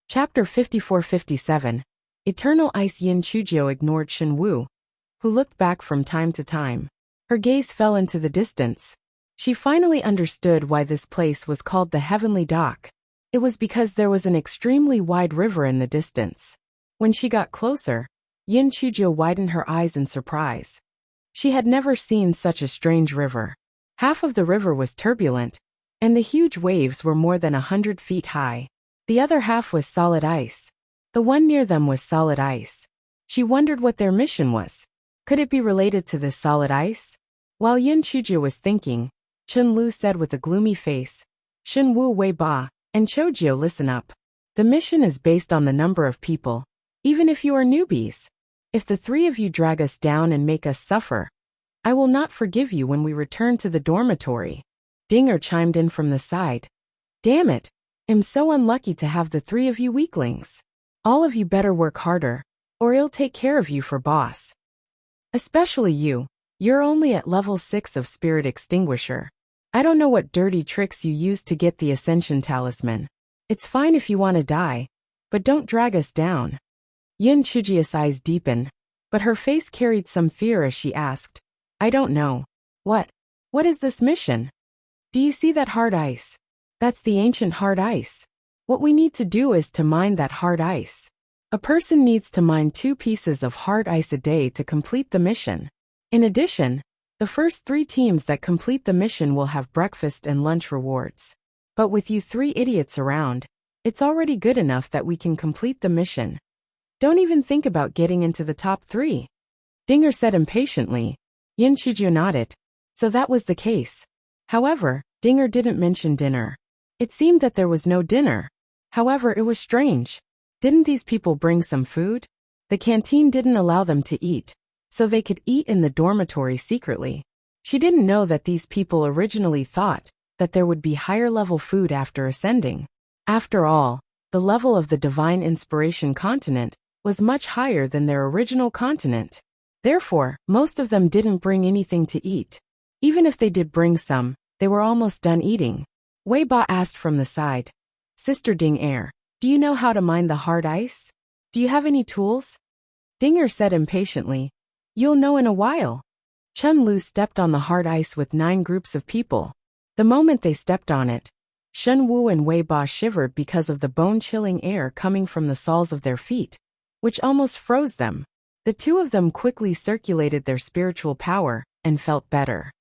Chapter 54-57. Eternal Ice. Yin Chujiu ignored Shen Wu, who looked back from time to time. Her gaze fell into the distance. She finally understood why this place was called the Heavenly Dock. It was because there was an extremely wide river in the distance. When she got closer, Yin Chujiu widened her eyes in surprise. She had never seen such a strange river. Half of the river was turbulent, and the huge waves were more than 100 feet high. The other half was solid ice. The one near them was solid ice. She wondered what their mission was. Could it be related to this solid ice? While Yin Chujiu was thinking, Chen Lu said with a gloomy face, "Shen Wu Wei Ba, and Chojiu, listen up. The mission is based on the number of people, even if you are newbies. If the three of you drag us down and make us suffer, I will not forgive you when we return to the dormitory." Dinger chimed in from the side. "Damn it. I'm so unlucky to have the three of you weaklings. All of you better work harder, or I'll take care of you for boss. Especially you. You're only at level 6 of Spirit Extinguisher. I don't know what dirty tricks you used to get the Ascension Talisman. It's fine if you want to die, but don't drag us down." Yin Chujiu's eyes deepened, but her face carried some fear as she asked, "I don't know. What is this mission? Do you see that hard ice? That's the ancient hard ice. What we need to do is to mine that hard ice. A person needs to mine 2 pieces of hard ice a day to complete the mission. In addition, the first 3 teams that complete the mission will have breakfast and lunch rewards. But with you 3 idiots around, it's already good enough that we can complete the mission. Don't even think about getting into the top 3. Dinger said impatiently. Yin Chujiu nodded. So that was the case. However, Dinger didn't mention dinner. It seemed that there was no dinner. However, it was strange. Didn't these people bring some food? The canteen didn't allow them to eat, so they could eat in the dormitory secretly. She didn't know that these people originally thought that there would be higher-level food after ascending. After all, the level of the Divine Inspiration continent was much higher than their original continent. Therefore, most of them didn't bring anything to eat. Even if they did bring some, they were almost done eating. Wei Ba asked from the side, "Sister Ding Er, do you know how to mine the hard ice? Do you have any tools?" Dinger said impatiently, "You'll know in a while." Chen Lu stepped on the hard ice with 9 groups of people. The moment they stepped on it, Shen Wu and Wei Ba shivered because of the bone-chilling air coming from the soles of their feet, which almost froze them. The 2 of them quickly circulated their spiritual power and felt better.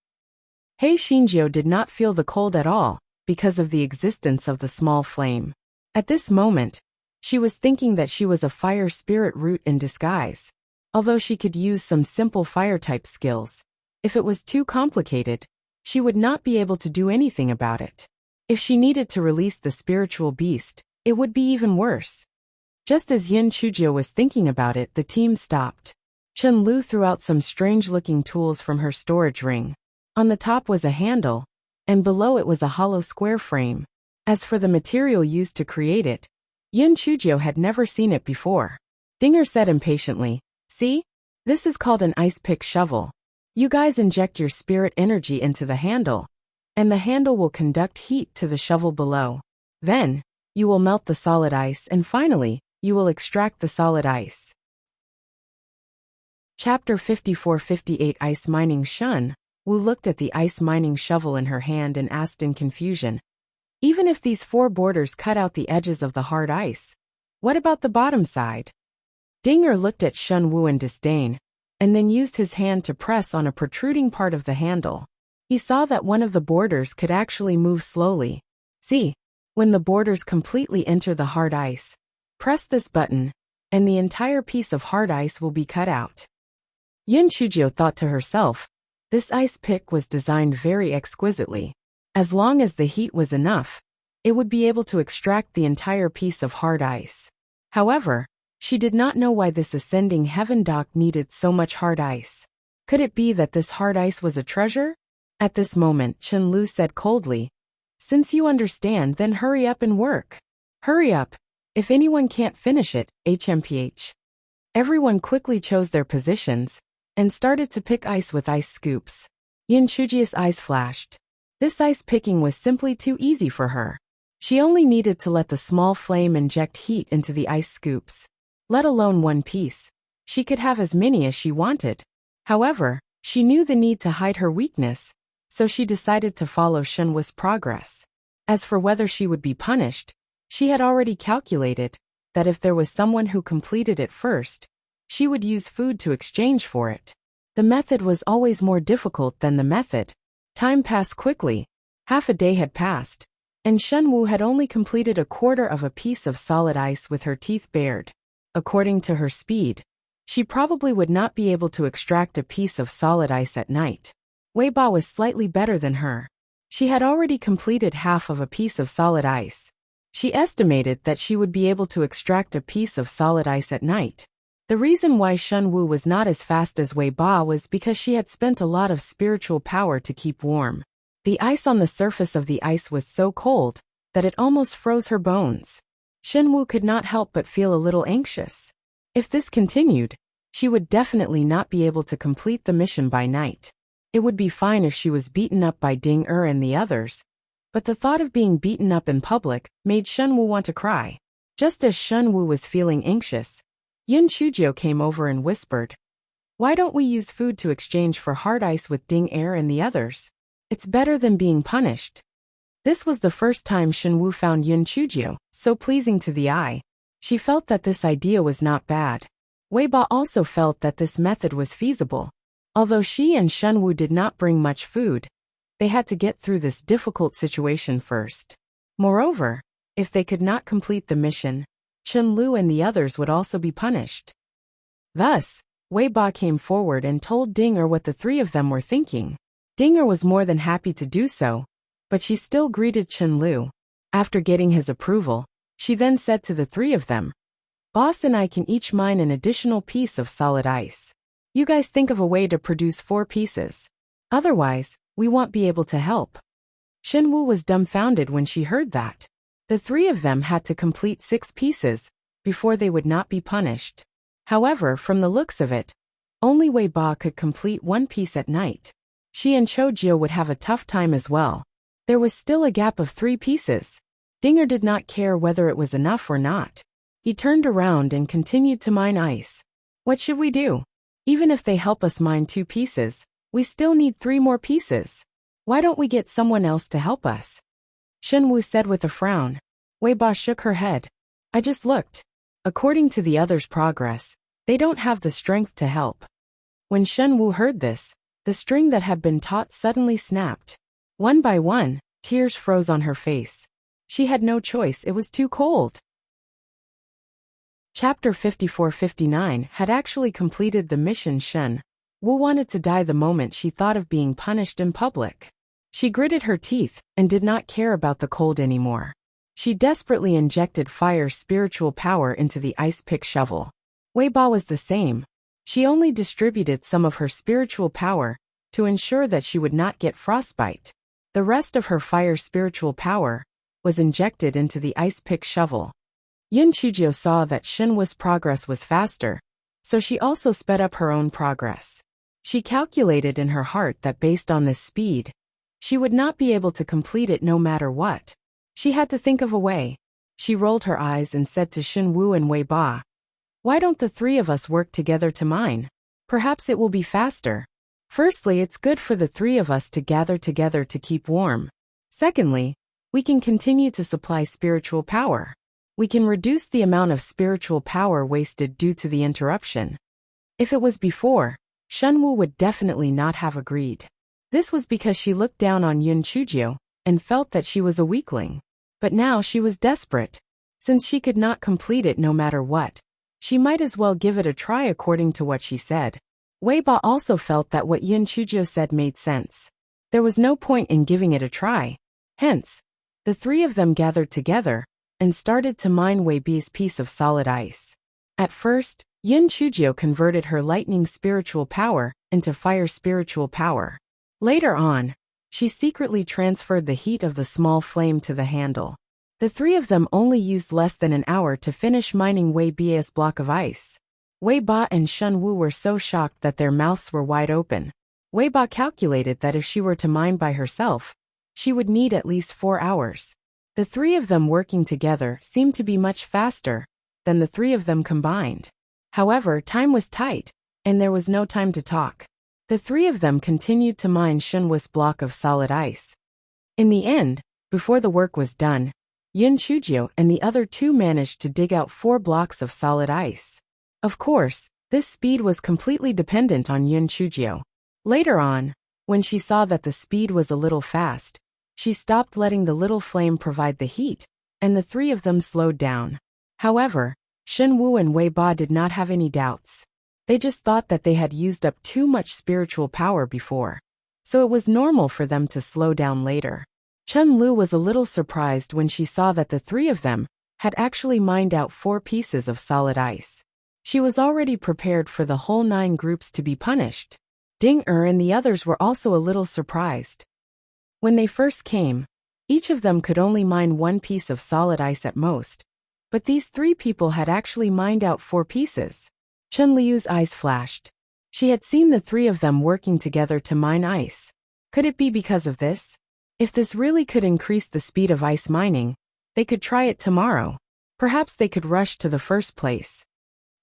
Hei Xinjiu did not feel the cold at all because of the existence of the small flame. At this moment, she was thinking that she was a fire spirit root in disguise. Although she could use some simple fire-type skills, if it was too complicated, she would not be able to do anything about it. If she needed to release the spiritual beast, it would be even worse. Just as Yin Chujiu was thinking about it, the team stopped. Chen Lu threw out some strange-looking tools from her storage ring. On the top was a handle, and below it was a hollow square frame. As for the material used to create it, Yin Chujiu had never seen it before. Dinger said impatiently, "See? This is called an ice pick shovel. You guys inject your spirit energy into the handle, and the handle will conduct heat to the shovel below. Then, you will melt the solid ice and finally, you will extract the solid ice." Chapter 54-58 Ice Mining. Shen Wu looked at the ice mining shovel in her hand and asked in confusion, "Even if these 4 borders cut out the edges of the hard ice, what about the bottom side?" Dinger looked at Shen Wu in disdain, and then used his hand to press on a protruding part of the handle. He saw that one of the borders could actually move slowly. "See, when the borders completely enter the hard ice, press this button, and the entire piece of hard ice will be cut out." Yin Chujiu thought to herself, this ice pick was designed very exquisitely. As long as the heat was enough, it would be able to extract the entire piece of hard ice. However, she did not know why this ascending heaven dock needed so much hard ice. Could it be that this hard ice was a treasure? At this moment, Chen Lu said coldly, "Since you understand, then hurry up and work. Hurry up. If anyone can't finish it, HMPH." Everyone quickly chose their positions and started to pick ice with ice scoops. Yin Chujiu's eyes flashed. This ice picking was simply too easy for her. She only needed to let the small flame inject heat into the ice scoops. Let alone one piece. She could have as many as she wanted. However, she knew the need to hide her weakness, so she decided to follow Shenwu's progress. As for whether she would be punished, she had already calculated that if there was someone who completed it first, she would use food to exchange for it. The method was always more difficult than the method. Time passed quickly. Half a day had passed, and Shenwu had only completed a quarter of a piece of solid ice with her teeth bared. According to her speed, she probably would not be able to extract a piece of solid ice at night. Weiba was slightly better than her. She had already completed half of a piece of solid ice. She estimated that she would be able to extract a piece of solid ice at night. The reason why Shenwu was not as fast as Weiba was because she had spent a lot of spiritual power to keep warm. The ice on the surface of the ice was so cold that it almost froze her bones. Shenwu could not help but feel a little anxious. If this continued, she would definitely not be able to complete the mission by night. It would be fine if she was beaten up by Ding and the others, but the thought of being beaten up in public made Shenwu want to cry. Just as Shenwu was feeling anxious, Yun Chujio came over and whispered, "Why don't we use food to exchange for hard ice with Ding and the others? It's better than being punished." This was the first time Shenwu found Yun Chujio so pleasing to the eye. She felt that this idea was not bad. Weiba also felt that this method was feasible. Although she and Shenwu did not bring much food, they had to get through this difficult situation first. Moreover, if they could not complete the mission, Chunlu and the others would also be punished. Thus, Weiba came forward and told Dinger what the three of them were thinking. Dinger was more than happy to do so, but she still greeted Chunlu. After getting his approval, she then said to the three of them, "Boss and I can each mine an additional piece of solid ice. You guys think of a way to produce 4 pieces. Otherwise, we won't be able to help." Shenwu was dumbfounded when she heard that. The three of them had to complete 6 pieces before they would not be punished. However, from the looks of it, only Weiba could complete 1 piece at night. She and Chojio would have a tough time as well. There was still a gap of 3 pieces. Dinger did not care whether it was enough or not. He turned around and continued to mine ice. "What should we do? Even if they help us mine 2 pieces, we still need 3 more pieces. Why don't we get someone else to help us?" Shenwu said with a frown. Weiba shook her head. "I just looked. According to the others' progress, they don't have the strength to help." When Shenwu heard this, the string that had been taut suddenly snapped. One by one, tears froze on her face. She had no choice, it was too cold. Chapter 54-59 had actually completed the mission. Shen Wu wanted to die the moment she thought of being punished in public. She gritted her teeth and did not care about the cold anymore. She desperately injected fire spiritual power into the ice pick shovel. Weiba was the same. She only distributed some of her spiritual power to ensure that she would not get frostbite. The rest of her fire spiritual power was injected into the ice pick shovel. Yun Chujio saw that Shenwu's progress was faster, so she also sped up her own progress. She calculated in her heart that based on this speed, she would not be able to complete it no matter what. She had to think of a way. She rolled her eyes and said to Shenwu and Weiba, "Why don't the 3 of us work together to mine? Perhaps it will be faster. Firstly, it's good for the 3 of us to gather together to keep warm. Secondly, we can continue to supply spiritual power. We can reduce the amount of spiritual power wasted due to the interruption." If it was before, Shenwu would definitely not have agreed. This was because she looked down on Yun Chujio and felt that she was a weakling. But now she was desperate. Since she could not complete it no matter what, she might as well give it a try according to what she said. Weiba also felt that what Yun Chujio said made sense. There was no point in giving it a try. Hence, the 3 of them gathered together and started to mine Weibi's piece of solid ice. At first, Yun Chujio converted her lightning spiritual power into fire spiritual power. Later on, she secretly transferred the heat of the small flame to the handle. The 3 of them only used less than an hour to finish mining Weibi's block of ice. Weiba and Shenwu were so shocked that their mouths were wide open. Weiba calculated that if she were to mine by herself, she would need at least 4 hours. The three of them working together seemed to be much faster than the three of them combined. However, time was tight, and there was no time to talk. The three of them continued to mine Shunwu's block of solid ice. In the end, before the work was done, Yun Chujio and the other two managed to dig out 4 blocks of solid ice. Of course, this speed was completely dependent on Yun Chujio. Later on, when she saw that the speed was a little fast, she stopped letting the little flame provide the heat, and the three of them slowed down. However, Shenwu and Wei Ba did not have any doubts. They just thought that they had used up too much spiritual power before, so it was normal for them to slow down later. Chen Lu was a little surprised when she saw that the three of them had actually mined out 4 pieces of solid ice. She was already prepared for the whole 9 groups to be punished. Ding and the others were also a little surprised. When they first came, each of them could only mine 1 piece of solid ice at most, but these 3 people had actually mined out 4 pieces. Chen Liu's eyes flashed. She had seen the 3 of them working together to mine ice. Could it be because of this? If this really could increase the speed of ice mining, they could try it tomorrow. Perhaps they could rush to the first place.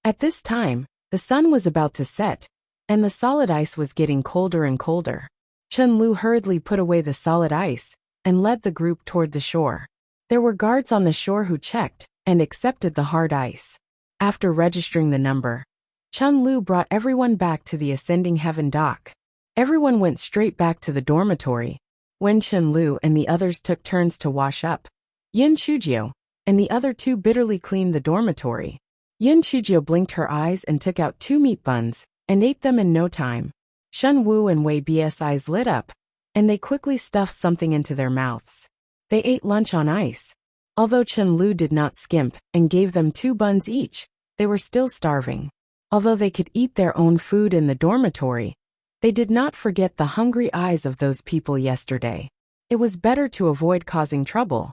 At this time, the sun was about to set, and the solid ice was getting colder and colder. Chen Lu hurriedly put away the solid ice and led the group toward the shore. There were guards on the shore who checked and accepted the hard ice. After registering the number, Chen Lu brought everyone back to the ascending heaven dock. Everyone went straight back to the dormitory. When Chen Lu and the others took turns to wash up, Yin Chujio and the other 2 bitterly cleaned the dormitory. Yin Chujio blinked her eyes and took out 2 meat buns and ate them in no time. Shen Wu and Wei B's eyes lit up, and they quickly stuffed something into their mouths. They ate lunch on ice. Although Chen Lu did not skimp and gave them 2 buns each, they were still starving. Although they could eat their own food in the dormitory, they did not forget the hungry eyes of those people yesterday. It was better to avoid causing trouble.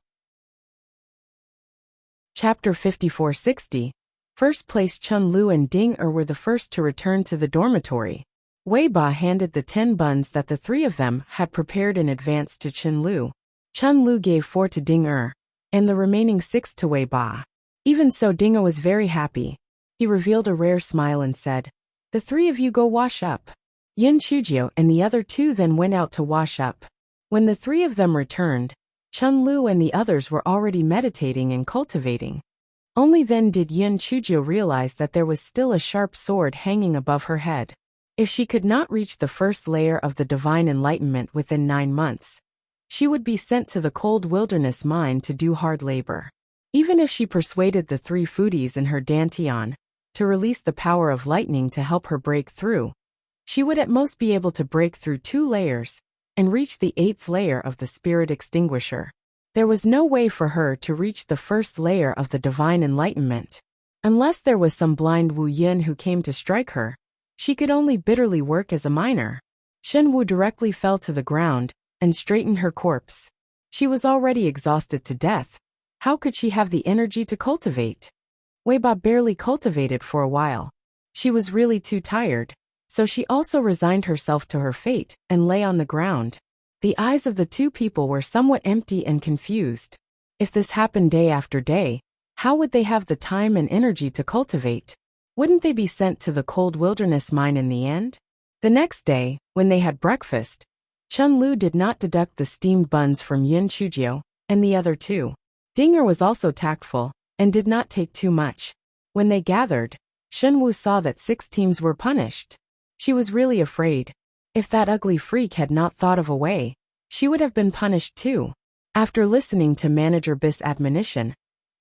Chapter 5460. First place. Chen Lu and Ding were the first to return to the dormitory. Wei Ba handed the 10 buns that the 3 of them had prepared in advance to Chen Lu. Chen Lu gave 4 to Ding and the remaining 6 to Wei Ba. Even so, Ding was very happy. He revealed a rare smile and said, "The 3 of you go wash up." Yin Chujio and the other 2 then went out to wash up. When the 3 of them returned, Chen Lu and the others were already meditating and cultivating. Only then did Yin Chujio realize that there was still a sharp sword hanging above her head. If she could not reach the first layer of the divine enlightenment within 9 months, she would be sent to the cold wilderness mine to do hard labor. Even if she persuaded the 3 foodies in her dantian to release the power of lightning to help her break through, she would at most be able to break through 2 layers and reach the 8th layer of the spirit extinguisher. There was no way for her to reach the first layer of the divine enlightenment. Unless there was some blind Wu Yin who came to strike her, she could only bitterly work as a miner. Shen Wu directly fell to the ground and straightened her corpse. She was already exhausted to death. How could she have the energy to cultivate? Wei Ba barely cultivated for a while. She was really too tired. So she also resigned herself to her fate and lay on the ground. The eyes of the 2 people were somewhat empty and confused. If this happened day after day, how would they have the time and energy to cultivate? Wouldn't they be sent to the cold wilderness mine in the end? The next day, when they had breakfast, Chen Lu did not deduct the steamed buns from Yin Chujio and the other 2. Dinger was also tactful and did not take too much. When they gathered, Shen Wu saw that 6 teams were punished. She was really afraid. If that ugly freak had not thought of a way, she would have been punished too. After listening to Manager Bis' admonition,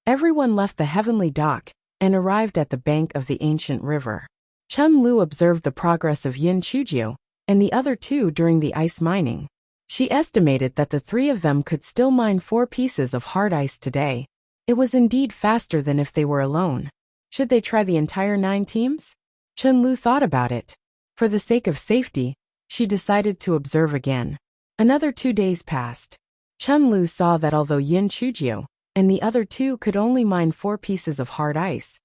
everyone left the heavenly dock and arrived at the bank of the ancient river. Chen Lu observed the progress of Yin Chujio and the other 2 during the ice mining. She estimated that the 3 of them could still mine 4 pieces of hard ice today. It was indeed faster than if they were alone. Should they try the entire 9 teams? Chen Lu thought about it. For the sake of safety, she decided to observe again. Another 2 days passed. Chen Lu saw that although Yin Chujio and the other 2 could only mine 4 pieces of hard ice,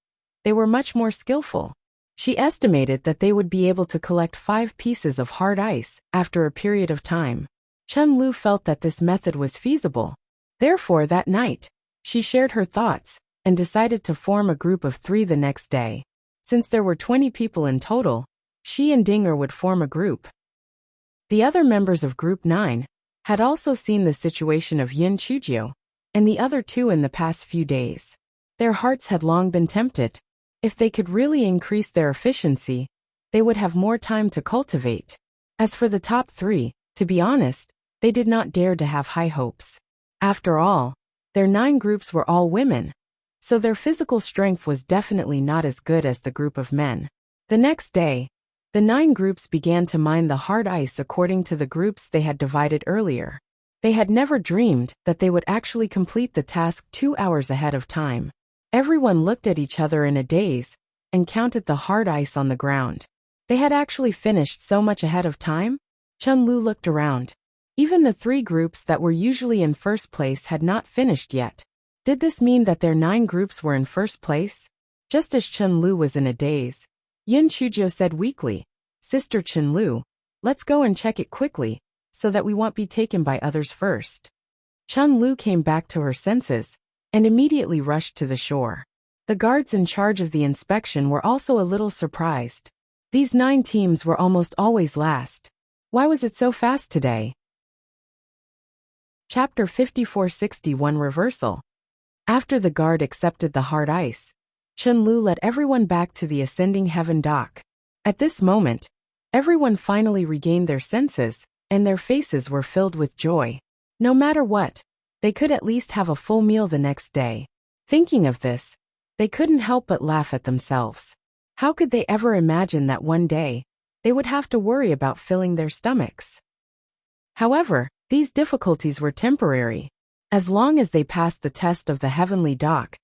they were much more skillful. She estimated that they would be able to collect 5 pieces of hard ice after a period of time. Chen Lu felt that this method was feasible. Therefore, that night, she shared her thoughts and decided to form a group of 3 the next day. Since there were 20 people in total, she and Dinger would form a group. The other members of Group 9 had also seen the situation of Yin Chujio and the other 2 in the past few days. Their hearts had long been tempted. If they could really increase their efficiency, they would have more time to cultivate. As for the top 3, to be honest, they did not dare to have high hopes. After all, their 9 groups were all women, so their physical strength was definitely not as good as the group of men. The next day, the 9 groups began to mine the hard ice according to the groups they had divided earlier. They had never dreamed that they would actually complete the task 2 hours ahead of time. Everyone looked at each other in a daze and counted the hard ice on the ground. They had actually finished so much ahead of time? Chun-Lu looked around. Even the 3 groups that were usually in first place had not finished yet. Did this mean that their 9 groups were in first place? Just as Chun-Lu was in a daze, Yin Chujio said weakly, "Sister Chun-Lu, let's go and check it quickly, so that we won't be taken by others first." Chun-Lu came back to her senses and immediately rushed to the shore. The guards in charge of the inspection were also a little surprised. These 9 teams were almost always last. Why was it so fast today? Chapter 5461 Reversal. After the guard accepted the hard ice, Chun-Lu led everyone back to the ascending heaven dock. At this moment, everyone finally regained their senses, and their faces were filled with joy. No matter what, they could at least have a full meal the next day. Thinking of this, they couldn't help but laugh at themselves. How could they ever imagine that one day, they would have to worry about filling their stomachs? However, these difficulties were temporary. As long as they passed the test of the heavenly dock,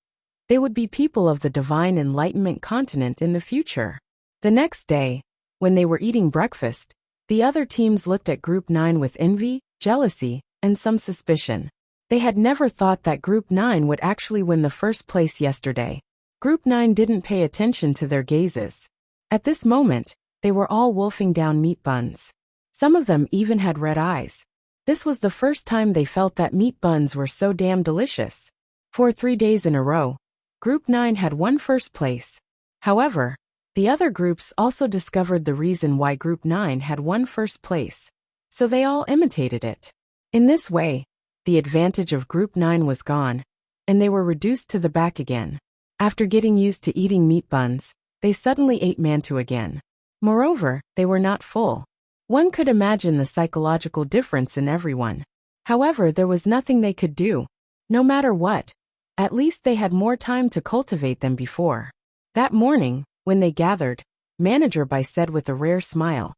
they would be people of the divine enlightenment continent in the future. The next day, when they were eating breakfast, the other teams looked at Group 9 with envy, jealousy, and some suspicion. They had never thought that Group 9 would actually win the first place yesterday. Group 9 didn't pay attention to their gazes. At this moment, they were all wolfing down meat buns. Some of them even had red eyes. This was the first time they felt that meat buns were so damn delicious. For 3 days in a row, Group 9 had won first place. However, the other groups also discovered the reason why Group 9 had won first place, so they all imitated it. In this way, the advantage of Group 9 was gone, and they were reduced to the back again. After getting used to eating meat buns, they suddenly ate mantu again. Moreover, they were not full. One could imagine the psychological difference in everyone. However, there was nothing they could do. No matter what, at least they had more time to cultivate than before. That morning, when they gathered, Manager Bai said with a rare smile,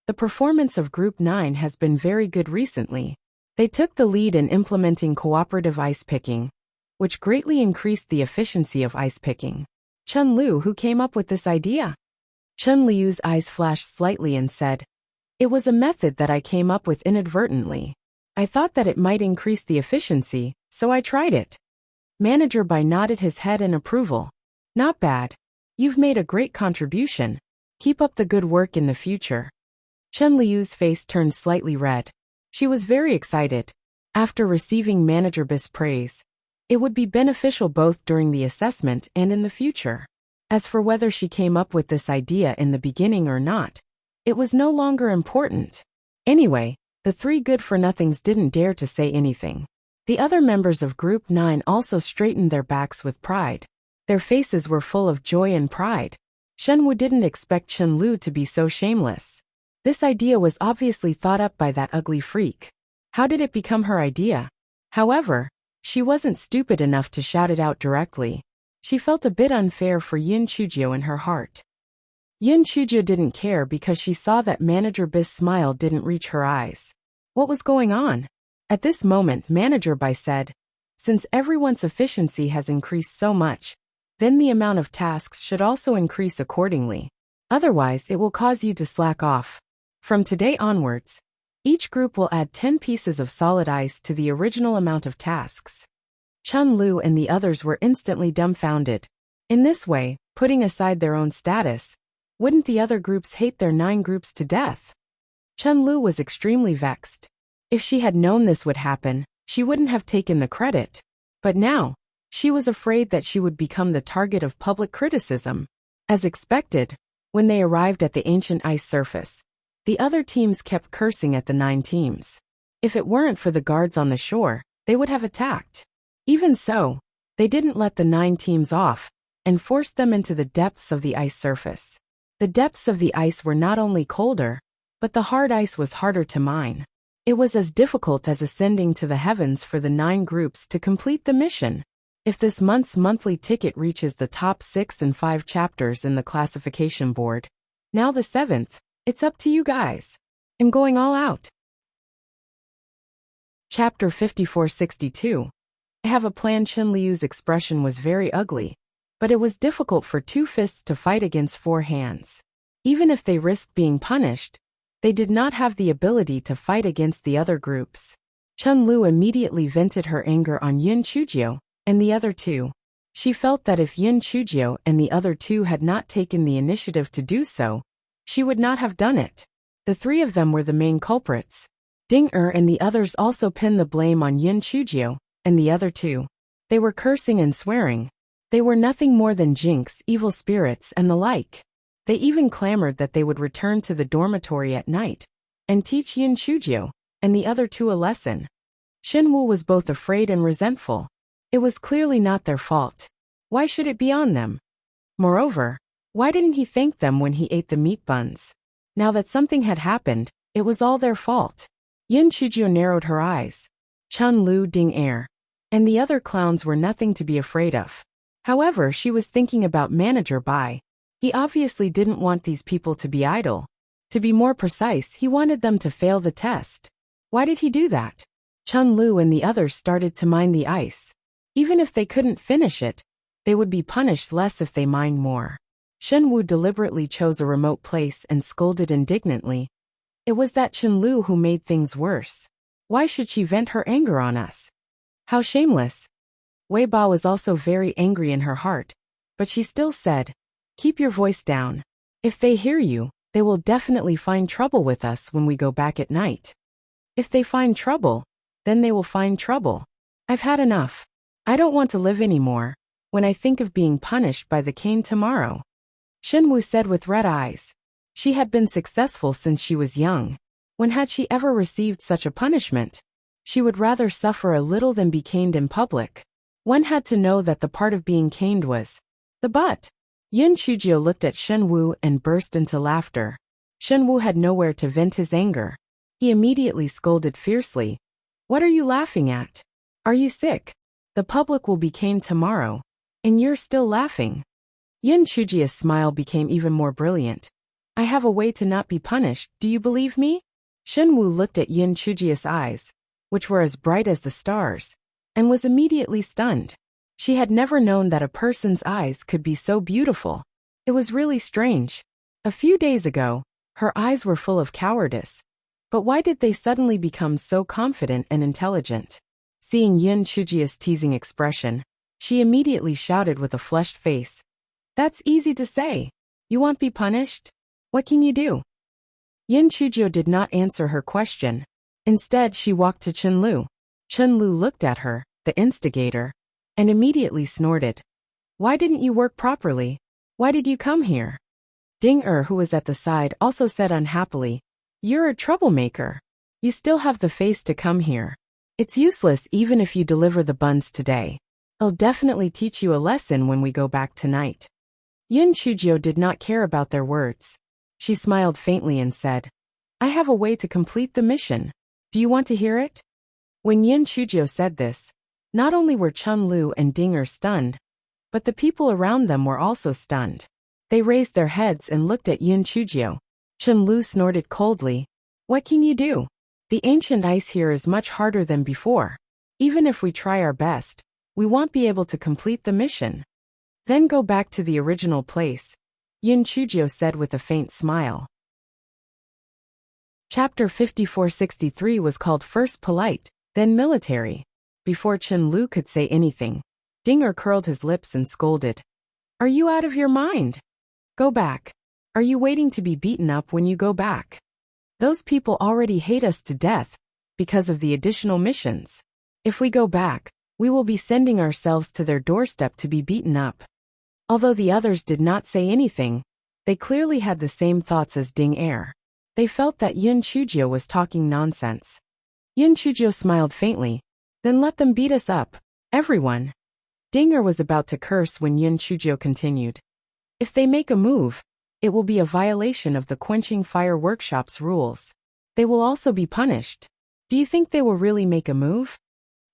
"The performance of Group 9 has been very good recently." They took the lead in implementing cooperative ice picking, which greatly increased the efficiency of ice picking. Chun-Lu, who came up with this idea? Chun-Liu's eyes flashed slightly and said, "It was a method that I came up with inadvertently. I thought that it might increase the efficiency, so I tried it." Manager Bai nodded his head in approval. "Not bad. You've made a great contribution. Keep up the good work in the future." Chun-Liu's face turned slightly red. She was very excited. After receiving Manager Bai's praise, it would be beneficial both during the assessment and in the future. As for whether she came up with this idea in the beginning or not, it was no longer important. Anyway, the 3 good-for-nothings didn't dare to say anything. The other members of Group 9 also straightened their backs with pride. Their faces were full of joy and pride. Shenwu didn't expect Chun-Lu to be so shameless. This idea was obviously thought up by that ugly freak. How did it become her idea? However, she wasn't stupid enough to shout it out directly. She felt a bit unfair for Yin Chujio in her heart. Yin Chujio didn't care because she saw that Manager Bai's smile didn't reach her eyes. What was going on? At this moment, Manager Bai said, "Since everyone's efficiency has increased so much, then the amount of tasks should also increase accordingly. Otherwise, it will cause you to slack off. From today onwards, each group will add 10 pieces of solid ice to the original amount of tasks." Chun-Lu and the others were instantly dumbfounded. In this way, putting aside their own status, wouldn't the other groups hate their 9 groups to death? Chun-Lu was extremely vexed. If she had known this would happen, she wouldn't have taken the credit. But now, she was afraid that she would become the target of public criticism. As expected, when they arrived at the ancient ice surface, the other teams kept cursing at the 9 teams. If it weren't for the guards on the shore, they would have attacked. Even so, they didn't let the 9 teams off and forced them into the depths of the ice surface. The depths of the ice were not only colder, but the hard ice was harder to mine. It was as difficult as ascending to the heavens for the 9 groups to complete the mission. If this month's monthly ticket reaches the top 6 and 5 chapters in the classification board, now the 7th, it's up to you guys. I'm going all out. Chapter 5462. I have a plan. Chen Liu's expression was very ugly, but it was difficult for 2 fists to fight against 4 hands. Even if they risked being punished, they did not have the ability to fight against the other groups. Chen Liu immediately vented her anger on Yun Chujio and the other 2. She felt that if Yun Chujio and the other 2 had not taken the initiative to do so, she would not have done it. The 3 of them were the main culprits. Ding and the others also pinned the blame on Yun Chujio and the other 2. They were cursing and swearing. They were nothing more than jinx, evil spirits, and the like. They even clamored that they would return to the dormitory at night and teach Yun Chujio and the other 2 a lesson. Xin Wu was both afraid and resentful. It was clearly not their fault. Why should it be on them? Moreover, why didn't he thank them when he ate the meat buns? Now that something had happened, it was all their fault. Yun Chujio narrowed her eyes. Chen Liu, Ding and the other clowns were nothing to be afraid of. However, she was thinking about Manager Bai. He obviously didn't want these people to be idle. To be more precise, he wanted them to fail the test. Why did he do that? Chen Liu and the others started to mine the ice. Even if they couldn't finish it, they would be punished less if they mined more. Shen Wu deliberately chose a remote place and scolded indignantly. It was that Chen Liu who made things worse. Why should she vent her anger on us? How shameless. Wei Ba was also very angry in her heart, but she still said, "Keep your voice down. If they hear you, they will definitely find trouble with us when we go back at night. If they find trouble, then they will find trouble. I've had enough. I don't want to live anymore when I think of being punished by the cane tomorrow." Shen Wu said with red eyes. She had been successful since she was young. When had she ever received such a punishment? She would rather suffer a little than be caned in public. One had to know that the part of being caned was the butt. Yun Chujio looked at Shen Wu and burst into laughter. Shen Wu had nowhere to vent his anger. He immediately scolded fiercely. "What are you laughing at? Are you sick? The public will be caned tomorrow, and you're still laughing." Yun Chujio's smile became even more brilliant. "I have a way to not be punished, do you believe me?" Shen Wu looked at Yun Chujio's eyes, which were as bright as the stars, and was immediately stunned. She had never known that a person's eyes could be so beautiful. It was really strange. A few days ago, her eyes were full of cowardice. But why did they suddenly become so confident and intelligent? Seeing Yun Chujio's teasing expression, she immediately shouted with a flushed face. "That's easy to say. You won't be punished? What can you do?" Yun Chujio did not answer her question. Instead, she walked to Chen Liu. Chen Liu looked at her, the instigator, and immediately snorted. "Why didn't you work properly? Why did you come here?" Ding who was at the side, also said unhappily, "You're a troublemaker. You still have the face to come here. It's useless even if you deliver the buns today. I'll definitely teach you a lesson when we go back tonight." Yun Chujio did not care about their words. She smiled faintly and said, "I have a way to complete the mission. Do you want to hear it?" When Yun Chujio said this, not only were Chen Liu and Ding stunned, but the people around them were also stunned. They raised their heads and looked at Yun Chujio. Chen Liu snorted coldly. "What can you do? The ancient ice here is much harder than before. Even if we try our best, we won't be able to complete the mission." "Then go back to the original place," Yun Chujio said with a faint smile. Chapter 5463 was called First Polite, then Military. Before Chen Liu could say anything, Ding curled his lips and scolded. "Are you out of your mind? Go back. Are you waiting to be beaten up when you go back? Those people already hate us to death because of the additional missions. If we go back, we will be sending ourselves to their doorstep to be beaten up. Although the others did not say anything, they clearly had the same thoughts as Ding Er. They felt that Yun Chujio was talking nonsense. Yun Chujio smiled faintly. Then let them beat us up, everyone. Ding Er was about to curse when Yun Chujio continued. If they make a move, it will be a violation of the Quenching Fire Workshop's rules. They will also be punished. Do you think they will really make a move?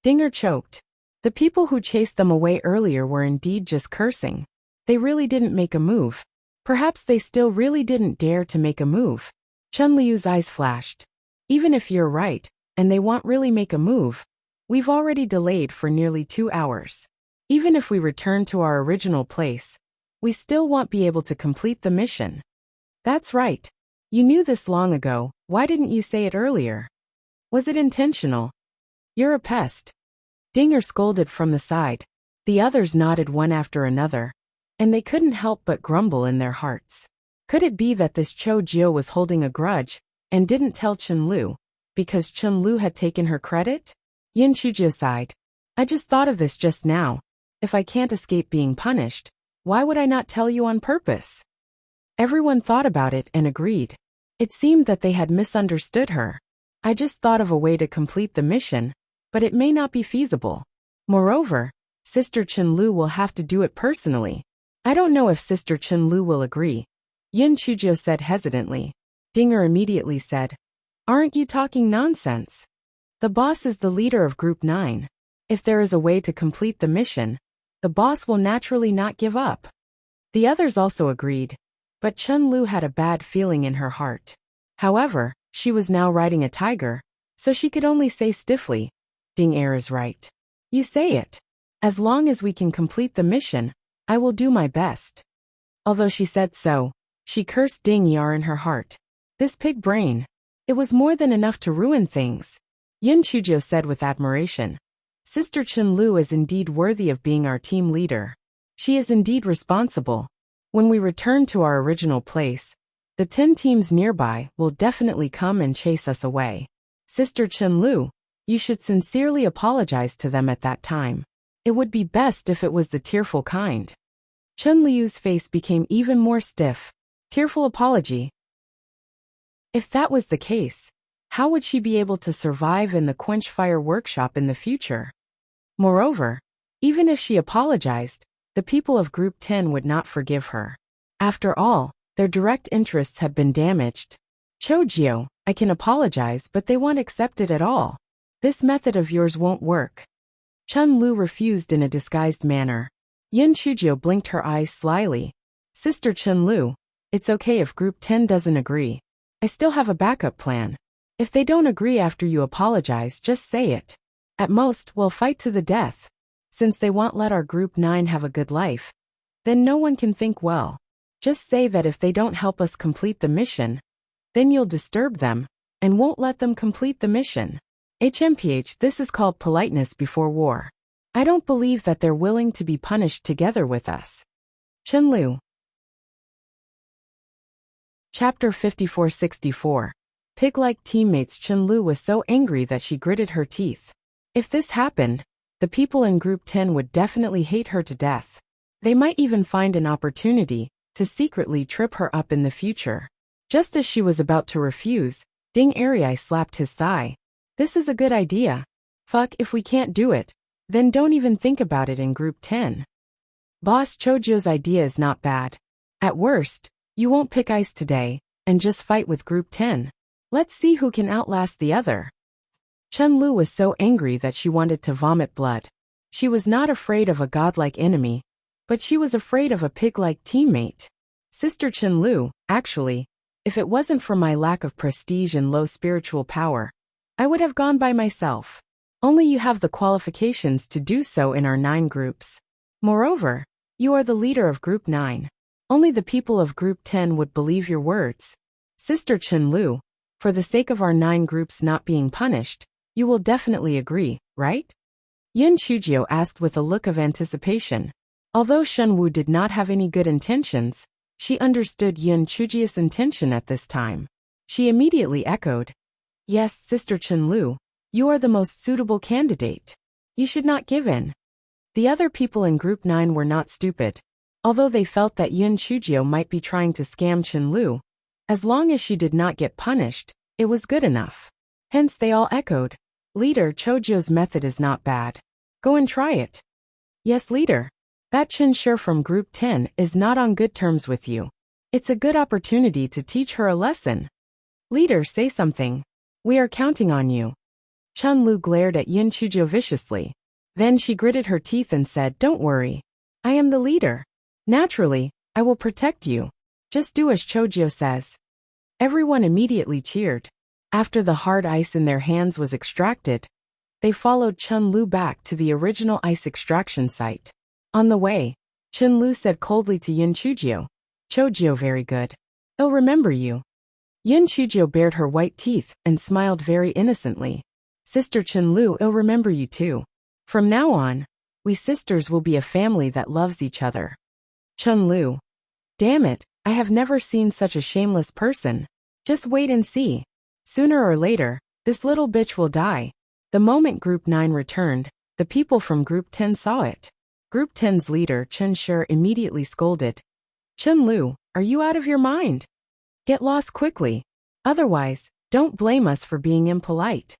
Ding Er choked. The people who chased them away earlier were indeed just cursing. They really didn't make a move. Perhaps they still really didn't dare to make a move. Chun Liu's eyes flashed. Even if you're right, and they won't really make a move, we've already delayed for nearly 2 hours. Even if we return to our original place, we still won't be able to complete the mission. That's right. You knew this long ago, why didn't you say it earlier? Was it intentional? You're a pest. Ding Er scolded from the side. The others nodded one after another, and they couldn't help but grumble in their hearts. Could it be that this Cho Jio was holding a grudge, and didn't tell Chun Lu, because Chun Lu had taken her credit? Yun Chujio sighed. I just thought of this just now. If I can't escape being punished, why would I not tell you on purpose? Everyone thought about it and agreed. It seemed that they had misunderstood her. I just thought of a way to complete the mission, but it may not be feasible. Moreover, Sister Chun Lu will have to do it personally. I don't know if Sister Chun Lu will agree. Yun Chujio said hesitantly. Ding Er immediately said, Aren't you talking nonsense? The boss is the leader of Group 9. If there is a way to complete the mission, the boss will naturally not give up. The others also agreed, but Chun Lu had a bad feeling in her heart. However, she was now riding a tiger, so she could only say stiffly, Ding Er is right. You say it. As long as we can complete the mission, I will do my best. Although she said so, she cursed Ding Er in her heart. This pig brain. It was more than enough to ruin things. Yun Chujio said with admiration. Sister Chun Lu is indeed worthy of being our team leader. She is indeed responsible. When we return to our original place, the 10 teams nearby will definitely come and chase us away. Sister Chun Lu, you should sincerely apologize to them at that time. It would be best if it was the tearful kind. Chun Liu's face became even more stiff. Tearful apology. If that was the case, how would she be able to survive in the Quench Fire Workshop in the future? Moreover, even if she apologized, the people of Group 10 would not forgive her. After all, their direct interests had been damaged. Chojio, I can apologize, but they won't accept it at all. This method of yours won't work. Chun Lu refused in a disguised manner. Yun Chujio blinked her eyes slyly. Sister Chun Lu, it's okay if Group 10 doesn't agree. I still have a backup plan. If they don't agree after you apologize, just say it. At most, we'll fight to the death. Since they won't let our Group 9 have a good life, then no one can think well. Just say that if they don't help us complete the mission, then you'll disturb them, and won't let them complete the mission. HMPH, this is called politeness before war. I don't believe that they're willing to be punished together with us. Chun Lu. Chapter 54-64. Pig-like teammates. Chun Lu was so angry that she gritted her teeth. If this happened, the people in Group 10 would definitely hate her to death. They might even find an opportunity to secretly trip her up in the future. Just as she was about to refuse, Ding Eri slapped his thigh. This is a good idea. Fuck, if we can't do it, then don't even think about it in Group 10. Boss Chojio's idea is not bad. At worst, you won't pick ice today, and just fight with Group 10. Let's see who can outlast the other. Chun Lu was so angry that she wanted to vomit blood. She was not afraid of a godlike enemy, but she was afraid of a pig-like teammate. Sister Chun Lu, actually, if it wasn't for my lack of prestige and low spiritual power, I would have gone by myself. Only you have the qualifications to do so in our 9 groups. Moreover, you are the leader of Group 9. Only the people of Group 10 would believe your words. Sister Chun Lu, for the sake of our 9 groups not being punished, you will definitely agree, right? Yun Chujio asked with a look of anticipation. Although Shen Wu did not have any good intentions, she understood Yun Chujio's intention at this time. She immediately echoed, Yes, Sister Chun Lu, you are the most suitable candidate. You should not give in. The other people in Group 9 were not stupid. Although they felt that Yun Chujio might be trying to scam Chenlu, as long as she did not get punished, it was good enough. Hence they all echoed, "Leader, Chojio's method is not bad. Go and try it." "Yes, leader. That Chinshur from Group 10 is not on good terms with you. It's a good opportunity to teach her a lesson. Leader, say something. We are counting on you." Chenlu glared at Yun Chujio viciously. Then she gritted her teeth and said, "Don't worry. I am the leader. Naturally, I will protect you. Just do as Chojio says." Everyone immediately cheered. After the hard ice in their hands was extracted, they followed Chenlu back to the original ice extraction site. On the way, Chenlu said coldly to Yun Chujio, "Chojio, very good. I'll remember you." Yun Chujio bared her white teeth and smiled very innocently. "Sister Chenlu, I'll remember you too. From now on, we sisters will be a family that loves each other." Chenlu. Damn it, I have never seen such a shameless person. Just wait and see. Sooner or later, this little bitch will die. The moment Group 9 returned, the people from Group 10 saw it. Group 10's leader, Chenshur, immediately scolded. "Chenlu, are you out of your mind? Get lost quickly. Otherwise, don't blame us for being impolite."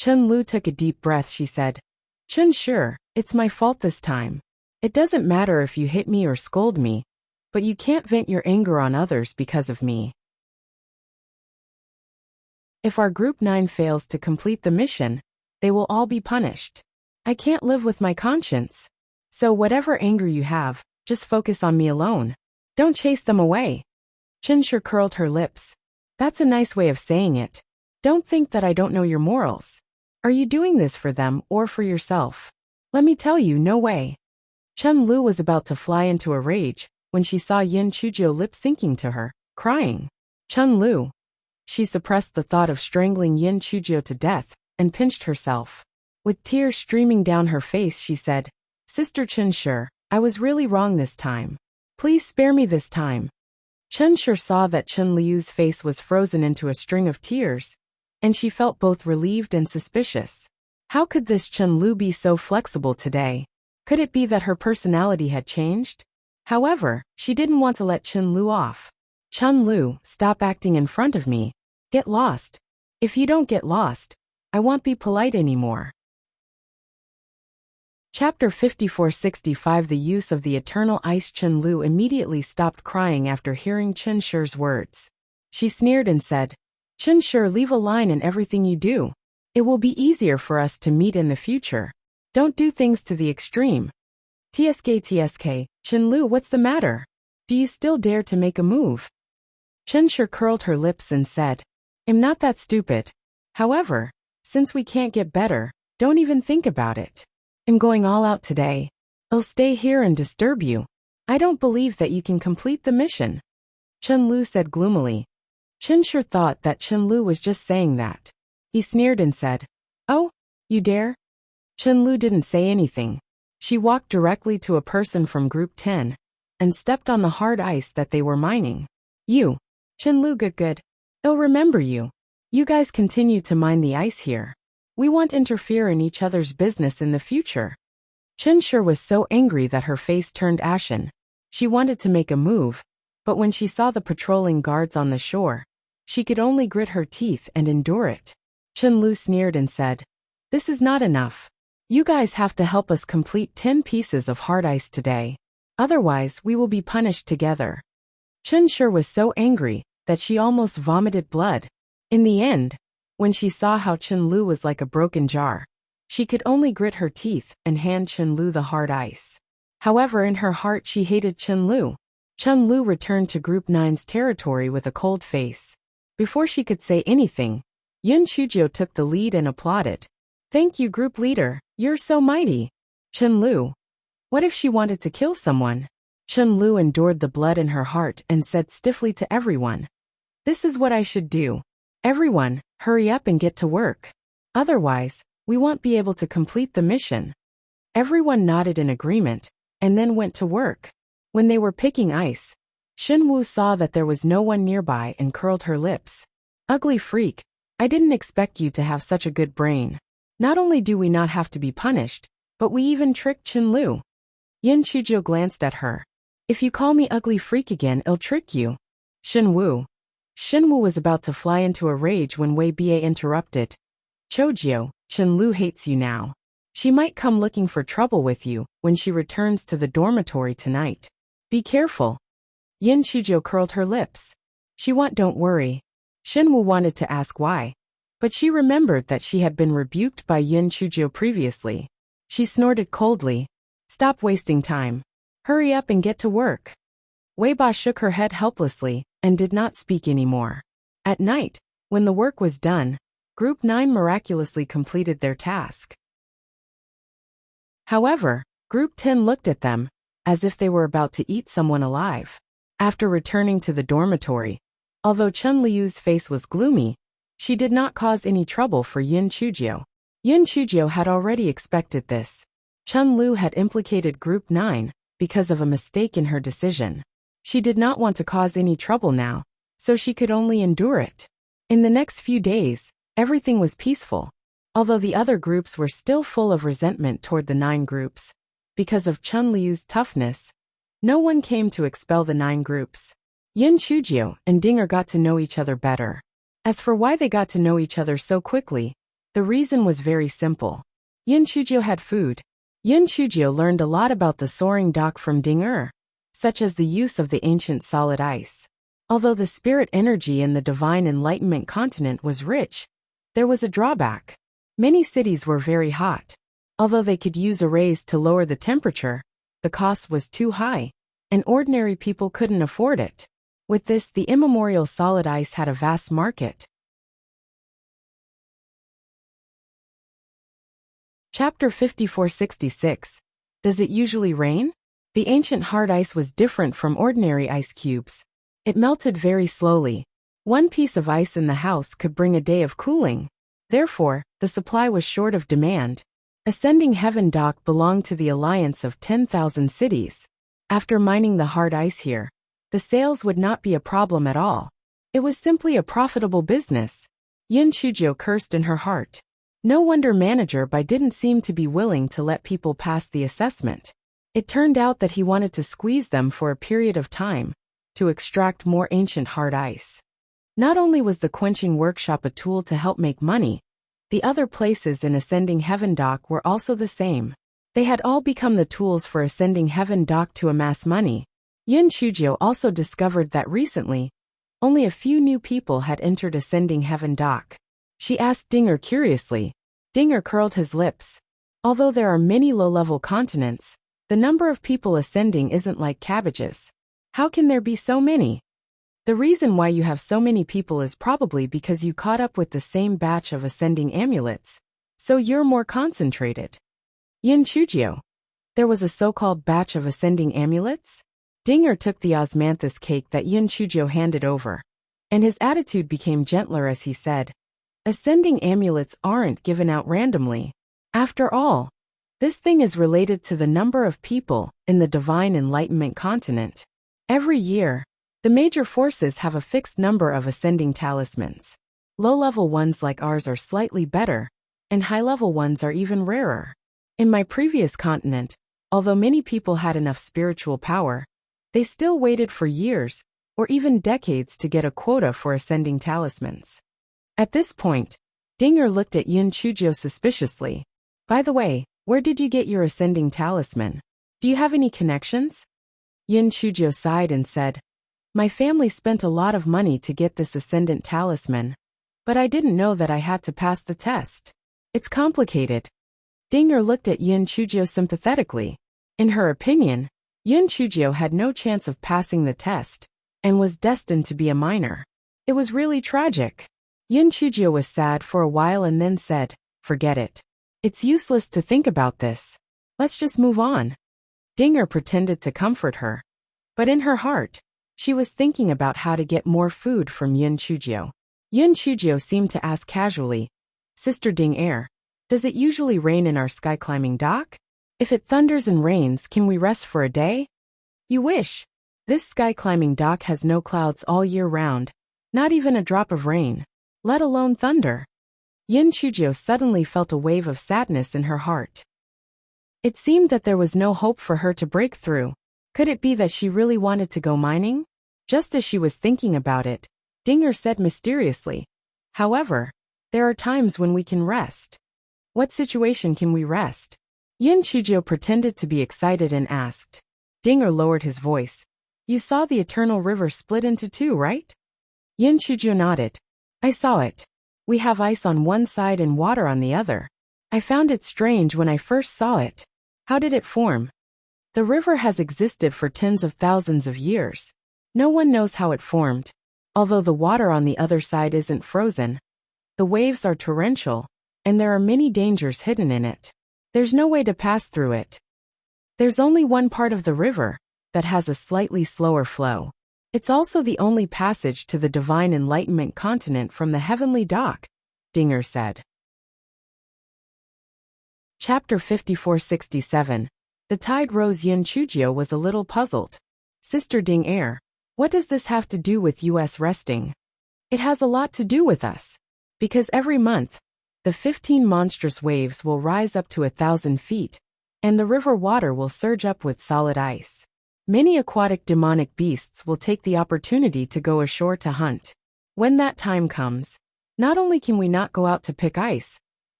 Chenlu took a deep breath. She said, "Chenshur, it's my fault this time. It doesn't matter if you hit me or scold me, but you can't vent your anger on others because of me. If our Group 9 fails to complete the mission, they will all be punished. I can't live with my conscience. So whatever anger you have, just focus on me alone. Don't chase them away." Chenshur curled her lips. "That's a nice way of saying it. Don't think that I don't know your morals. Are you doing this for them or for yourself? Let me tell you, no way." Chenlu was about to fly into a rage when she saw Yun Chujio lip-syncing to her, crying. "Chenlu." She suppressed the thought of strangling Yun Chujio to death and pinched herself. With tears streaming down her face, she said, "Sister Chenshur, I was really wrong this time. Please spare me this time." Chenshur saw that Chenliu's face was frozen into a string of tears, and she felt both relieved and suspicious. How could this Chenlu be so flexible today? Could it be that her personality had changed? However, she didn't want to let Chenlu off. "Chenlu, stop acting in front of me. Get lost. If you don't get lost, I won't be polite anymore." Chapter 5465. The use of the eternal ice. Chenlu immediately stopped crying after hearing Chenshur's words. She sneered and said, "Chenshur, leave a line in everything you do. It will be easier for us to meet in the future. Don't do things to the extreme." TSK, Chenlu, what's the matter? Do you still dare to make a move?" Chenshur curled her lips and said, "I'm not that stupid. However, since we can't get better, don't even think about it. I'm going all out today. I'll stay here and disturb you. I don't believe that you can complete the mission." Chenlu said gloomily. Chenshur thought that Chenlu was just saying that. He sneered and said, "Oh, you dare?" Chenlu didn't say anything. She walked directly to a person from Group 10 and stepped on the hard ice that they were mining. "You, Chenlu, good. I'll remember you. You guys continue to mine the ice here. We won't interfere in each other's business in the future." Chenshur was so angry that her face turned ashen. She wanted to make a move, but when she saw the patrolling guards on the shore, she could only grit her teeth and endure it. Chenlu sneered and said, "This is not enough. You guys have to help us complete 10 pieces of hard ice today. Otherwise, we will be punished together." Chenshur was so angry that she almost vomited blood. In the end, when she saw how Chenlu was like a broken jar, she could only grit her teeth and hand Chenlu the hard ice. However, in her heart she hated Chenlu. Chenlu returned to Group 9's territory with a cold face. Before she could say anything, Yun Chujio took the lead and applauded. "Thank you, Group Leader, you're so mighty." Chenlu. What if she wanted to kill someone? Chenlu endured the blood in her heart and said stiffly to everyone, "This is what I should do. Everyone, hurry up and get to work. Otherwise, we won't be able to complete the mission." Everyone nodded in agreement, and then went to work. When they were picking ice, Xinwu saw that there was no one nearby and curled her lips. "Ugly freak, I didn't expect you to have such a good brain. Not only do we not have to be punished, But we even tricked Chenlu. Yin Chujo glanced at her. If you call me ugly freak again, I'll trick you. Shenwu. Shenwu was about to fly into a rage when Wei Bie interrupted. Chojio, Chenlu hates you now. She might come looking for trouble with you when she returns to the dormitory tonight. Be careful. Yin Chujo curled her lips. Don't worry. Shenwu wanted to ask why, but she remembered that she had been rebuked by Yin Chujo previously. She snorted coldly. Stop wasting time. Hurry up and get to work. Wei Ba shook her head helplessly and did not speak anymore. At night, when the work was done, Group 9 miraculously completed their task. However, Group 10 looked at them, as if they were about to eat someone alive. After returning to the dormitory, although Chun Liu's face was gloomy, she did not cause any trouble for Yin Chujo. Yin Chujo had already expected this. Chun Liu had implicated Group 9 because of a mistake in her decision. She did not want to cause any trouble now, so she could only endure it. In the next few days, everything was peaceful, although the other groups were still full of resentment toward the 9 groups. Because of Chun Liu's toughness, no one came to expel the 9 groups. Yin Chujo and Dinger got to know each other better. As for why they got to know each other so quickly, the reason was very simple. Yin Chujo had food. Yin Chujo learned a lot about the soaring dock from Dinger, such as the use of the ancient solid ice. Although the spirit energy in the divine enlightenment continent was rich, there was a drawback. Many cities were very hot. Although they could use arrays to lower the temperature, the cost was too high, and ordinary people couldn't afford it. With this, the immemorial solid ice had a vast market. Chapter 5466. Does it usually rain? The ancient hard ice was different from ordinary ice cubes. It melted very slowly. One piece of ice in the house could bring a day of cooling. Therefore, the supply was short of demand. Ascending Heaven Dock belonged to the alliance of 10,000 cities. After mining the hard ice here, the sales would not be a problem at all. It was simply a profitable business. Yin Chujo cursed in her heart. No wonder Manager Bai didn't seem to be willing to let people pass the assessment. It turned out that he wanted to squeeze them for a period of time to extract more ancient hard ice. Not only was the quenching workshop a tool to help make money, the other places in Ascending Heaven Dock were also the same. They had all become the tools for Ascending Heaven Dock to amass money. Yin Chujo also discovered that recently, only a few new people had entered Ascending Heaven Dock. She asked Dinger curiously. Dinger curled his lips. Although there are many low-level continents, the number of people ascending isn't like cabbages. How can there be so many? The reason why you have so many people is probably because you caught up with the same batch of ascending amulets, so you're more concentrated. Yin Chujo. There was a so-called batch of ascending amulets? Dinger took the osmanthus cake that Yin Chujo handed over, and his attitude became gentler as he said, ascending amulets aren't given out randomly. After all, this thing is related to the number of people in the divine enlightenment continent. Every year, the major forces have a fixed number of ascending talismans. Low-level ones like ours are slightly better, and high-level ones are even rarer. In my previous continent, although many people had enough spiritual power, they still waited for years, or even decades to get a quota for ascending talismans. At this point, Dinger looked at Yin Chujo suspiciously. By the way, where did you get your ascending talisman? Do you have any connections? Yin Chujo sighed and said, my family spent a lot of money to get this ascendant talisman, but I didn't know that I had to pass the test. It's complicated. Dinger looked at Yin Chujo sympathetically. In her opinion, Yin Chujo had no chance of passing the test, and was destined to be a minor. It was really tragic. Yin Chujo was sad for a while and then said, forget it. It's useless to think about this. Let's just move on. Dinger pretended to comfort her. But in her heart, she was thinking about how to get more food from Yin Chujo. Yin Chujo seemed to ask casually, Sister Ding-er, does it usually rain in our sky-climbing dock? If it thunders and rains, can we rest for a day? You wish. This sky-climbing dock has no clouds all year round, not even a drop of rain, let alone thunder. Yin Chujo suddenly felt a wave of sadness in her heart. It seemed that there was no hope for her to break through. Could it be that she really wanted to go mining? Just as she was thinking about it, Dinger said mysteriously, "However, there are times when we can rest." "What situation can we rest?" Yin Chujio pretended to be excited and asked. Dinger lowered his voice. "You saw the eternal river split into two, right?" Yin Chujio nodded. "I saw it. We have ice on one side and water on the other. I found it strange when I first saw it. How did it form?" "The river has existed for tens of thousands of years. No one knows how it formed. Although the water on the other side isn't frozen, the waves are torrential, and there are many dangers hidden in it. There's no way to pass through it. There's only one part of the river that has a slightly slower flow. It's also the only passage to the divine enlightenment continent from the heavenly dock," Dinger said. Chapter 5467. The tide rose. Yin Chujio was a little puzzled. "Sister Ding Air, what does this have to do with us resting?" "It has a lot to do with us. Because every month, the 15 monstrous waves will rise up to 1,000 feet, and the river water will surge up with solid ice. Many aquatic demonic beasts will take the opportunity to go ashore to hunt. When that time comes, not only can we not go out to pick ice,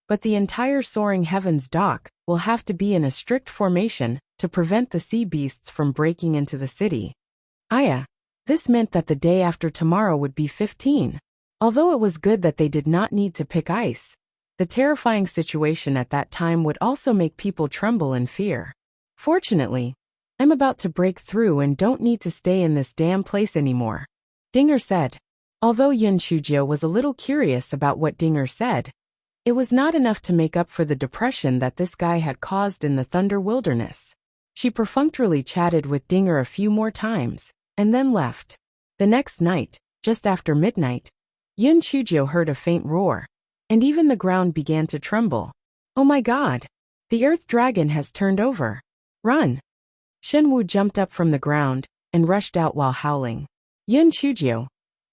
but the entire soaring heavens dock will have to be in a strict formation to prevent the sea beasts from breaking into the city." Aya. This meant that the day after tomorrow would be 15. Although it was good that they did not need to pick ice, the terrifying situation at that time would also make people tremble in fear. "Fortunately, I'm about to break through and don't need to stay in this damn place anymore," Dinger said. Although Yin Chujio was a little curious about what Dinger said, it was not enough to make up for the depression that this guy had caused in the Thunder Wilderness. She perfunctorily chatted with Dinger a few more times, and then left. The next night, just after midnight, Yin Chujio heard a faint roar, and even the ground began to tremble. "Oh my God! The earth dragon has turned over. Run!" Shenwu jumped up from the ground and rushed out while howling. "Yin Chujio!"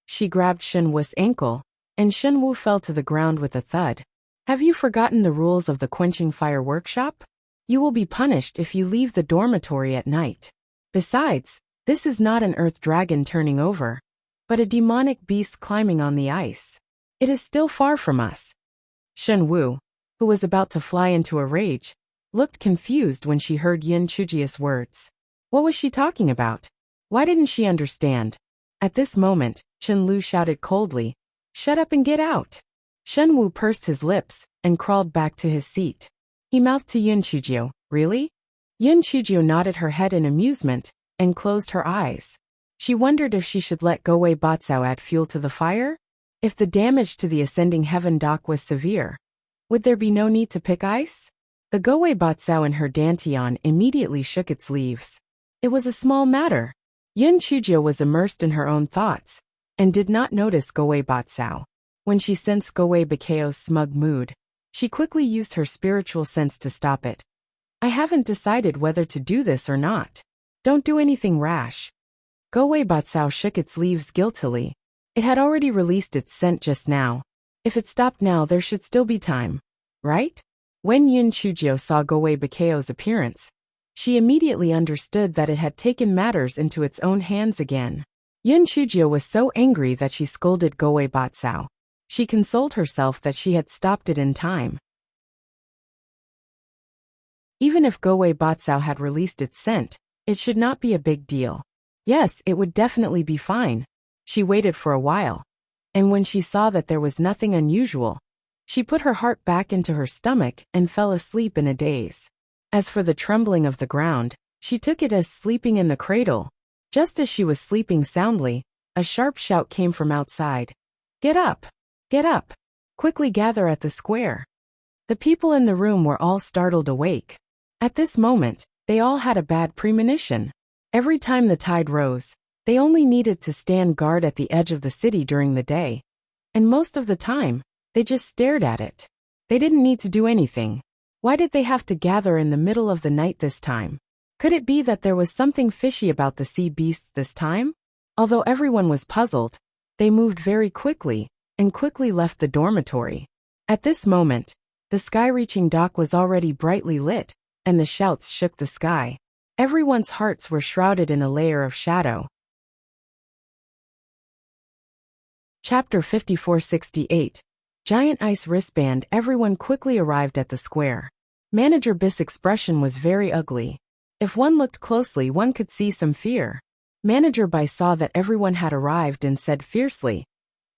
She grabbed Shenwu's ankle, and Shenwu fell to the ground with a thud. "Have you forgotten the rules of the Quenching Fire Workshop? You will be punished if you leave the dormitory at night. Besides, this is not an earth dragon turning over, but a demonic beast climbing on the ice. It is still far from us." Shenwu, who was about to fly into a rage, looked confused when she heard Yin Chujio's words. What was she talking about? Why didn't she understand? At this moment, Chenlu shouted coldly, "Shut up and get out!" Shenwu pursed his lips and crawled back to his seat. He mouthed to Yin Chujio, "Really?" Yin Chujio nodded her head in amusement and closed her eyes. She wondered if she should let Gowei Batsao add fuel to the fire? If the damage to the ascending heaven dock was severe, would there be no need to pick ice? The Gowei Batsao in her dantian immediately shook its leaves. It was a small matter. Yin Chujio was immersed in her own thoughts and did not notice Gowei Batsao. When she sensed Gowei Bakao's smug mood, she quickly used her spiritual sense to stop it. "I haven't decided whether to do this or not. Don't do anything rash." Gowei Batsao shook its leaves guiltily. It had already released its scent just now. If it stopped now, there should still be time, right? When Yin Chujio saw Gowei Bakao's appearance, she immediately understood that it had taken matters into its own hands again. Yin Chujio was so angry that she scolded Gowei Batsao. She consoled herself that she had stopped it in time. Even if Gowei Batsao had released its scent, it should not be a big deal. Yes, it would definitely be fine. She waited for a while, and when she saw that there was nothing unusual, she put her heart back into her stomach and fell asleep in a daze. As for the trembling of the ground, she took it as sleeping in the cradle. Just as she was sleeping soundly, a sharp shout came from outside. "Get up! Get up! Quickly gather at the square!" The people in the room were all startled awake. At this moment, they all had a bad premonition. Every time the tide rose, they only needed to stand guard at the edge of the city during the day. And most of the time, they just stared at it. They didn't need to do anything. Why did they have to gather in the middle of the night this time? Could it be that there was something fishy about the sea beasts this time? Although everyone was puzzled, they moved very quickly and quickly left the dormitory. At this moment, the sky-reaching dock was already brightly lit, and the shouts shook the sky. Everyone's hearts were shrouded in a layer of shadow. Chapter 5468. Giant Ice Wristband. Everyone quickly arrived at the square. Manager Biss' expression was very ugly. If one looked closely, one could see some fear. Manager Bai saw that everyone had arrived and said fiercely,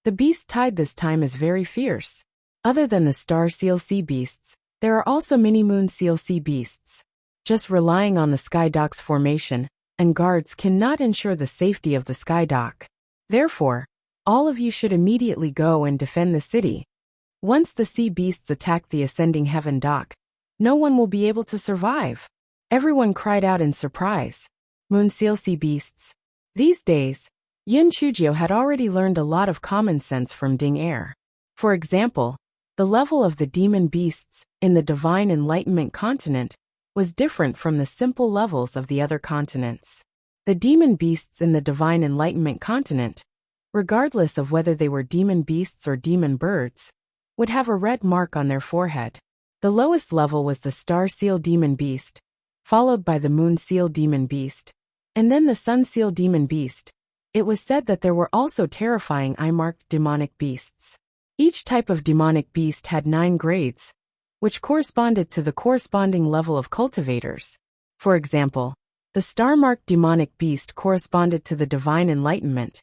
"The beast tide this time is very fierce. Other than the star seal sea beasts, there are also mini moon seal sea beasts. Just relying on the sky dock's formation and guards cannot ensure the safety of the sky dock. Therefore, all of you should immediately go and defend the city. Once the sea beasts attack the ascending heaven dock, no one will be able to survive." Everyone cried out in surprise. Moon seal sea beasts. These days, Yin Chujio had already learned a lot of common sense from Ding Air. For example, the level of the demon beasts in the Divine Enlightenment continent was different from the simple levels of the other continents. The demon beasts in the Divine Enlightenment continent, regardless of whether they were demon beasts or demon birds, would have a red mark on their forehead. The lowest level was the Star Seal Demon Beast, followed by the Moon Seal Demon Beast, and then the Sun Seal Demon Beast. It was said that there were also terrifying eye-marked demonic beasts. Each type of demonic beast had 9 grades, which corresponded to the corresponding level of cultivators. For example, the star-marked demonic beast corresponded to the Divine Enlightenment,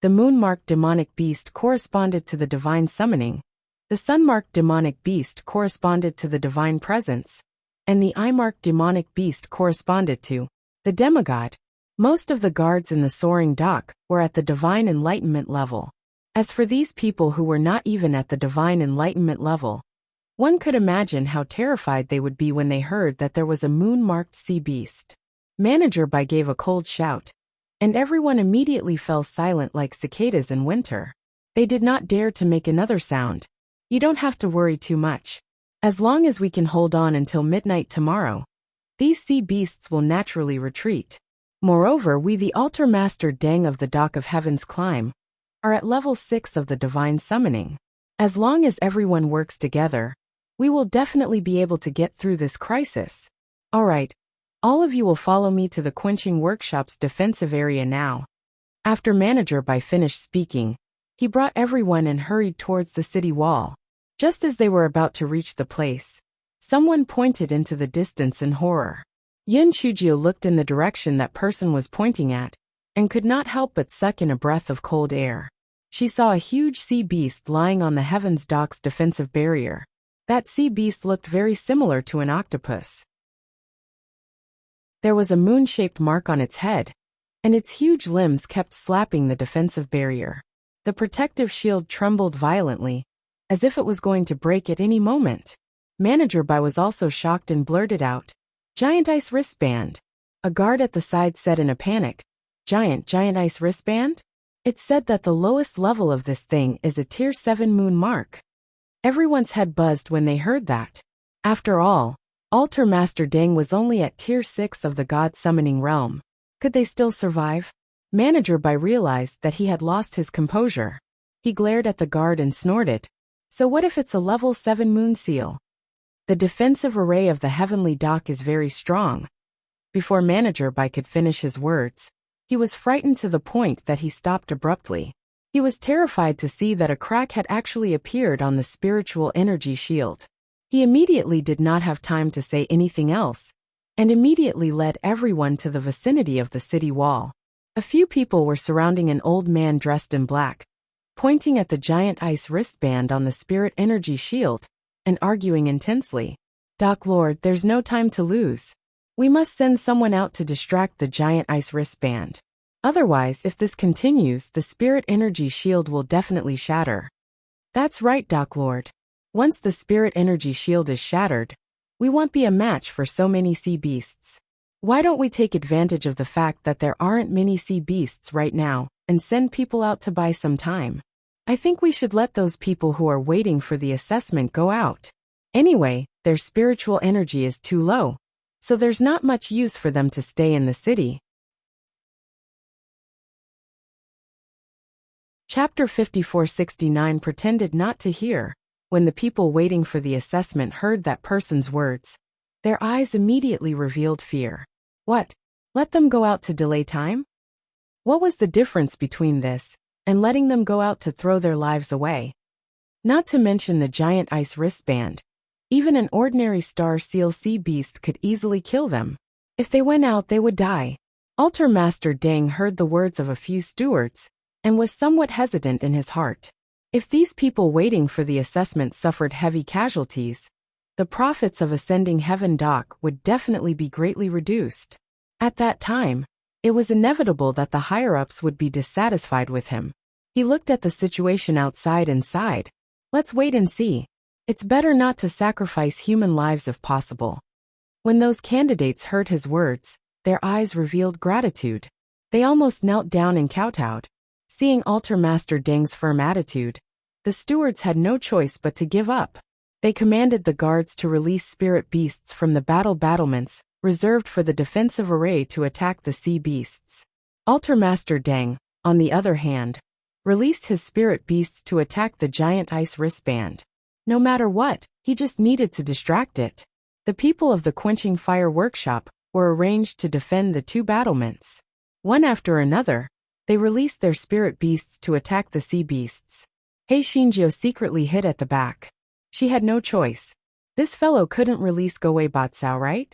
the moon-marked demonic beast corresponded to the Divine Summoning, the sun-marked demonic beast corresponded to the Divine Presence, and the eye-marked demonic beast corresponded to the demigod. Most of the guards in the soaring dock were at the Divine Enlightenment level. As for these people who were not even at the Divine Enlightenment level, one could imagine how terrified they would be when they heard that there was a moon-marked sea beast. Manager Bai gave a cold shout, and everyone immediately fell silent like cicadas in winter. They did not dare to make another sound. "You don't have to worry too much. As long as we can hold on until midnight tomorrow, these sea beasts will naturally retreat. Moreover, we, the Altar Master Deng of the Dock of Heaven's Climb, are at level 6 of the Divine Summoning. As long as everyone works together, we will definitely be able to get through this crisis. Alright, all of you will follow me to the Quenching Workshop's defensive area now." After Manager Bai finished speaking, he brought everyone and hurried towards the city wall. Just as they were about to reach the place, someone pointed into the distance in horror. Yin Chujio looked in the direction that person was pointing at, and could not help but suck in a breath of cold air. She saw a huge sea beast lying on the Heavens Dock's defensive barrier. That sea beast looked very similar to an octopus. There was a moon-shaped mark on its head, and its huge limbs kept slapping the defensive barrier. The protective shield trembled violently, as if it was going to break at any moment. Manager Bai was also shocked and blurted out, "Giant Ice Wristband." A guard at the side said in a panic, Giant Ice Wristband? It's said that the lowest level of this thing is a Tier 7 moon mark." Everyone's head buzzed when they heard that. After all, Altar Master Deng was only at Tier 6 of the God Summoning Realm. Could they still survive? Manager Bai realized that he had lost his composure. He glared at the guard and snorted, "So what if it's a level 7 moon seal? The defensive array of the heavenly dock is very strong." Before Manager Bai could finish his words, he was frightened to the point that he stopped abruptly. He was terrified to see that a crack had actually appeared on the spiritual energy shield. He immediately did not have time to say anything else, and immediately led everyone to the vicinity of the city wall. A few people were surrounding an old man dressed in black, pointing at the giant ice wristband on the spirit energy shield, and arguing intensely. "Dock Lord, there's no time to lose. We must send someone out to distract the giant ice wristband. Otherwise, if this continues, the spirit energy shield will definitely shatter." "That's right, Dock Lord. Once the spirit energy shield is shattered, we won't be a match for so many sea beasts. Why don't we take advantage of the fact that there aren't many sea beasts right now, and send people out to buy some time? I think we should let those people who are waiting for the assessment go out. Anyway, their spiritual energy is too low, so there's not much use for them to stay in the city." Chapter 5469 pretended not to hear. When the people waiting for the assessment heard that person's words, Their eyes immediately revealed fear. What? Let them go out to delay time? What was the difference between this and letting them go out to throw their lives away? Not to mention the giant ice wristband. Even an ordinary star seal sea beast could easily kill them. If they went out, they would die. Altar Master Deng heard the words of a few stewards and was somewhat hesitant in his heart. If these people waiting for the assessment suffered heavy casualties, the profits of ascending Heaven Dock would definitely be greatly reduced. At that time, it was inevitable that the higher-ups would be dissatisfied with him. He looked at the situation outside and sighed. Let's wait and see. It's better not to sacrifice human lives if possible. When those candidates heard his words, their eyes revealed gratitude. They almost knelt down and kowtowed. Seeing Altar Master Deng's firm attitude, the stewards had no choice but to give up. They commanded the guards to release spirit beasts from the battlements reserved for the defensive array to attack the sea beasts. Altar Master Deng, on the other hand, released his spirit beasts to attack the giant ice wristband. No matter what, he just needed to distract it. The people of the Quenching Fire Workshop were arranged to defend the two battlements. One after another, they released their spirit beasts to attack the sea beasts. Hei Xinjiu secretly hid at the back. She had no choice. This fellow couldn't release Goei Batsao, right?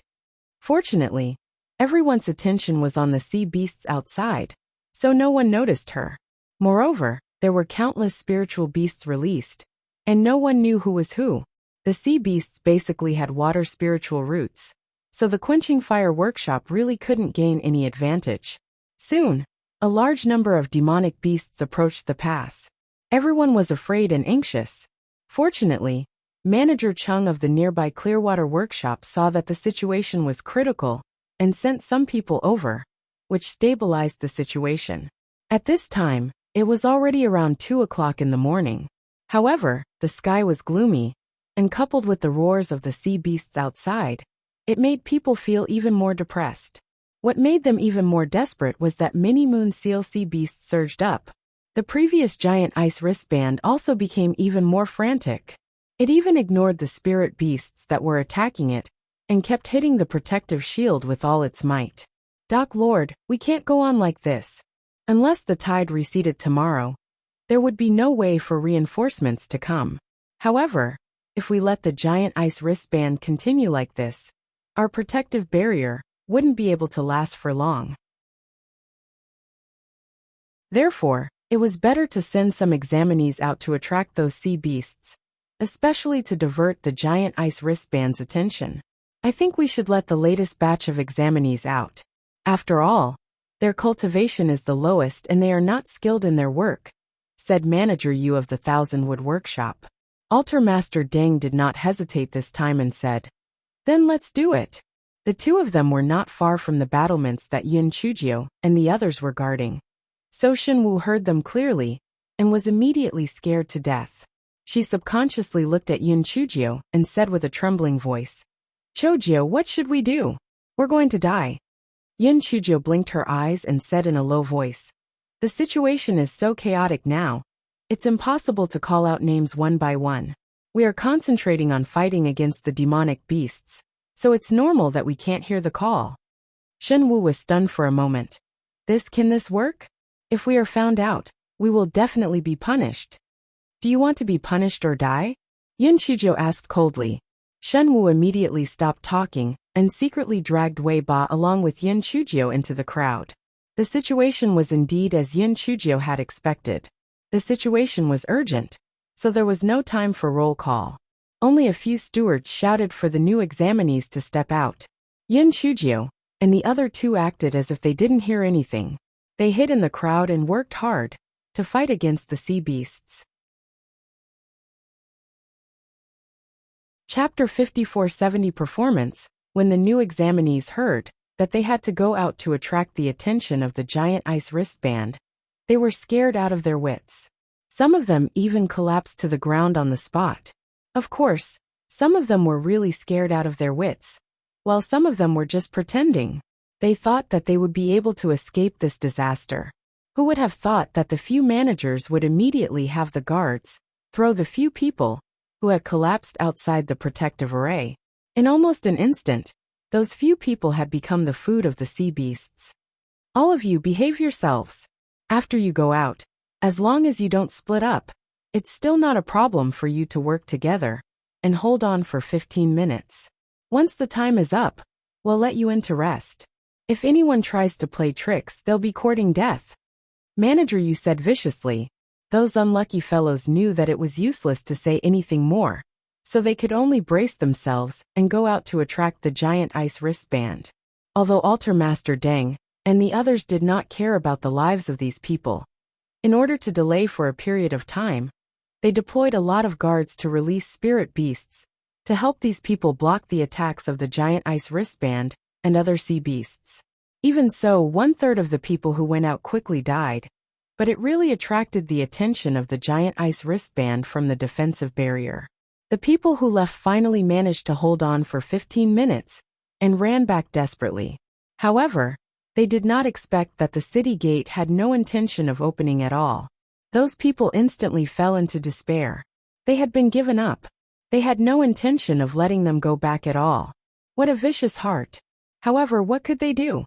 Fortunately, everyone's attention was on the sea beasts outside, so no one noticed her. Moreover, there were countless spiritual beasts released, and no one knew who was who. The sea beasts basically had water spiritual roots, so the Quenching Fire Workshop really couldn't gain any advantage. Soon, a large number of demonic beasts approached the pass. Everyone was afraid and anxious. Fortunately, Manager Chung of the nearby Clearwater Workshop saw that the situation was critical and sent some people over, which stabilized the situation. At this time, it was already around 2 o'clock in the morning. However, the sky was gloomy, and coupled with the roars of the sea beasts outside, it made people feel even more depressed. What made them even more desperate was that mini-moon seal sea beasts surged up. The previous giant ice wristband also became even more frantic. It even ignored the spirit beasts that were attacking it and kept hitting the protective shield with all its might. Doc Lord, we can't go on like this. Unless the tide receded tomorrow, there would be no way for reinforcements to come. However, if we let the giant ice wristband continue like this, our protective barrier wouldn't be able to last for long. Therefore, it was better to send some examinees out to attract those sea beasts, especially to divert the giant ice wristband's attention. I think we should let the latest batch of examinees out. After all, their cultivation is the lowest and they are not skilled in their work, said Manager Yu of the Thousandwood Workshop. Altar Master Deng did not hesitate this time and said, "Then let's do it." The two of them were not far from the battlements that Yun Chujio and the others were guarding. So Shenwu heard them clearly and was immediately scared to death. She subconsciously looked at Yun Chujio and said with a trembling voice, "Chojio, what should we do? We're going to die." Yun Chujio blinked her eyes and said in a low voice, "The situation is so chaotic now, it's impossible to call out names one by one. We are concentrating on fighting against the demonic beasts, so it's normal that we can't hear the call." Shenwu was stunned for a moment. Can this work? If we are found out, we will definitely be punished. Do you want to be punished or die? Yun Chujio asked coldly. Shenwu immediately stopped talking and secretly dragged Wei Ba along with Yun Chujio into the crowd. The situation was indeed as Yun Chujio had expected. The situation was urgent, so there was no time for roll call. Only a few stewards shouted for the new examinees to step out. Yun Chujio and the other two acted as if they didn't hear anything. They hid in the crowd and worked hard to fight against the sea beasts. Chapter 5470 Performance. When the new examinees heard that they had to go out to attract the attention of the giant ice wristband, they were scared out of their wits. Some of them even collapsed to the ground on the spot. Of course, some of them were really scared out of their wits, while some of them were just pretending. They thought that they would be able to escape this disaster. Who would have thought that the few managers would immediately have the guards throw the few people who had collapsed outside the protective array? In almost an instant, those few people had become the food of the sea beasts. All of you behave yourselves. After you go out, as long as you don't split up, it's still not a problem for you to work together and hold on for 15 minutes. Once the time is up, we'll let you in to rest. If anyone tries to play tricks, they'll be courting death. Manager, you said viciously. Those unlucky fellows knew that it was useless to say anything more, so they could only brace themselves and go out to attract the giant ice wristband. Although Altar Master Deng and the others did not care about the lives of these people, in order to delay for a period of time, they deployed a lot of guards to release spirit beasts to help these people block the attacks of the giant ice wristband and other sea beasts. Even so, 1/3 of the people who went out quickly died, but it really attracted the attention of the giant ice wristband from the defensive barrier. The people who left finally managed to hold on for 15 minutes and ran back desperately. However, they did not expect that the city gate had no intention of opening at all. Those people instantly fell into despair. They had been given up. They had no intention of letting them go back at all. What a vicious heart. However, what could they do?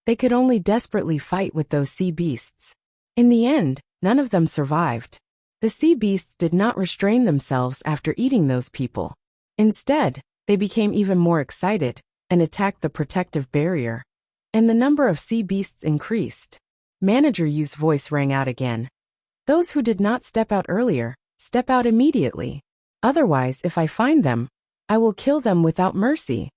They could only desperately fight with those sea beasts. In the end, none of them survived. The sea beasts did not restrain themselves after eating those people. Instead, they became even more excited and attacked the protective barrier. And the number of sea beasts increased. Manager Yu's voice rang out again. Those who did not step out earlier, step out immediately. Otherwise, if I find them, I will kill them without mercy.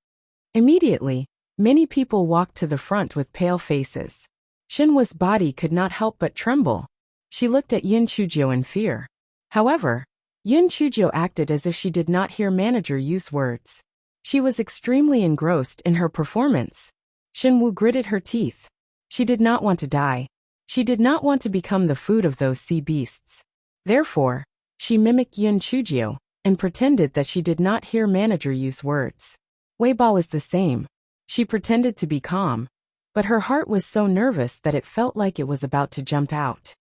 Immediately, many people walked to the front with pale faces. Shinwa's body could not help but tremble. She looked at Yin Chujio in fear. However, Yin Chujio acted as if she did not hear Manager Yu's words. She was extremely engrossed in her performance. Shinwu gritted her teeth. She did not want to die. She did not want to become the food of those sea beasts. Therefore, she mimicked Yin Chujio and pretended that she did not hear Manager Yu's words. Weiba was the same. She pretended to be calm, but her heart was so nervous that it felt like it was about to jump out.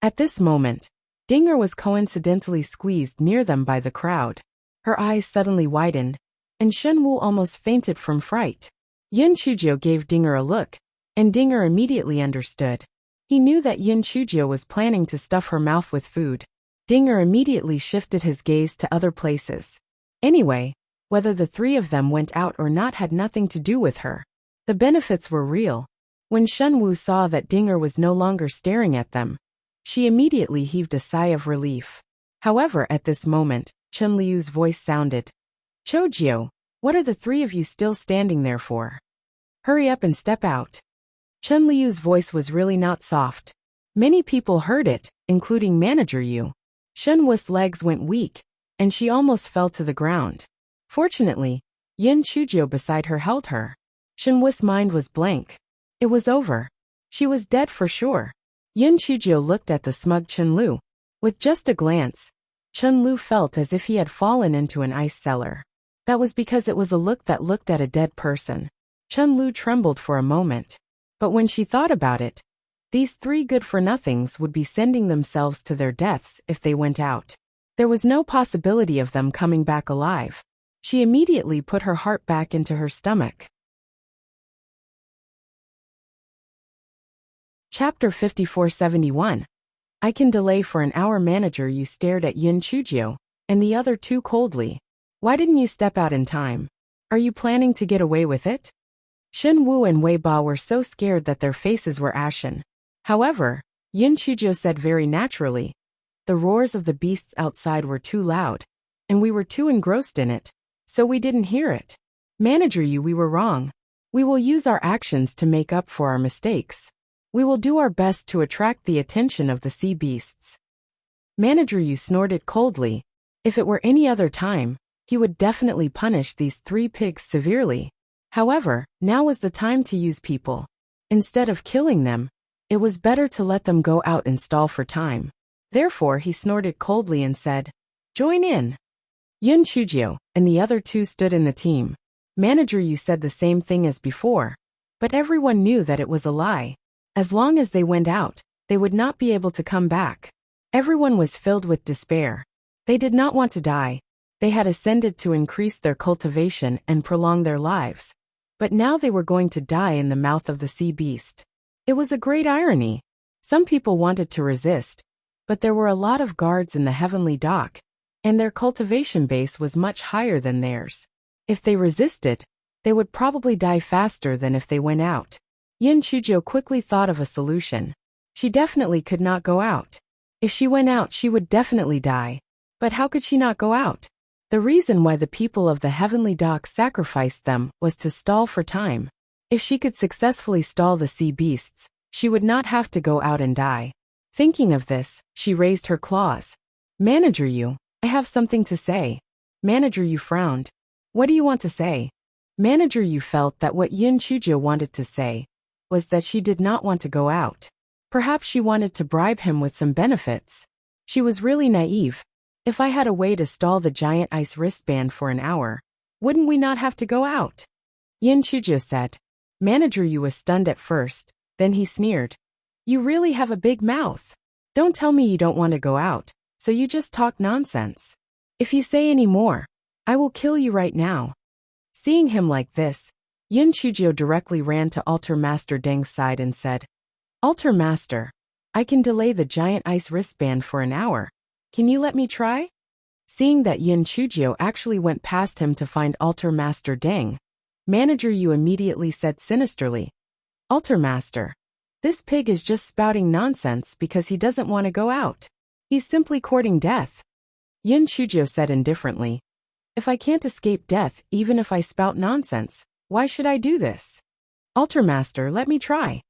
At this moment, Dinger was coincidentally squeezed near them by the crowd. Her eyes suddenly widened, and Shenwu almost fainted from fright. Yin Chujio gave Dinger a look, and Dinger immediately understood. He knew that Yin Chujio was planning to stuff her mouth with food. Dinger immediately shifted his gaze to other places. Anyway, whether the three of them went out or not had nothing to do with her. The benefits were real. When Shenwu saw that Dinger was no longer staring at them, she immediately heaved a sigh of relief. However, at this moment, Chen Liu's voice sounded. Chojio, what are the three of you still standing there for? Hurry up and step out. Chen Liu's voice was really not soft. Many people heard it, including Manager Yu. Shen Wu's legs went weak, and she almost fell to the ground. Fortunately, Yin Chujio beside her held her. Shen Wu's mind was blank. It was over. She was dead for sure. Yin Chujio looked at the smug Chen Lu. With just a glance, Chen Lu felt as if he had fallen into an ice cellar. That was because it was a look that looked at a dead person. Chen Lu trembled for a moment. But when she thought about it, these three good-for-nothings would be sending themselves to their deaths if they went out. There was no possibility of them coming back alive. She immediately put her heart back into her stomach. Chapter 5471. I can delay for an hour. Manager Yu stared at Yin Chujio and the other two coldly. Why didn't you step out in time? Are you planning to get away with it? Shen Wu and Wei Ba were so scared that their faces were ashen. However, Yin Chujio said very naturally, the roars of the beasts outside were too loud, and we were too engrossed in it, so we didn't hear it. Manager Yu, we were wrong. We will use our actions to make up for our mistakes. We will do our best to attract the attention of the sea beasts. Manager Yu snorted coldly. If it were any other time, he would definitely punish these three pigs severely. However, now was the time to use people. Instead of killing them, it was better to let them go out and stall for time. Therefore, he snorted coldly and said, "Join in." Yin Chujio and the other two stood in the team. Manager Yu said the same thing as before, but everyone knew that it was a lie. As long as they went out, they would not be able to come back. Everyone was filled with despair. They did not want to die. They had ascended to increase their cultivation and prolong their lives. But now they were going to die in the mouth of the sea beast. It was a great irony. Some people wanted to resist, but there were a lot of guards in the heavenly dock, and their cultivation base was much higher than theirs. If they resisted, they would probably die faster than if they went out. Yin Chujo quickly thought of a solution. She definitely could not go out. If she went out, she would definitely die. But how could she not go out? The reason why the people of the heavenly dock sacrificed them was to stall for time. If she could successfully stall the sea beasts, she would not have to go out and die. Thinking of this, she raised her claws. Manager Yu, I have something to say. Manager Yu frowned. What do you want to say? Manager Yu felt that what Yin Chujo wanted to say was that she did not want to go out. Perhaps she wanted to bribe him with some benefits. She was really naive. If I had a way to stall the giant ice wristband for an hour, wouldn't we not have to go out? Yin Chujo said. Manager Yu was stunned at first, then he sneered. You really have a big mouth. Don't tell me you don't want to go out, so you just talk nonsense. If you say any more, I will kill you right now. Seeing him like this, Yin Chujo directly ran to Altar Master Deng's side and said, Altar Master, I can delay the giant ice wristband for an hour. Can you let me try? Seeing that Yin Chujo actually went past him to find Altar Master Deng, Manager Yu immediately said sinisterly, Altar Master, this pig is just spouting nonsense because he doesn't want to go out. He's simply courting death. Yin Chujo said indifferently, If I can't escape death even if I spout nonsense, why should I do this? Altar Master, let me try.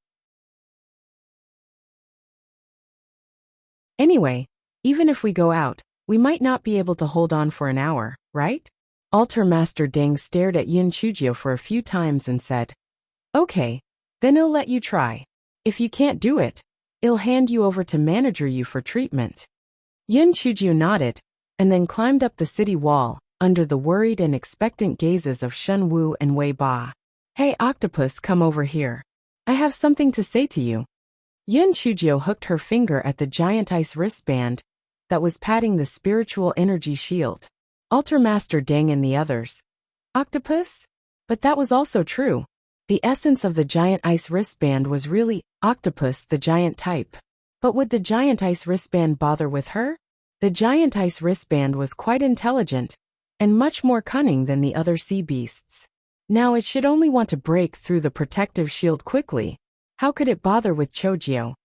Anyway, even if we go out, we might not be able to hold on for an hour, right? Altar Master Deng stared at Yin Chujo for a few times and said, Okay, then I'll let you try. If you can't do it, I'll hand you over to Manager Yu for treatment. Yin Chujo nodded, and then climbed up the city wall, under the worried and expectant gazes of Shen Wu and Wei Ba. Hey octopus, come over here. I have something to say to you. Yin Chujo hooked her finger at the giant ice wristband that was patting the spiritual energy shield. Altar Master Deng and the others. Octopus? But that was also true. The essence of the giant ice wristband was really octopus, the giant type. But would the giant ice wristband bother with her? The giant ice wristband was quite intelligent and much more cunning than the other sea beasts. Now it should only want to break through the protective shield quickly. How could it bother with Chojio?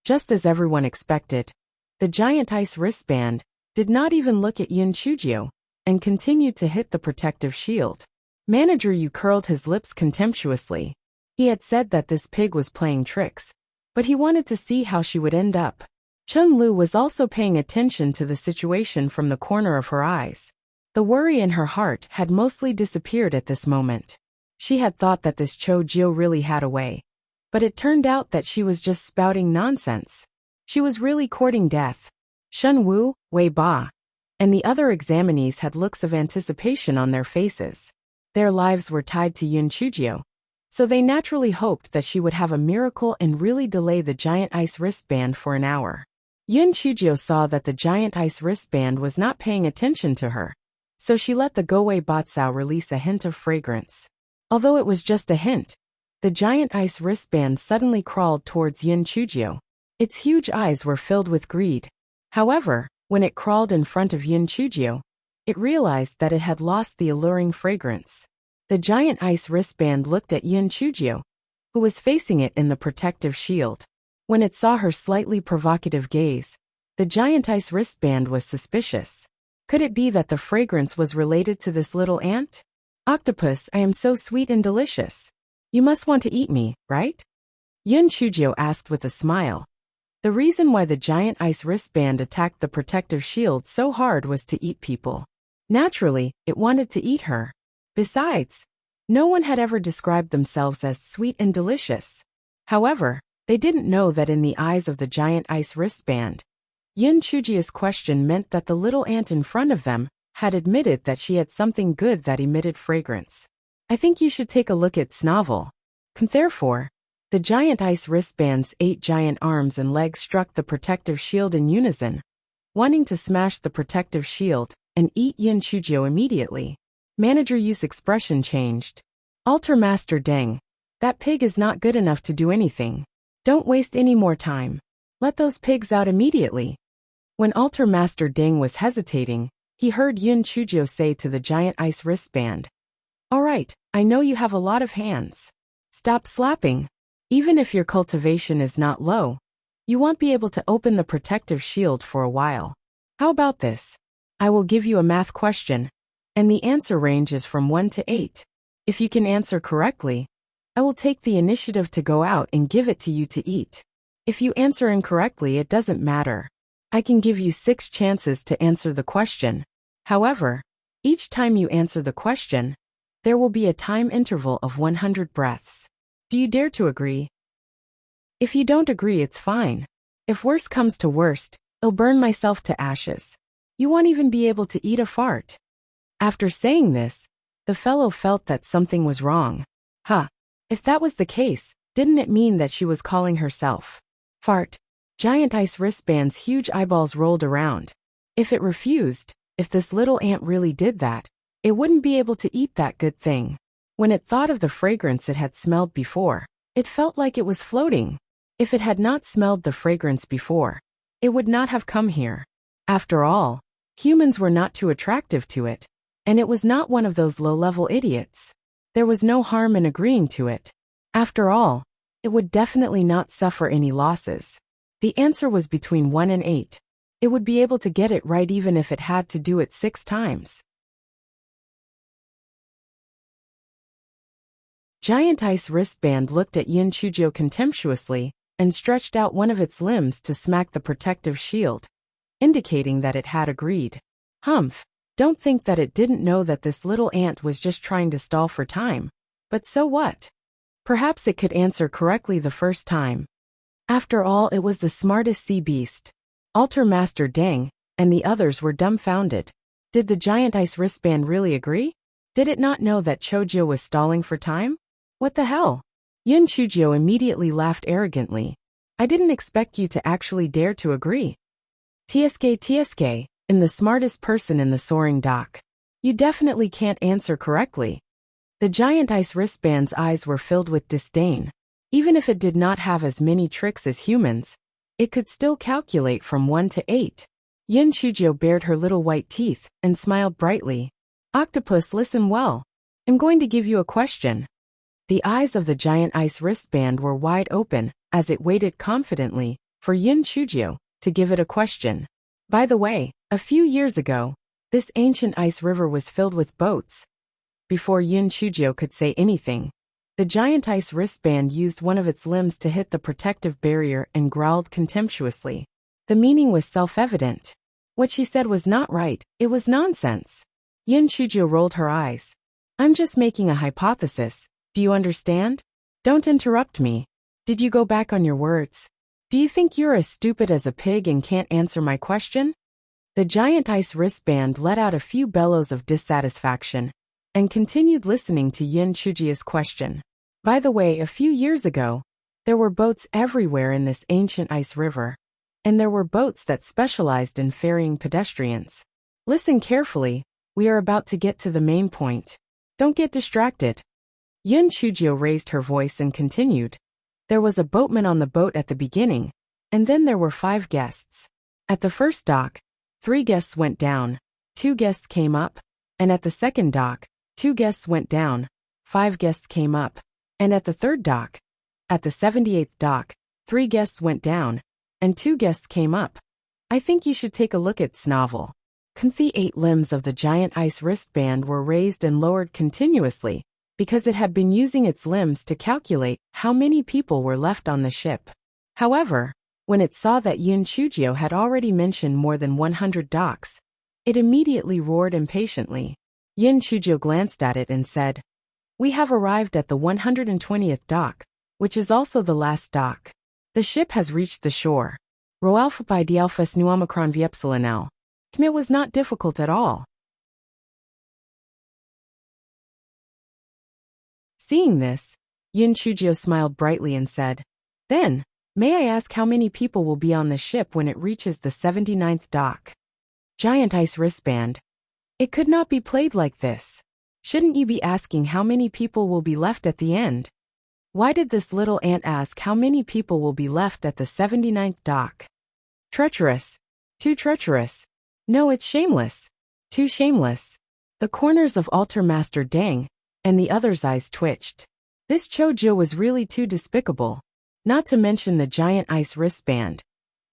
Just as everyone expected, the giant ice wristband did not even look at Yin Chujo and continued to hit the protective shield. Manager Yu curled his lips contemptuously. He had said that this pig was playing tricks, but he wanted to see how she would end up. Chun Lu was also paying attention to the situation from the corner of her eyes. The worry in her heart had mostly disappeared at this moment. She had thought that this Chojio really had a way, but it turned out that she was just spouting nonsense. She was really courting death. Shen Wu, Wei Ba, and the other examinees had looks of anticipation on their faces. Their lives were tied to Yin Chujio, so they naturally hoped that she would have a miracle and really delay the giant ice wristband for an hour. Yin Chujio saw that the giant ice wristband was not paying attention to her, so she let the Gowei Batsao release a hint of fragrance. Although it was just a hint, the giant ice wristband suddenly crawled towards Yin Chujio. Its huge eyes were filled with greed. However, when it crawled in front of Yin Chujio, it realized that it had lost the alluring fragrance. The giant ice wristband looked at Yin Chujio, who was facing it in the protective shield. When it saw her slightly provocative gaze, the giant ice wristband was suspicious. Could it be that the fragrance was related to this little ant? Octopus, I am so sweet and delicious. You must want to eat me, right? Yin Chujio asked with a smile. The reason why the giant ice wristband attacked the protective shield so hard was to eat people. Naturally, it wanted to eat her. Besides, no one had ever described themselves as sweet and delicious. However, they didn't know that in the eyes of the giant ice wristband, Yin Chujio's question meant that the little ant in front of them had admitted that she had something good that emitted fragrance. I think you should take a look at Snovel. Therefore, The giant ice wristband's 8 giant arms and legs struck the protective shield in unison, wanting to smash the protective shield and eat Yin Chujio immediately. Manager Yu's expression changed. Altar Master Deng, that pig is not good enough to do anything. Don't waste any more time. Let those pigs out immediately. When Altar Master Deng was hesitating, he heard Yin Chujio say to the giant ice wristband, "All right, I know you have a lot of hands. Stop slapping. Even if your cultivation is not low, you won't be able to open the protective shield for a while. How about this? I will give you a math question, and the answer range is from 1 to 8. If you can answer correctly, I will take the initiative to go out and give it to you to eat. If you answer incorrectly, it doesn't matter. I can give you 6 chances to answer the question. However, each time you answer the question, there will be a time interval of 100 breaths. Do you dare to agree? If you don't agree, it's fine. If worst comes to worst, I'll burn myself to ashes. You won't even be able to eat a fart." After saying this, the fellow felt that something was wrong. If that was the case, didn't it mean that she was calling herself fart? Giant ice wristband's huge eyeballs rolled around. If it refused, if this little ant really did that, it wouldn't be able to eat that good thing. When it thought of the fragrance it had smelled before, it felt like it was floating. If it had not smelled the fragrance before, it would not have come here. After all, humans were not too attractive to it, and it was not one of those low-level idiots. There was no harm in agreeing to it. After all, it would definitely not suffer any losses. The answer was between 1 and 8. It would be able to get it right even if it had to do it 6 times. Giant ice wristband looked at Yin Chujio contemptuously and stretched out one of its limbs to smack the protective shield, indicating that it had agreed. Humph, don't think that it didn't know that this little ant was just trying to stall for time. But so what? Perhaps it could answer correctly the first time. After all, it was the smartest sea beast. Altar Master Deng and the others were dumbfounded. Did the giant ice wristband really agree? Did it not know that Chujio was stalling for time? What the hell? Yin Chujio immediately laughed arrogantly. I didn't expect you to actually dare to agree. TSK, I'm the smartest person in the soaring dock. You definitely can't answer correctly. The giant ice wristband's eyes were filled with disdain. Even if it did not have as many tricks as humans, it could still calculate from 1 to 8. Yin Chujio bared her little white teeth and smiled brightly. Octopus, listen well. I'm going to give you a question. The eyes of the giant ice wristband were wide open as it waited confidently for Yin Chujio to give it a question. By the way, a few years ago, this ancient ice river was filled with boats. Before Yin Chujio could say anything, the giant ice wristband used one of its limbs to hit the protective barrier and growled contemptuously. The meaning was self-evident. What she said was not right, it was nonsense. Yin Chujio rolled her eyes. I'm just making a hypothesis. Do you understand? Don't interrupt me. Did you go back on your words? Do you think you're as stupid as a pig and can't answer my question? The giant ice wristband let out a few bellows of dissatisfaction and continued listening to Yin Chujio's question. By the way, a few years ago, there were boats everywhere in this ancient ice river, and there were boats that specialized in ferrying pedestrians. Listen carefully, we are about to get to the main point. Don't get distracted. Yin Chujio raised her voice and continued. There was a boatman on the boat at the beginning, and then there were 5 guests. At the first dock, 3 guests went down, 2 guests came up, and at the second dock, 2 guests went down, 5 guests came up, and at the third dock, at the 78th dock, 3 guests went down, and 2 guests came up. I think you should take a look at Snovel. The 8 limbs of the giant ice wristband were raised and lowered continuously, because it had been using its limbs to calculate how many people were left on the ship. However, when it saw that Yin Chujio had already mentioned more than 100 docks, it immediately roared impatiently. Yin Chujio glanced at it and said, We have arrived at the 120th dock, which is also the last dock. The ship has reached the shore. Rho alpha pi d alpha s nu omicron v epsilon L. It was not difficult at all. Seeing this, Yin Chujio smiled brightly and said, "Then, may I ask how many people will be on the ship when it reaches the 79th dock?" Giant ice wristband. It could not be played like this. Shouldn't you be asking how many people will be left at the end? Why did this little ant ask how many people will be left at the 79th dock? Treacherous. Too treacherous. No, it's shameless. Too shameless. The corners of Altar Master Deng and the other's eyes twitched. This Chojo was really too despicable. Not to mention the giant ice wristband.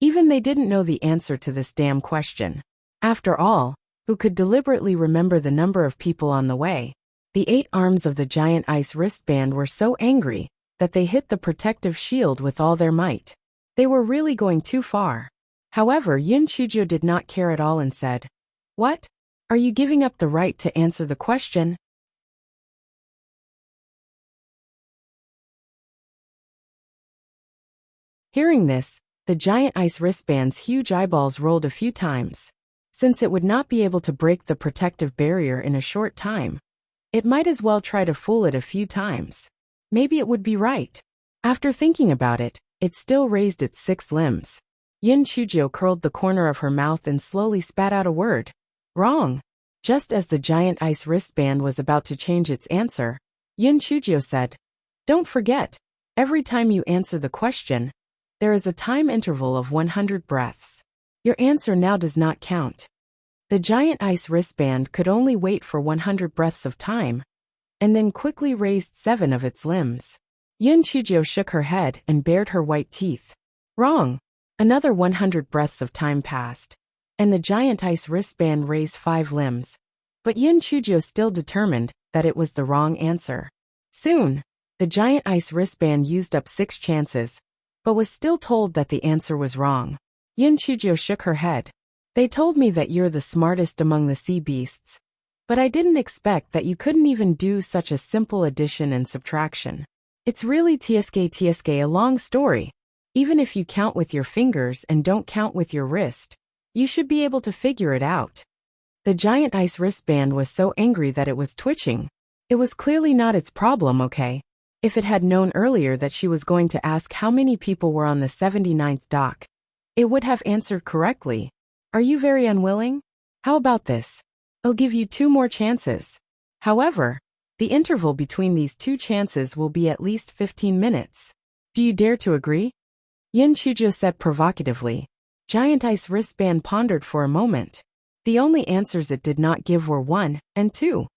Even they didn't know the answer to this damn question. After all, who could deliberately remember the number of people on the way? The 8 arms of the giant ice wristband were so angry that they hit the protective shield with all their might. They were really going too far. However, Yin Chujio did not care at all and said, "What? Are you giving up the right to answer the question?" Hearing this, the giant ice wristband's huge eyeballs rolled a few times. Since it would not be able to break the protective barrier in a short time, it might as well try to fool it a few times. Maybe it would be right. After thinking about it, it still raised its 6 limbs. Yin Chujio curled the corner of her mouth and slowly spat out a word. Wrong. Just as the giant ice wristband was about to change its answer, Yin Chujio said, "Don't forget, every time you answer the question, there is a time interval of 100 breaths. Your answer now does not count." The giant ice wristband could only wait for 100 breaths of time, and then quickly raised 7 of its limbs. Yin Chujio shook her head and bared her white teeth. Wrong. Another 100 breaths of time passed, and the giant ice wristband raised 5 limbs. But Yin Chujio still determined that it was the wrong answer. Soon, the giant ice wristband used up 6 chances, but was still told that the answer was wrong. Yin Chujio shook her head. "They told me that you're the smartest among the sea beasts, but I didn't expect that you couldn't even do such a simple addition and subtraction. It's really tsk a long story. Even if you count with your fingers and don't count with your wrist, you should be able to figure it out." The giant ice wristband was so angry that it was twitching. It was clearly not its problem, okay? If it had known earlier that she was going to ask how many people were on the 79th dock, it would have answered correctly. "Are you very unwilling? How about this? I'll give you 2 more chances. However, the interval between these 2 chances will be at least 15 minutes. Do you dare to agree?" Yin Chujio said provocatively. Giant ice wristband pondered for a moment. The only answers it did not give were 1 and 2.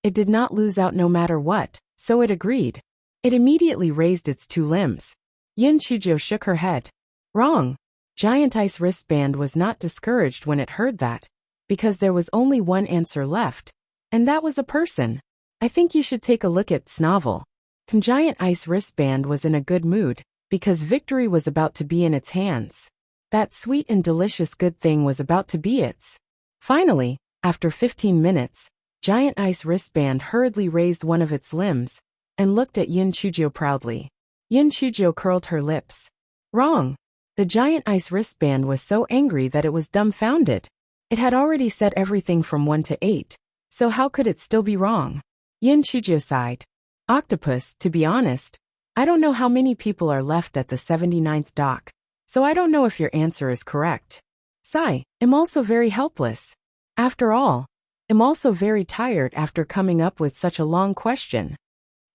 It did not lose out no matter what, so it agreed. It immediately raised its 2 limbs. Yin Chujio shook her head. Wrong. Giant ice wristband was not discouraged when it heard that, because there was only one answer left, and that was a person. "I think you should take a look at Snovel." Giant ice wristband was in a good mood, because victory was about to be in its hands. That sweet and delicious good thing was about to be its. Finally, after 15 minutes, Giant Ice Wristband hurriedly raised one of its limbs and looked at Yin Chujio proudly. Yin Chujio curled her lips. Wrong. The Giant Ice Wristband was so angry that it was dumbfounded. It had already said everything from 1 to 8, so how could it still be wrong? Yin Chujio sighed. Octopus, to be honest, I don't know how many people are left at the 79th dock, so I don't know if your answer is correct. Sigh, I'm also very helpless. After all, I'm also very tired after coming up with such a long question.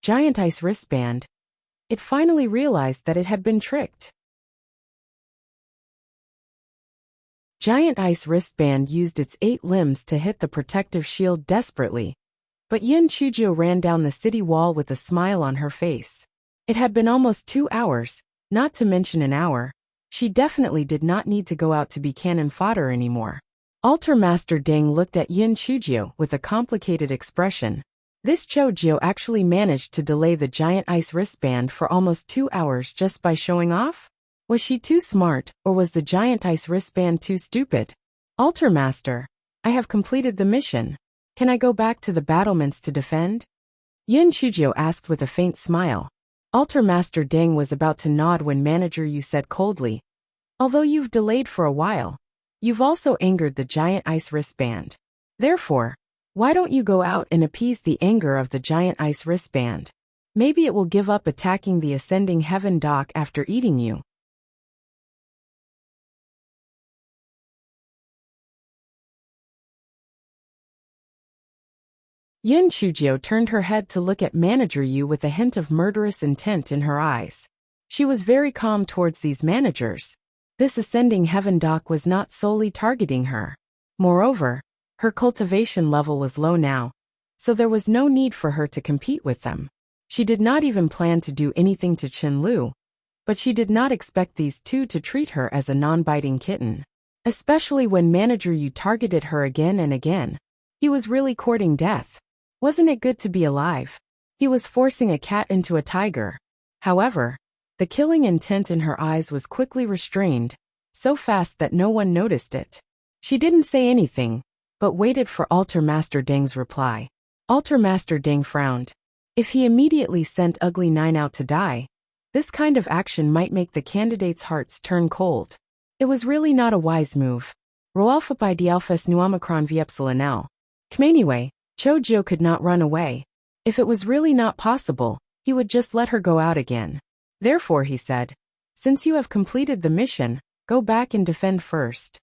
Giant Ice Wristband. It finally realized that it had been tricked. Giant Ice Wristband used its 8 limbs to hit the protective shield desperately, but Yin Chujio ran down the city wall with a smile on her face. It had been almost 2 hours, not to mention an hour. She definitely did not need to go out to be cannon fodder anymore. Altar Master Deng looked at Yin Chujio with a complicated expression. This Chojio actually managed to delay the Giant Ice Wristband for almost 2 hours just by showing off? Was she too smart, or was the Giant Ice Wristband too stupid? Altar Master, I have completed the mission. Can I go back to the battlements to defend? Yin Chujio asked with a faint smile. Altar Master Deng was about to nod when Manager Yu said coldly, although you've delayed for a while, you've also angered the Giant Ice Wristband. Therefore, why don't you go out and appease the anger of the Giant Ice Wristband? Maybe it will give up attacking the ascending heaven dock after eating you. Yin Chujio turned her head to look at Manager Yu with a hint of murderous intent in her eyes. She was very calm towards these managers. This ascending heaven dock was not solely targeting her. Moreover, her cultivation level was low now, so there was no need for her to compete with them. She did not even plan to do anything to Chen Lu, but she did not expect these two to treat her as a non-biting kitten. Especially when Manager Yu targeted her again and again. He was really courting death. Wasn't it good to be alive? He was forcing a cat into a tiger. However, the killing intent in her eyes was quickly restrained, so fast that no one noticed it. She didn't say anything, but waited for Altar Master Deng's reply. Altar Master Deng frowned. If he immediately sent Ugly Nine out to die, this kind of action might make the candidates' hearts turn cold. It was really not a wise move. Roalpha by Dialphas Nu Omicron V Epsilon L. Anyway, Cho Jio could not run away. If it was really not possible, he would just let her go out again. Therefore, he said, since you have completed the mission, go back and defend first.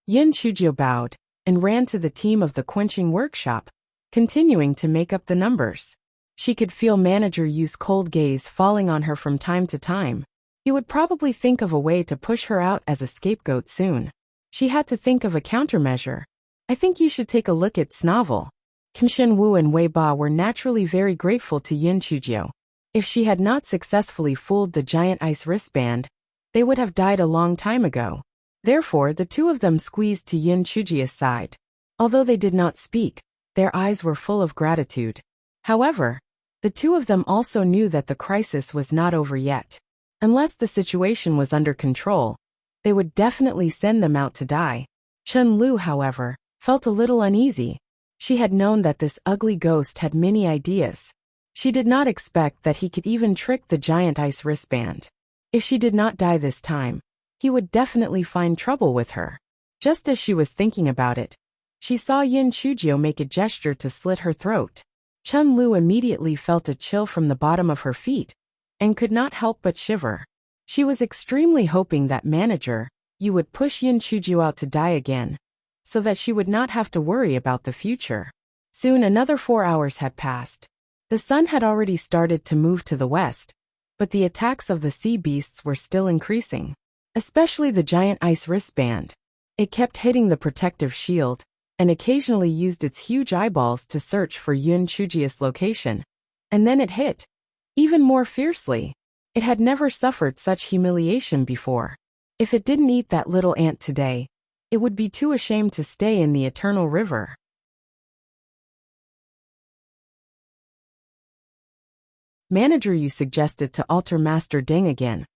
Yin Chujio bowed and ran to the team of the quenching workshop, continuing to make up the numbers. She could feel Manager Yu's cold gaze falling on her from time to time. He would probably think of a way to push her out as a scapegoat soon. She had to think of a countermeasure. I think you should take a look at Snovel. Kim Shen Wu and Wei Ba were naturally very grateful to Yin Chujio. If she had not successfully fooled the giant ice wristband, they would have died a long time ago. Therefore, the two of them squeezed to Yin Chujio's side. Although they did not speak, their eyes were full of gratitude. However, the two of them also knew that the crisis was not over yet. Unless the situation was under control, they would definitely send them out to die. Chen Lu, however, felt a little uneasy. She had known that this ugly ghost had many ideas. She did not expect that he could even trick the giant ice wristband. If she did not die this time, he would definitely find trouble with her. Just as she was thinking about it, she saw Yin Chujio make a gesture to slit her throat. Chen Lu immediately felt a chill from the bottom of her feet, and could not help but shiver. She was extremely hoping that Manager Yu would push Yin Chujio out to die again, so that she would not have to worry about the future. Soon another 4 hours had passed. The sun had already started to move to the west, but the attacks of the sea beasts were still increasing. Especially the giant ice wristband. It kept hitting the protective shield, and occasionally used its huge eyeballs to search for Yin Chujio's location. And then it hit. Even more fiercely. It had never suffered such humiliation before. If it didn't eat that little ant today, it would be too ashamed to stay in the eternal river. Manager Yu suggested to Altar Master Deng again.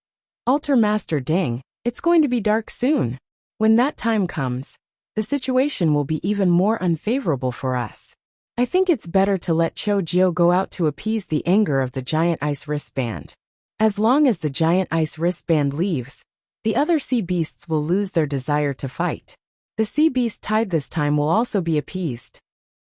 Altar Master Deng, it's going to be dark soon. When that time comes, the situation will be even more unfavorable for us. I think it's better to let Cho Jio go out to appease the anger of the giant ice wristband. As long as the giant ice wristband leaves, the other sea beasts will lose their desire to fight. The sea beast tied this time will also be appeased.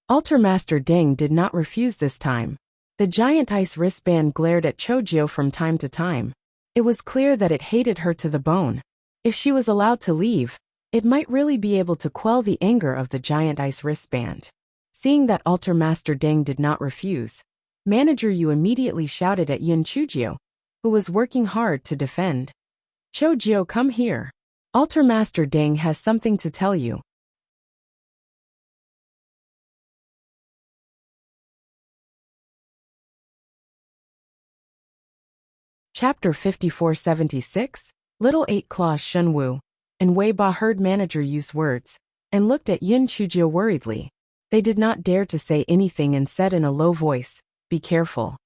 Altar Master Deng did not refuse this time. The giant ice wristband glared at Cho Jio from time to time. It was clear that it hated her to the bone. If she was allowed to leave, it might really be able to quell the anger of the giant ice wristband. Seeing that Altar Master Deng did not refuse, Manager Yu immediately shouted at Yin Chujio, who was working hard to defend. Cho Jio, come here. Altar Master Deng has something to tell you. Chapter 5476, Little Eight Claws Shen Wu. And Wei Ba heard Manager Yu's words, and looked at Yin Chujio worriedly. They did not dare to say anything and said in a low voice, be careful.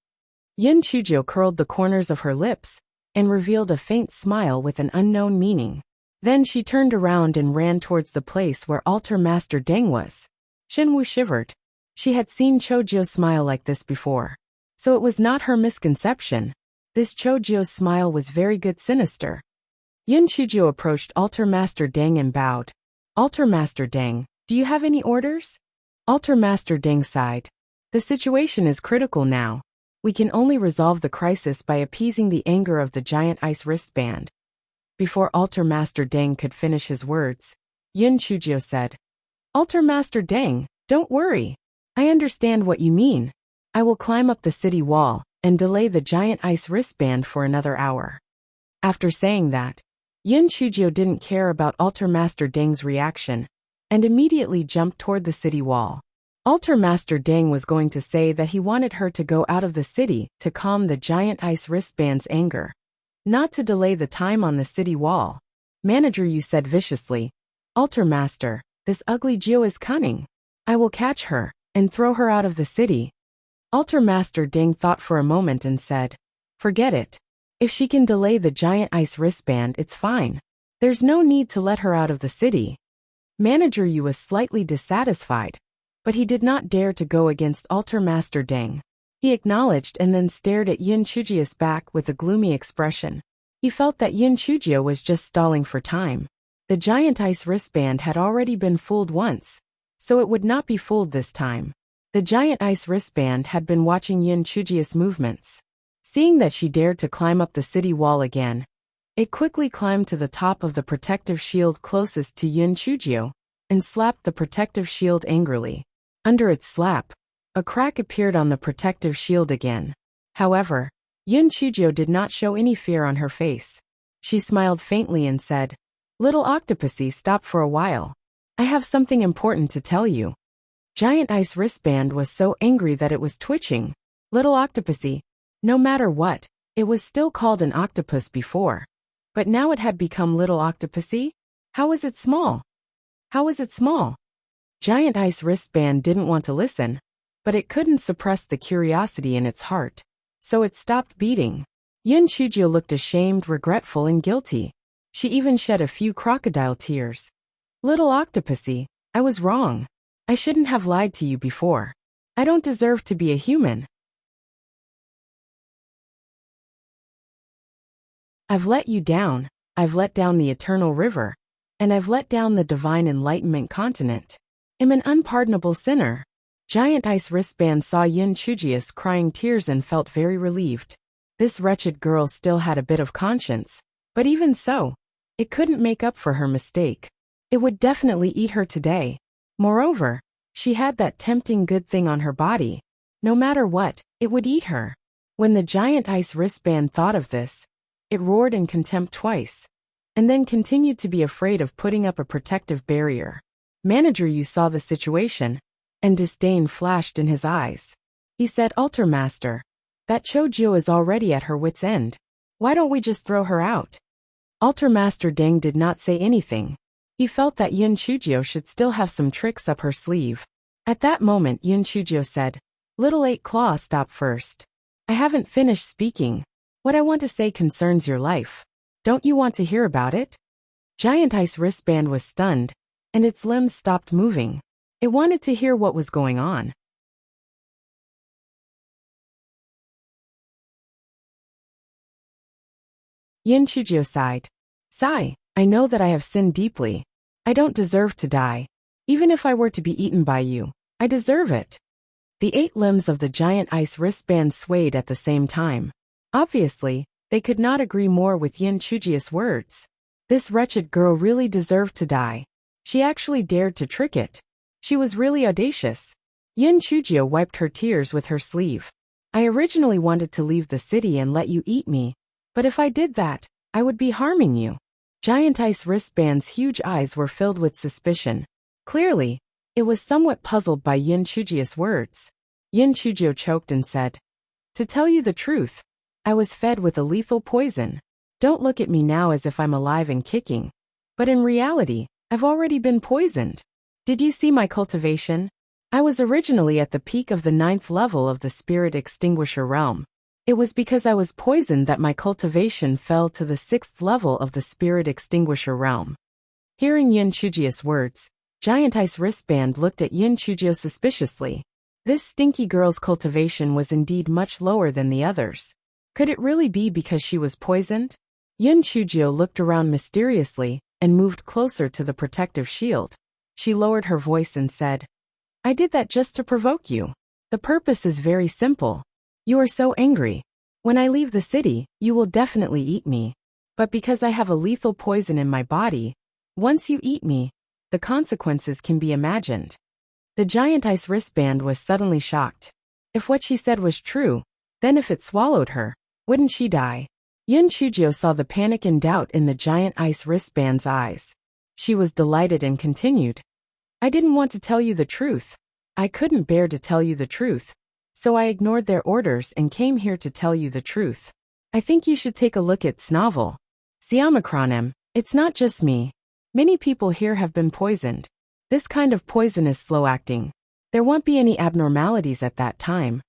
Yin Chujio curled the corners of her lips, and revealed a faint smile with an unknown meaning. Then she turned around and ran towards the place where Altar Master Deng was. Shen Wu shivered. She had seen Cho Jio smile like this before. So it was not her misconception. This Cho Jio's smile was very good sinister. Yin Chujio approached Altar Master Deng and bowed. Altar Master Deng, do you have any orders? Altar Master Deng sighed. The situation is critical now. We can only resolve the crisis by appeasing the anger of the giant ice wristband. Before Altar Master Deng could finish his words, Yun Chujio said, Altar Master Deng, don't worry. I understand what you mean. I will climb up the city wall and delay the giant ice wristband for another hour. After saying that, Yun Chujio didn't care about Altar Master Deng's reaction and immediately jumped toward the city wall. Altar Master Deng was going to say that he wanted her to go out of the city to calm the giant ice wristband's anger, not to delay the time on the city wall. Manager Yu said viciously, Altar Master, this ugly Jiu is cunning. I will catch her and throw her out of the city. Altar Master Deng thought for a moment and said, forget it. If she can delay the giant ice wristband, it's fine. There's no need to let her out of the city. Manager Yu was slightly dissatisfied, but he did not dare to go against Altar Master Deng. He acknowledged and then stared at Yun Chujio's back with a gloomy expression. He felt that Yun Chujio was just stalling for time. The giant ice wristband had already been fooled once, so it would not be fooled this time. The giant ice wristband had been watching Yun Chujio's movements. Seeing that she dared to climb up the city wall again, it quickly climbed to the top of the protective shield closest to Yun Chujio and slapped the protective shield angrily. Under its slap, a crack appeared on the protective shield again. However, Yun Chujio did not show any fear on her face. She smiled faintly and said, Little Octopussy, stop for a while. I have something important to tell you. Giant ice wristband was so angry that it was twitching. Little Octopussy, no matter what, it was still called an octopus before. But now it had become Little Octopussy? How is it small? How is it small? Giant ice wristband didn't want to listen, but it couldn't suppress the curiosity in its heart, so it stopped beating. Yun Chujio looked ashamed, regretful, and guilty. She even shed a few crocodile tears. Little Octopussy, I was wrong. I shouldn't have lied to you before. I don't deserve to be a human. I've let you down, I've let down the eternal river, and I've let down the divine enlightenment continent. I'm an unpardonable sinner. Giant ice wristband saw Yun Chujio's crying tears and felt very relieved. This wretched girl still had a bit of conscience, but even so, it couldn't make up for her mistake. It would definitely eat her today. Moreover, she had that tempting good thing on her body. No matter what, it would eat her. When the giant ice wristband thought of this, it roared in contempt twice, and then continued to be afraid of putting up a protective barrier. Manager Yu saw the situation, and disdain flashed in his eyes. He said, Altar Master, that Chojio is already at her wit's end. Why don't we just throw her out? Altar Master Deng did not say anything. He felt that Yun Chujio should still have some tricks up her sleeve. At that moment Yun Chujio said, Little Eight Claw, stop first. I haven't finished speaking. What I want to say concerns your life. Don't you want to hear about it? Giant ice wristband was stunned, and its limbs stopped moving. It wanted to hear what was going on. Yun Chujio sighed. Sigh, I know that I have sinned deeply. I don't deserve to die. Even if I were to be eaten by you, I deserve it. The 8 limbs of the giant ice wristband swayed at the same time. Obviously, they could not agree more with Yun Chujio's words. This wretched girl really deserved to die. She actually dared to trick it. She was really audacious. Yun Chujio wiped her tears with her sleeve. I originally wanted to leave the city and let you eat me, but if I did that, I would be harming you. Giant ice wristband's huge eyes were filled with suspicion. Clearly, it was somewhat puzzled by Yun Chujio's words. Yun Chujio choked and said, To tell you the truth, I was fed with a lethal poison. Don't look at me now as if I'm alive and kicking. But in reality, I've already been poisoned. Did you see my cultivation? I was originally at the peak of the 9th level of the Spirit Extinguisher realm. It was because I was poisoned that my cultivation fell to the 6th level of the Spirit Extinguisher realm. Hearing Yun Chujio's words, Giant Ice Wristband looked at Yun Chujio suspiciously. This stinky girl's cultivation was indeed much lower than the others. Could it really be because she was poisoned? Yun Chujio looked around mysteriously and moved closer to the protective shield. She lowered her voice and said, I did that just to provoke you. The purpose is very simple. You are so angry. When I leave the city, you will definitely eat me. But because I have a lethal poison in my body, once you eat me, the consequences can be imagined. The giant ice wristband was suddenly shocked. If what she said was true, then if it swallowed her, wouldn't she die? Yun Chujio saw the panic and doubt in the giant ice wristband's eyes. She was delighted and continued. I didn't want to tell you the truth. I couldn't bear to tell you the truth. So I ignored their orders and came here to tell you the truth. I think you should take a look at Snovel. Siamacronem, it's not just me. Many people here have been poisoned. This kind of poison is slow-acting. There won't be any abnormalities at that time.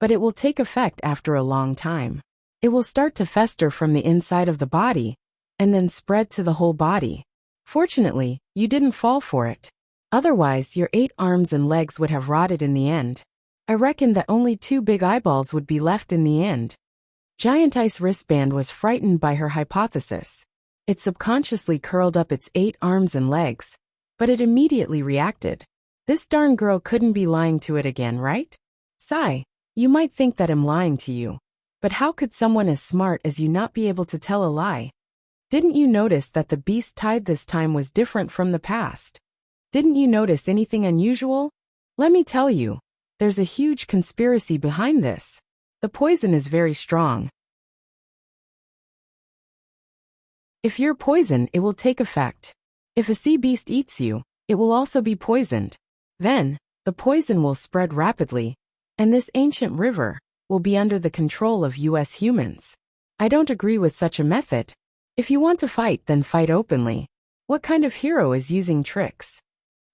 But it will take effect after a long time. It will start to fester from the inside of the body, and then spread to the whole body. Fortunately, you didn't fall for it. Otherwise, your 8 arms and legs would have rotted in the end. I reckon that only 2 big eyeballs would be left in the end. Giant Ice Wristband was frightened by her hypothesis. It subconsciously curled up its 8 arms and legs, but it immediately reacted. This darn girl couldn't be lying to it again, right? Sigh, you might think that I'm lying to you. But how could someone as smart as you not be able to tell a lie? Didn't you notice that the beast tide this time was different from the past? Didn't you notice anything unusual? Let me tell you, there's a huge conspiracy behind this. The poison is very strong. If you're poisoned, it will take effect. If a sea beast eats you, it will also be poisoned. Then, the poison will spread rapidly, and this ancient river will be under the control of US humans. I don't agree with such a method. If you want to fight, then fight openly. What kind of hero is using tricks?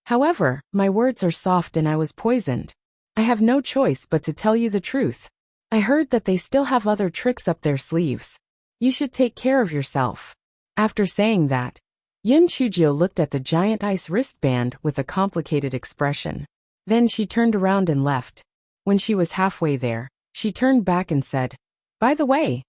However, my words are soft and I was poisoned. I have no choice but to tell you the truth. I heard that they still have other tricks up their sleeves. You should take care of yourself. After saying that, Yun Chujio looked at the giant ice wristband with a complicated expression. Then she turned around and left. When she was halfway there, she turned back and said, By the way,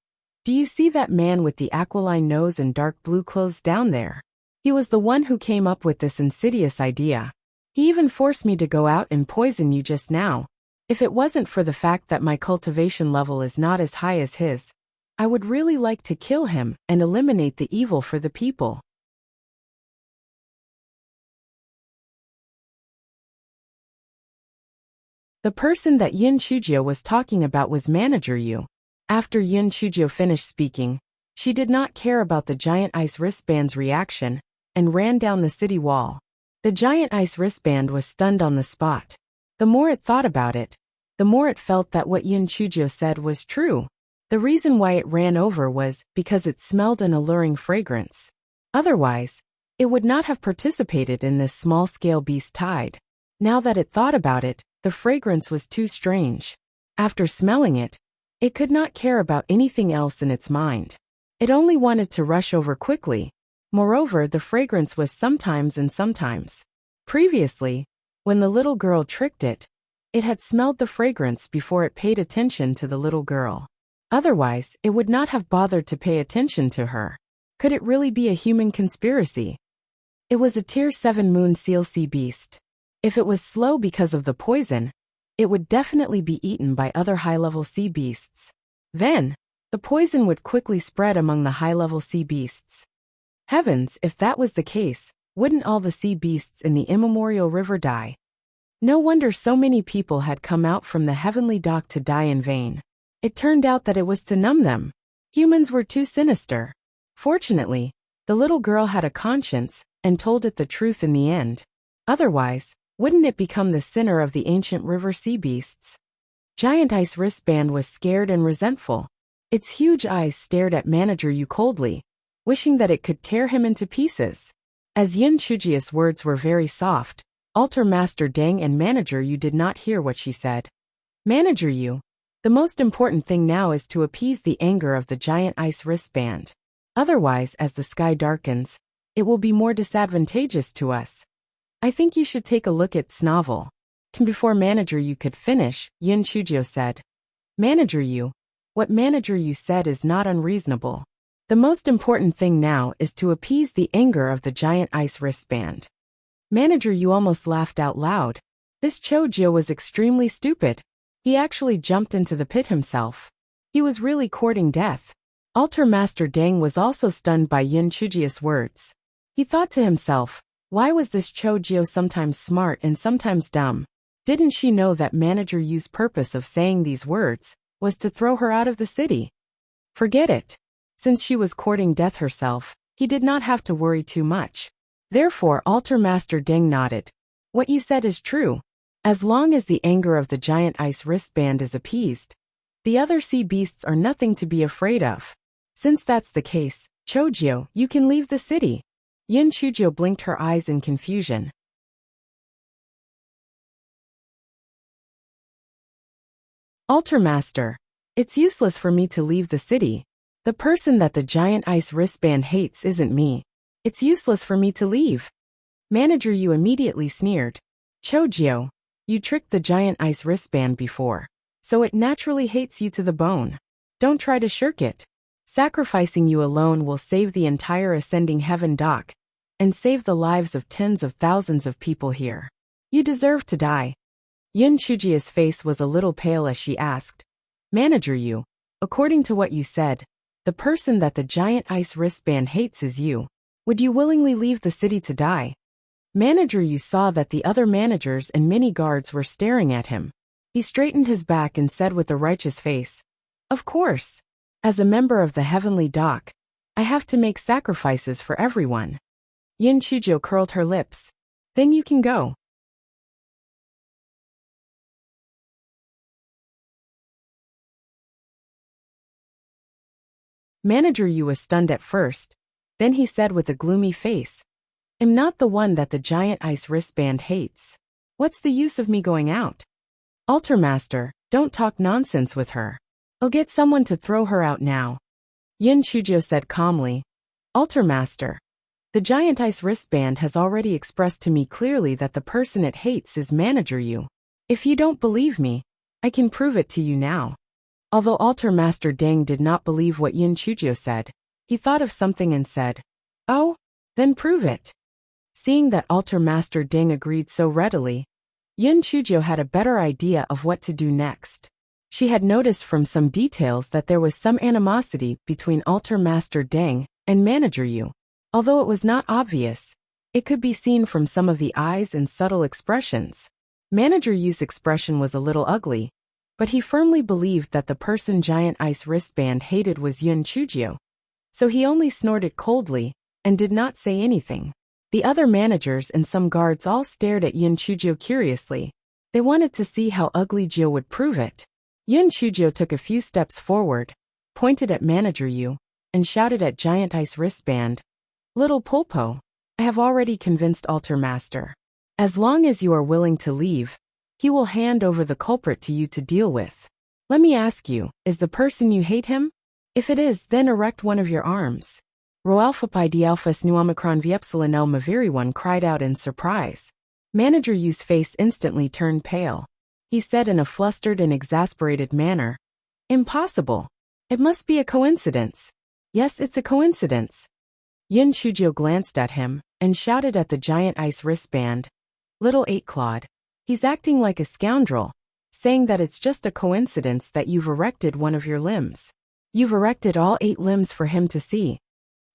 do you see that man with the aquiline nose and dark blue clothes down there? He was the one who came up with this insidious idea. He even forced me to go out and poison you just now. If it wasn't for the fact that my cultivation level is not as high as his, I would really like to kill him and eliminate the evil for the people. The person that Yun Chujio was talking about was Manager Yu. After Yun Chujio finished speaking, she did not care about the giant ice wristband's reaction and ran down the city wall. The giant ice wristband was stunned on the spot. The more it thought about it, the more it felt that what Yun Chujio said was true. The reason why it ran over was because it smelled an alluring fragrance. Otherwise, it would not have participated in this small-scale beast tide. Now that it thought about it, the fragrance was too strange. After smelling it, it could not care about anything else in its mind. It only wanted to rush over quickly. Moreover, the fragrance was sometimes and sometimes. Previously, when the little girl tricked it, it had smelled the fragrance before it paid attention to the little girl. Otherwise, it would not have bothered to pay attention to her. Could it really be a human conspiracy? It was a Tier 7 moon seal sea beast. If it was slow because of the poison, it would definitely be eaten by other high-level sea beasts. Then, the poison would quickly spread among the high-level sea beasts. Heavens, if that was the case, wouldn't all the sea beasts in the immemorial river die? No wonder so many people had come out from the heavenly dock to die in vain. It turned out that it was to numb them. Humans were too sinister. Fortunately, the little girl had a conscience and told it the truth in the end. Otherwise, wouldn't it become the sinner of the ancient river sea beasts? Giant Ice Wristband was scared and resentful. Its huge eyes stared at Manager Yu coldly, wishing that it could tear him into pieces. As Yun Chujio's words were very soft, Altar Master Deng and Manager Yu did not hear what she said. Manager Yu, the most important thing now is to appease the anger of the giant ice wristband. Otherwise, as the sky darkens, it will be more disadvantageous to us. I think you should take a look at Snovel. Before Manager Yu could finish, Yun Chujio said, Manager Yu, what Manager Yu said is not unreasonable. The most important thing now is to appease the anger of the giant ice wristband. Manager Yu almost laughed out loud. This Chojio was extremely stupid. He actually jumped into the pit himself. He was really courting death. Altar Master Deng was also stunned by Yin Chujia's words. He thought to himself, why was this Cho Jio sometimes smart and sometimes dumb? Didn't she know that Manager Yu's purpose of saying these words was to throw her out of the city? Forget it. Since she was courting death herself, he did not have to worry too much. Therefore, Altar Master Deng nodded. What you said is true. As long as the anger of the giant ice wristband is appeased, the other sea beasts are nothing to be afraid of. Since that's the case, Chojio, you can leave the city. Yin Chujio blinked her eyes in confusion. Altar Master, it's useless for me to leave the city. The person that the giant ice wristband hates isn't me. It's useless for me to leave. Manager Yu immediately sneered. Chojio, you tricked the giant ice wristband before, so it naturally hates you to the bone. Don't try to shirk it. Sacrificing you alone will save the entire ascending heaven dock, and save the lives of tens of thousands of people here. You deserve to die. Yin Chujia's face was a little pale as she asked, Manager Yu, according to what you said, the person that the giant ice wristband hates is you. Would you willingly leave the city to die? Manager Yu saw that the other managers and many guards were staring at him. He straightened his back and said with a righteous face, Of course. As a member of the heavenly dock, I have to make sacrifices for everyone. Yin Chujio curled her lips. Then you can go. Manager Yu was stunned at first. Then he said with a gloomy face, I'm not the one that the giant ice wristband hates. What's the use of me going out? Altar Master, don't talk nonsense with her. I'll get someone to throw her out now. Yin Chujio said calmly, Altar Master, the giant ice wristband has already expressed to me clearly that the person it hates is Manager Yu. If you don't believe me, I can prove it to you now. Although Altar Master Deng did not believe what Yin Chujio said, he thought of something and said, Oh, then prove it. Seeing that Altar Master Deng agreed so readily, Yin Chujio had a better idea of what to do next. She had noticed from some details that there was some animosity between Altar Master Deng and Manager Yu. Although it was not obvious, it could be seen from some of the eyes and subtle expressions. Manager Yu's expression was a little ugly, but he firmly believed that the person giant ice wristband hated was Yin Chujio. So he only snorted coldly and did not say anything. The other managers and some guards all stared at Yin Chujio curiously. They wanted to see how ugly Jio would prove it. Yin Chujio took a few steps forward, pointed at Manager Yu, and shouted at Giant Ice Wristband, Little Pulpo, I have already convinced Altar Master. As long as you are willing to leave, he will hand over the culprit to you to deal with. Let me ask you, is the person you hate him? If it is, then erect one of your arms. Rho Alpha Pi D Alpha Nu Omicron V Epsilon L Maviri 1 cried out in surprise. Manager Yu's face instantly turned pale. He said in a flustered and exasperated manner, Impossible. It must be a coincidence. Yes, it's a coincidence. Yin Chujio glanced at him and shouted at the giant ice wristband, Little Eight Clawed. He's acting like a scoundrel, saying that it's just a coincidence that you've erected one of your limbs. You've erected all 8 limbs for him to see.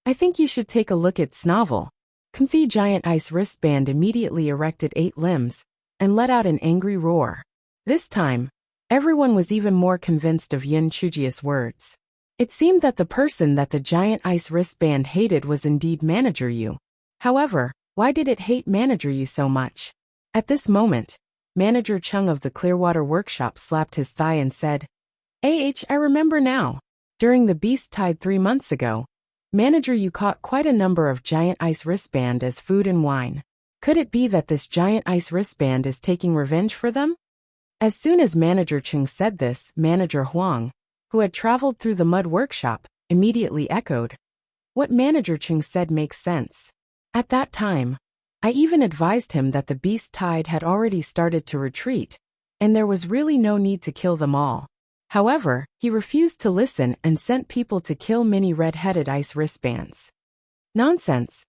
I think you should take a look at Snovel. Comfy Giant Ice Wristband immediately erected 8 limbs and let out an angry roar. This time, everyone was even more convinced of Yin Chujio's words. It seemed that the person that the giant ice wristband hated was indeed Manager Yu. However, why did it hate Manager Yu so much? At this moment, Manager Chung of the Clearwater Workshop slapped his thigh and said, I remember now. During the Beast Tide 3 months ago, Manager Yu caught quite a number of giant ice wristband as food and wine. Could it be that this giant ice wristband is taking revenge for them? As soon as Manager Chung said this, Manager Huang, who had traveled through the mud workshop, immediately echoed, What Manager Chung said makes sense. At that time, I even advised him that the Beast Tide had already started to retreat, and there was really no need to kill them all. However, he refused to listen and sent people to kill many red-headed ice wristbands. Nonsense.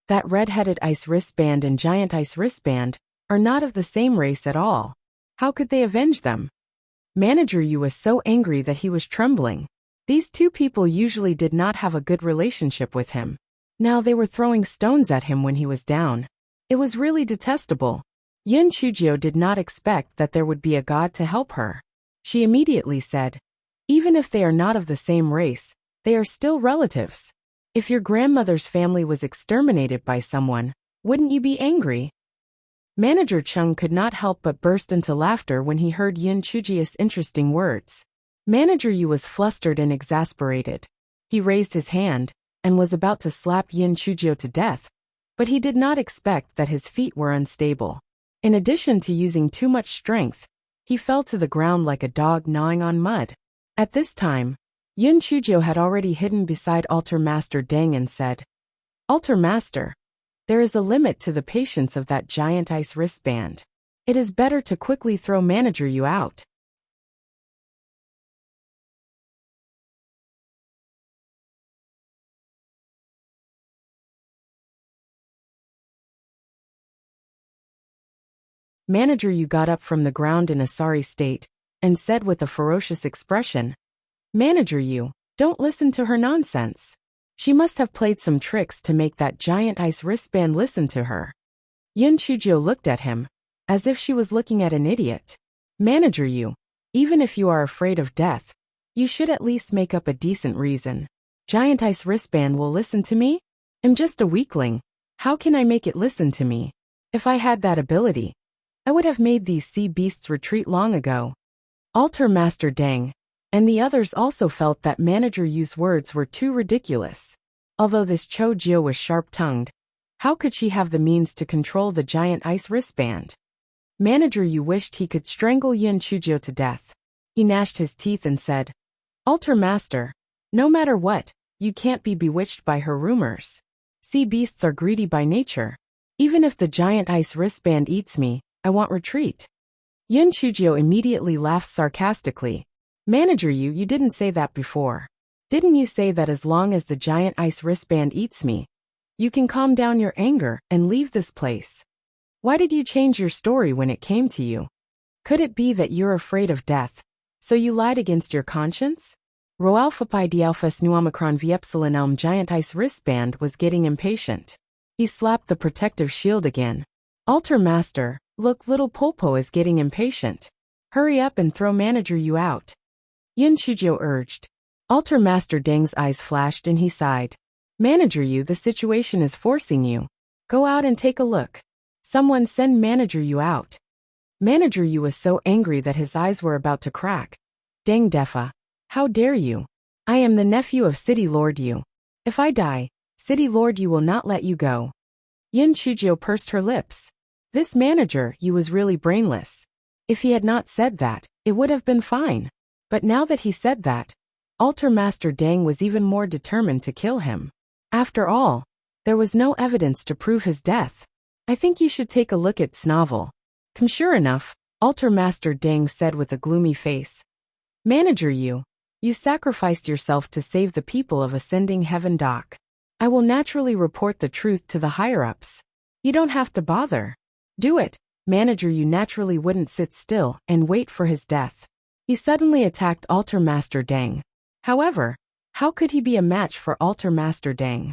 That red-headed ice wristband and giant ice wristband are not of the same race at all. How could they avenge them? Manager Yu was so angry that he was trembling. These two people usually did not have a good relationship with him. Now they were throwing stones at him when he was down. It was really detestable. Yin Chujio did not expect that there would be a god to help her. She immediately said, "Even if they are not of the same race, they are still relatives. If your grandmother's family was exterminated by someone, wouldn't you be angry?" Manager Chung could not help but burst into laughter when he heard Yin Chujio's interesting words. Manager Yu was flustered and exasperated. He raised his hand and was about to slap Yin Chujio to death, but he did not expect that his feet were unstable. In addition to using too much strength, he fell to the ground like a dog gnawing on mud. At this time, Yin Chujio had already hidden beside Altar Master Deng and said, "Altar Master, there is a limit to the patience of that giant ice wristband. It is better to quickly throw Manager Yu out." Manager Yu got up from the ground in a sorry state and said with a ferocious expression, "Manager Yu, don't listen to her nonsense. She must have played some tricks to make that giant ice wristband listen to her." Yin Chujio looked at him as if she was looking at an idiot. "Manager Yu, even if you are afraid of death, you should at least make up a decent reason. Giant ice wristband will listen to me? I'm just a weakling. How can I make it listen to me? If I had that ability, I would have made these sea beasts retreat long ago." Altar Master Deng and the others also felt that Manager Yu's words were too ridiculous. Although this Cho Jio was sharp-tongued, how could she have the means to control the giant ice wristband? Manager Yu wished he could strangle Yin Chujio to death. He gnashed his teeth and said, "Altar Master, no matter what, you can't be bewitched by her rumors. Sea beasts are greedy by nature. Even if the giant ice wristband eats me, I want retreat." Yin Chujio immediately laughed sarcastically. "Manager Yu, you didn't say that before. Didn't you say that as long as the giant ice wristband eats me, you can calm down your anger and leave this place? Why did you change your story when it came to you? Could it be that you're afraid of death, so you lied against your conscience?" Roalpha Pi Dialphus Nu Omicron V Epsilon Elm giant ice wristband was getting impatient. He slapped the protective shield again. "Altar Master, look, little Pulpo is getting impatient. Hurry up and throw Manager Yu out," Yin Chujio urged. Altar Master Deng's eyes flashed and he sighed. "Manager Yu, the situation is forcing you. Go out and take a look. Someone send Manager Yu out." Manager Yu was so angry that his eyes were about to crack. "Deng Defa, how dare you? I am the nephew of City Lord Yu. If I die, City Lord Yu will not let you go." Yin Chujio pursed her lips. This Manager Yu was really brainless. If he had not said that, it would have been fine. But now that he said that, Altar Master Deng was even more determined to kill him. After all, there was no evidence to prove his death. "I think you should take a look at Snovel." "Come, sure enough," Altar Master Deng said with a gloomy face. "Manager Yu, you sacrificed yourself to save the people of Ascending Heaven Dock. I will naturally report the truth to the higher-ups. You don't have to bother. Do it." Manager Yu naturally wouldn't sit still and wait for his death. He suddenly attacked Altar Master Deng. However, how could he be a match for Altar Master Deng?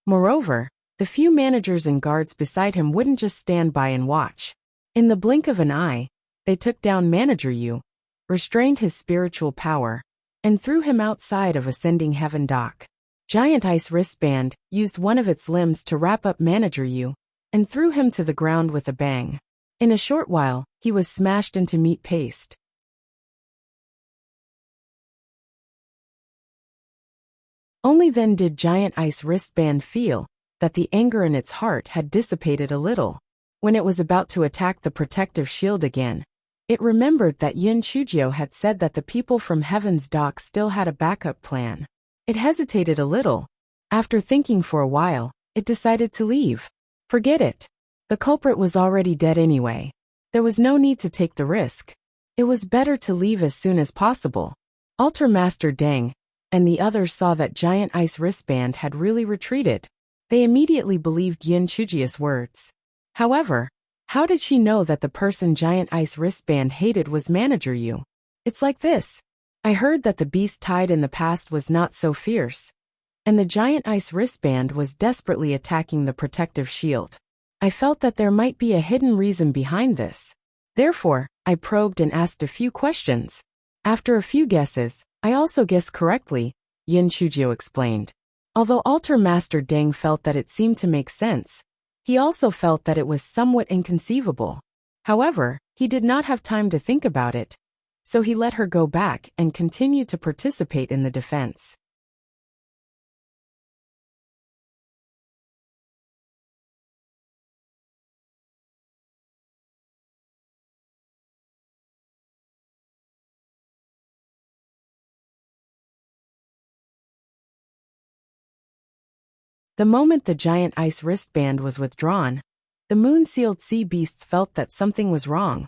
Moreover, the few managers and guards beside him wouldn't just stand by and watch. In the blink of an eye, they took down Manager Yu, restrained his spiritual power, and threw him outside of Ascending Heaven Dock. Giant Ice Wristband used one of its limbs to wrap up Manager Yu and threw him to the ground with a bang. In a short while, he was smashed into meat paste. Only then did Giant Ice Wristband feel that the anger in its heart had dissipated a little. When it was about to attack the protective shield again, it remembered that Yin Chujio had said that the people from Heaven's Dock still had a backup plan. It hesitated a little. After thinking for a while, it decided to leave. Forget it. The culprit was already dead anyway. There was no need to take the risk. It was better to leave as soon as possible. Altar Master Deng and the others saw that Giant Ice Wristband had really retreated. They immediately believed Yin Chujio's words. However, How did she know that the person Giant Ice wristband hated was Manager Yu? It's like this. I heard that the beast tide in the past was not so fierce, and the Giant Ice wristband was desperately attacking the protective shield. I felt that there might be a hidden reason behind this. Therefore, I probed and asked a few questions. After a few guesses, I also guessed correctly, Yin Chujio explained. Although Altar Master Deng felt that it seemed to make sense, he also felt that it was somewhat inconceivable. However, he did not have time to think about it, so he let her go back and continued to participate in the defense. The moment the Giant Ice wristband was withdrawn, the moon-sealed sea beasts felt that something was wrong,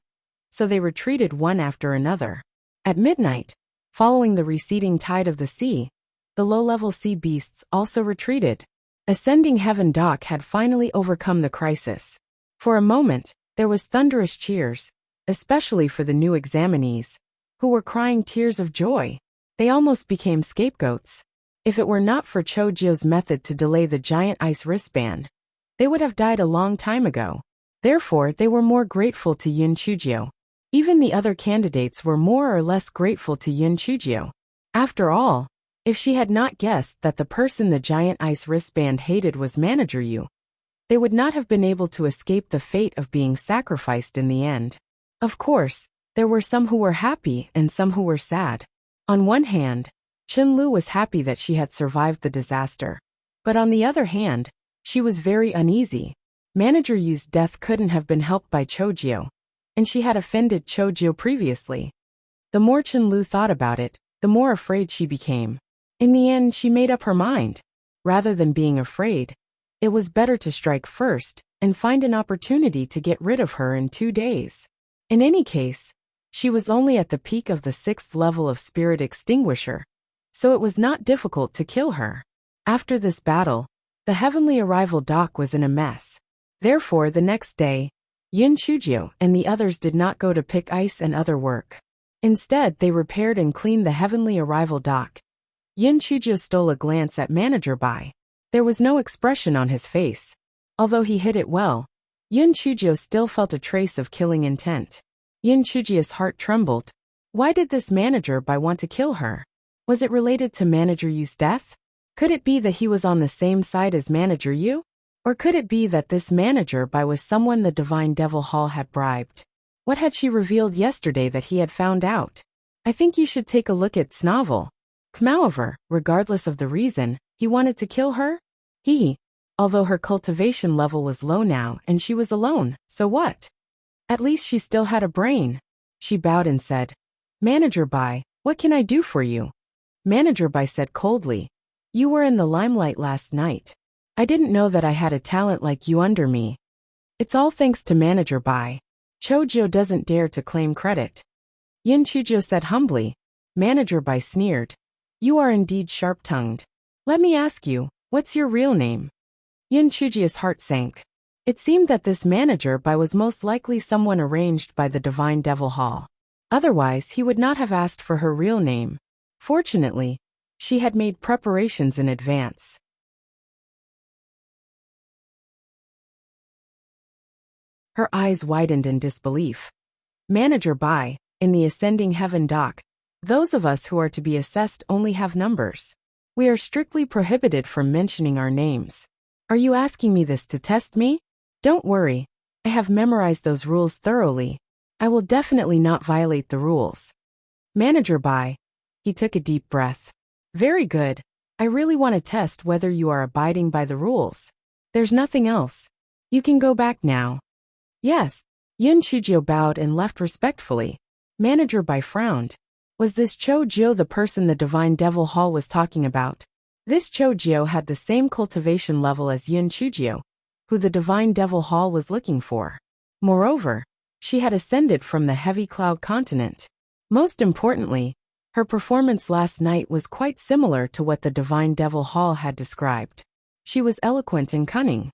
so they retreated one after another. At midnight, following the receding tide of the sea, the low-level sea beasts also retreated. Ascending Heaven Dock had finally overcome the crisis. For a moment, there was thunderous cheers, especially for the new examinees, who were crying tears of joy. They almost became scapegoats. If it were not for Chojio's method to delay the Giant Ice wristband, they would have died a long time ago. Therefore, they were more grateful to Yin Chujio. Even the other candidates were more or less grateful to Yin Chujio. After all, if she had not guessed that the person the Giant Ice wristband hated was Manager Yu, they would not have been able to escape the fate of being sacrificed in the end. Of course, there were some who were happy and some who were sad. On one hand, Qinlu was happy that she had survived the disaster. But on the other hand, she was very uneasy. Manager Yu's death couldn't have been helped by Chojio, and she had offended Chojio previously. The more Qinlu thought about it, the more afraid she became. In the end, she made up her mind. Rather than being afraid, it was better to strike first and find an opportunity to get rid of her in 2 days. In any case, she was only at the peak of the 6th level of Spirit Extinguisher, so it was not difficult to kill her. After this battle, the Heavenly Arrival Dock was in a mess. Therefore, the next day, Yin Chujio and the others did not go to pick ice and other work. Instead, they repaired and cleaned the Heavenly Arrival Dock. Yin Chujio stole a glance at Manager Bai. There was no expression on his face. Although he hid it well, Yin Chujio still felt a trace of killing intent. Yin Chujio's heart trembled. Why did this Manager Bai want to kill her? Was it related to Manager Yu's death? Could it be that he was on the same side as Manager Yu? Or could it be that this Manager Bai was someone the Divine Devil Hall had bribed? What had she revealed yesterday that he had found out? I think you should take a look at Snovel. However, regardless of the reason, he wanted to kill her? Although her cultivation level was low now and she was alone, so what? At least she still had a brain. She bowed and said, Manager Bai, what can I do for you? Manager Bai said coldly, You were in the limelight last night. I didn't know that I had a talent like you under me. It's all thanks to Manager Bai. Chojio doesn't dare to claim credit. Yin Chujio said humbly. Manager Bai sneered. You are indeed sharp-tongued. Let me ask you, what's your real name? Yin Chujio's heart sank. It seemed that this Manager Bai was most likely someone arranged by the Divine Devil Hall. Otherwise, he would not have asked for her real name. Fortunately, she had made preparations in advance. Her eyes widened in disbelief. Manager Bai, in the Ascending Heaven Dock, those of us who are to be assessed only have numbers. We are strictly prohibited from mentioning our names. Are you asking me this to test me? Don't worry, I have memorized those rules thoroughly. I will definitely not violate the rules. Manager Bai. He took a deep breath. Very good. I really want to test whether you are abiding by the rules. There's nothing else. You can go back now. Yes. Yin Chujio bowed and left respectfully. Manager Bai frowned. Was this Chojio the person the Divine Devil Hall was talking about? This Chojio had the same cultivation level as Yin Chujio, who the Divine Devil Hall was looking for. Moreover, she had ascended from the Heavy Cloud continent. Most importantly, her performance last night was quite similar to what the Divine Devil Hall had described. She was eloquent and cunning.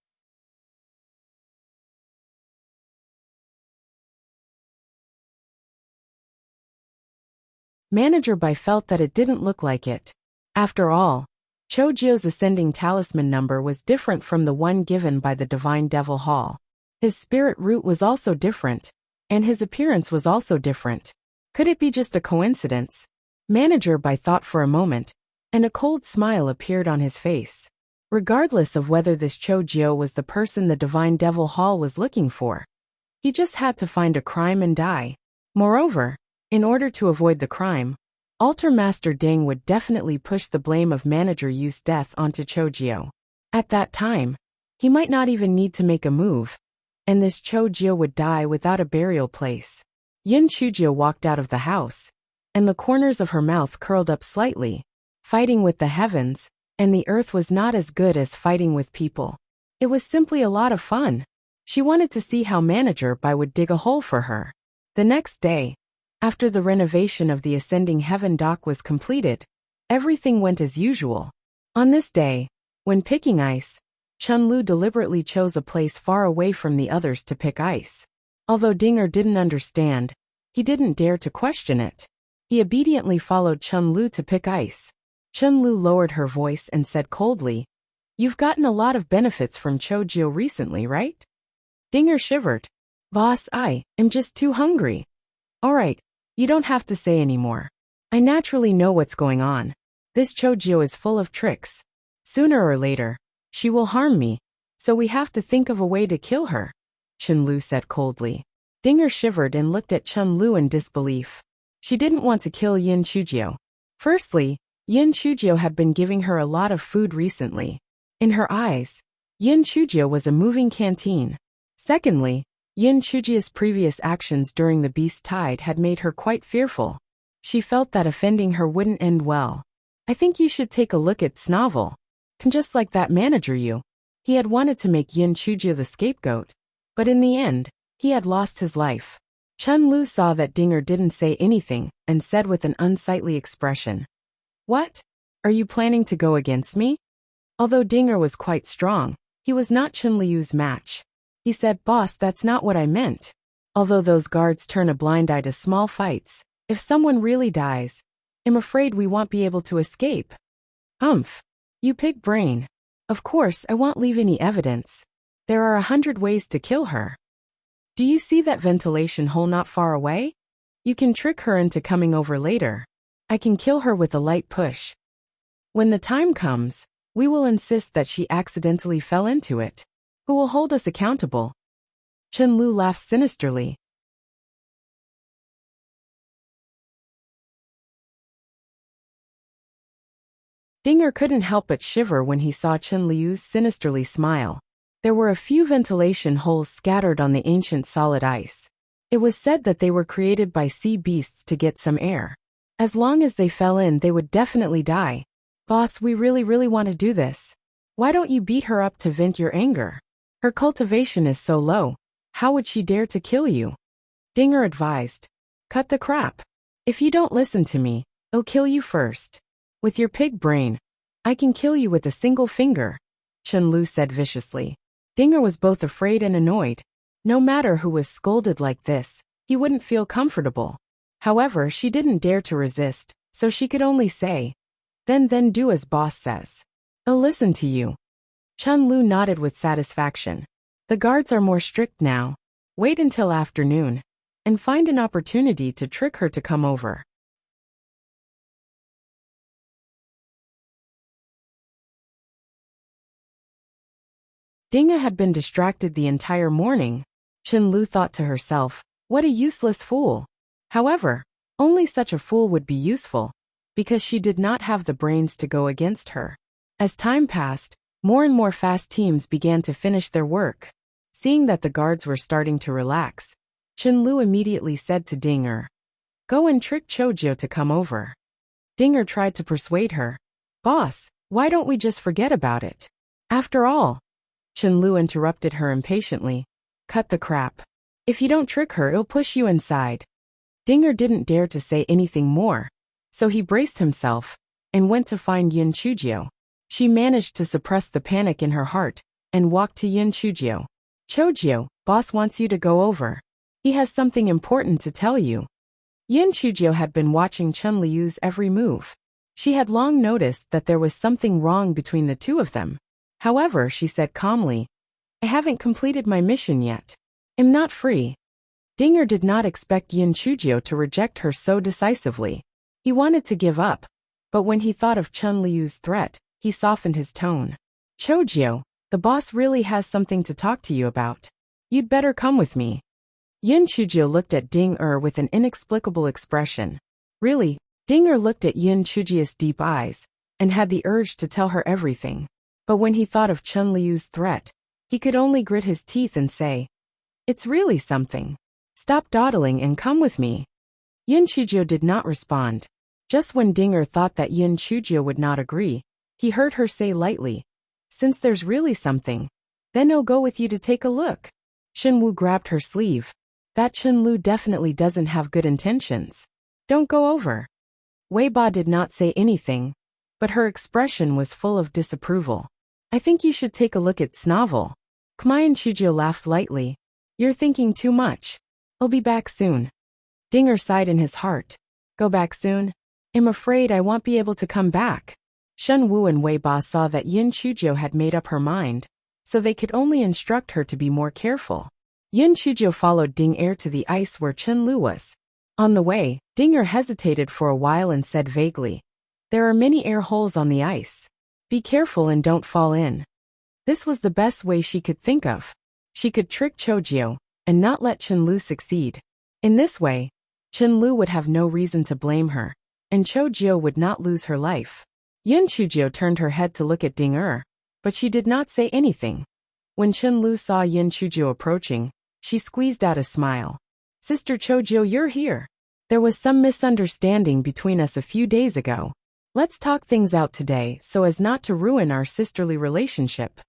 Manager Bai felt that it didn't look like it. After all, Chojio's ascending talisman number was different from the one given by the Divine Devil Hall. His spirit root was also different, and his appearance was also different. Could it be just a coincidence? Manager Bai thought for a moment, and a cold smile appeared on his face. Regardless of whether this Chojio was the person the Divine Devil Hall was looking for, he just had to find a crime and die. Moreover, in order to avoid the crime, Altar Master Ding would definitely push the blame of Manager Yu's death onto Chojio. At that time, he might not even need to make a move, and this Chojio would die without a burial place. Yin Chujio walked out of the house, and the corners of her mouth curled up slightly. Fighting with the heavens and the earth was not as good as fighting with people. It was simply a lot of fun. She wanted to see how Manager Bai would dig a hole for her. The next day, after the renovation of the Ascending Heaven dock was completed, everything went as usual. On this day, when picking ice, Chunlu deliberately chose a place far away from the others to pick ice. Although Dinger didn't understand, he didn't dare to question it. He obediently followed Chunlu to pick ice. Chunlu lowered her voice and said coldly, "You've gotten a lot of benefits from Chojio recently, right?" Dinger shivered. "Boss, I am just too hungry." "Alright, you don't have to say anymore. I naturally know what's going on. This Chojio is full of tricks. Sooner or later, she will harm me, so we have to think of a way to kill her," Chunlu said coldly. Dinger shivered and looked at Chunlu in disbelief. She didn't want to kill Yin Chujio. Firstly, Yin Chujio had been giving her a lot of food recently. In her eyes, Yin Chujio was a moving canteen. Secondly, Yin Chujio's previous actions during the Beast Tide had made her quite fearful. She felt that offending her wouldn't end well. "I think you should take a look at Snovel. Just like that Manager Yu. He had wanted to make Yin Chujio the scapegoat, but in the end, he had lost his life." Chunlu saw that Dinger didn't say anything and said with an unsightly expression, "What? Are you planning to go against me?" Although Dinger was quite strong, he was not Chunliu's match. He said, "Boss, that's not what I meant. Although those guards turn a blind eye to small fights, if someone really dies, I'm afraid we won't be able to escape." "Humph. You pig brain. Of course I won't leave any evidence. There are 100 ways to kill her. Do you see that ventilation hole not far away? You can trick her into coming over later. I can kill her with a light push. When the time comes, we will insist that she accidentally fell into it. Who will hold us accountable?" Chunlu laughed sinisterly. Dinger couldn't help but shiver when he saw Chunliu's sinisterly smile. There were a few ventilation holes scattered on the ancient solid ice. It was said that they were created by sea beasts to get some air. As long as they fell in, they would definitely die. "Boss, we really want to do this. Why don't you beat her up to vent your anger? Her cultivation is so low. How would she dare to kill you?" Dinger advised. "Cut the crap. If you don't listen to me, I'll kill you first. With your pig brain, I can kill you with a single finger," Chunlu said viciously. Dinger was both afraid and annoyed. No matter who was scolded like this, he wouldn't feel comfortable. However, she didn't dare to resist, so she could only say, Then do as boss says. I'll listen to you." Chunlu nodded with satisfaction. "The guards are more strict now. Wait until afternoon, and find an opportunity to trick her to come over." Dinga had been distracted the entire morning. Chunlu thought to herself, "What a useless fool." However, only such a fool would be useful, because she did not have the brains to go against her. As time passed, more and more fast teams began to finish their work. Seeing that the guards were starting to relax, Chunlu immediately said to Dinger, "Go and trick Chojio to come over." Dinger tried to persuade her. "Boss, why don't we just forget about it? After all," Chunlu interrupted her impatiently, "cut the crap. If you don't trick her, it'll push you inside." Dinger didn't dare to say anything more, so he braced himself and went to find Yin Chujio. She managed to suppress the panic in her heart and walked to Yin Chujio. "Chojio, boss wants you to go over. He has something important to tell you." Yin Chujio had been watching Chen Liu's every move. She had long noticed that there was something wrong between the two of them. However, she said calmly, I haven't completed my mission yet. I'm not free. Dinger did not expect Yin Chujio to reject her so decisively. He wanted to give up, but when he thought of Chen Liu's threat, he softened his tone. Chojio, the boss really has something to talk to you about. You'd better come with me. Yin Chujio looked at Ding with an inexplicable expression. Really? Dinger looked at Yin Chujio's deep eyes, and had the urge to tell her everything. But when he thought of Chen Liu's threat, he could only grit his teeth and say, It's really something. Stop dawdling and come with me. Yin Chujio did not respond. Just when Dinger thought that Yin Chujio would not agree, he heard her say lightly, Since there's really something, then I'll go with you to take a look. Shenwu grabbed her sleeve. That Chen Lu definitely doesn't have good intentions. Don't go over. Wei Ba did not say anything, but her expression was full of disapproval. I think you should take a look at Snavel. Kmayan Chujio laughed lightly. You're thinking too much. I'll be back soon. Dinger sighed in his heart. Go back soon? I'm afraid I won't be able to come back. Shen Wu and Wei Ba saw that Yin Chujio had made up her mind, so they could only instruct her to be more careful. Yin Chujio followed Ding to the ice where Chen Lu was. On the way, Dinger hesitated for a while and said vaguely, There are many air holes on the ice. Be careful and don't fall in. This was the best way she could think of. She could trick Chojio and not let Chen Lu succeed. In this way, Chen Lu would have no reason to blame her, and Chojio would not lose her life. Yin Chujio turned her head to look at Ding but she did not say anything. When Chen Lu saw Yin Chujio approaching, she squeezed out a smile. Sister Chojio, you're here. There was some misunderstanding between us a few days ago. Let's talk things out today so as not to ruin our sisterly relationship.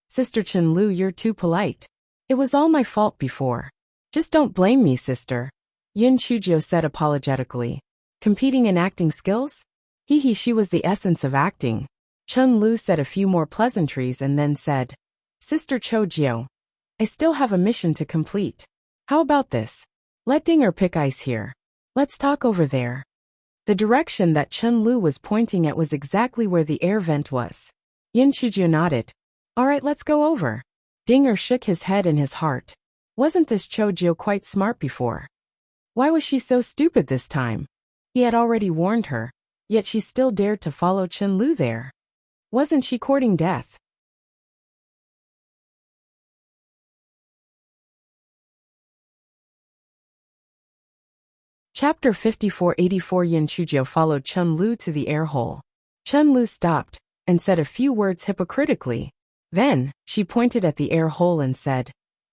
Sister Chen Lu, you're too polite. It was all my fault before. Just don't blame me, sister. Yin Chujio said apologetically. Competing in acting skills? Hee, she was the essence of acting. Chen Lu said a few more pleasantries and then said, Sister Chojio, I still have a mission to complete. How about this? Let Dinger pick ice here. Let's talk over there. The direction that Chen Lu was pointing at was exactly where the air vent was. Yin Chujio nodded. All right, let's go over. Dinger shook his head in his heart. Wasn't this Chojio quite smart before? Why was she so stupid this time? He had already warned her, yet she still dared to follow Chen Lu there. Wasn't she courting death? Chapter 5484 Yin Chujio followed Chen Lu to the air hole. Chen Lu stopped and said a few words hypocritically. Then, she pointed at the air hole and said,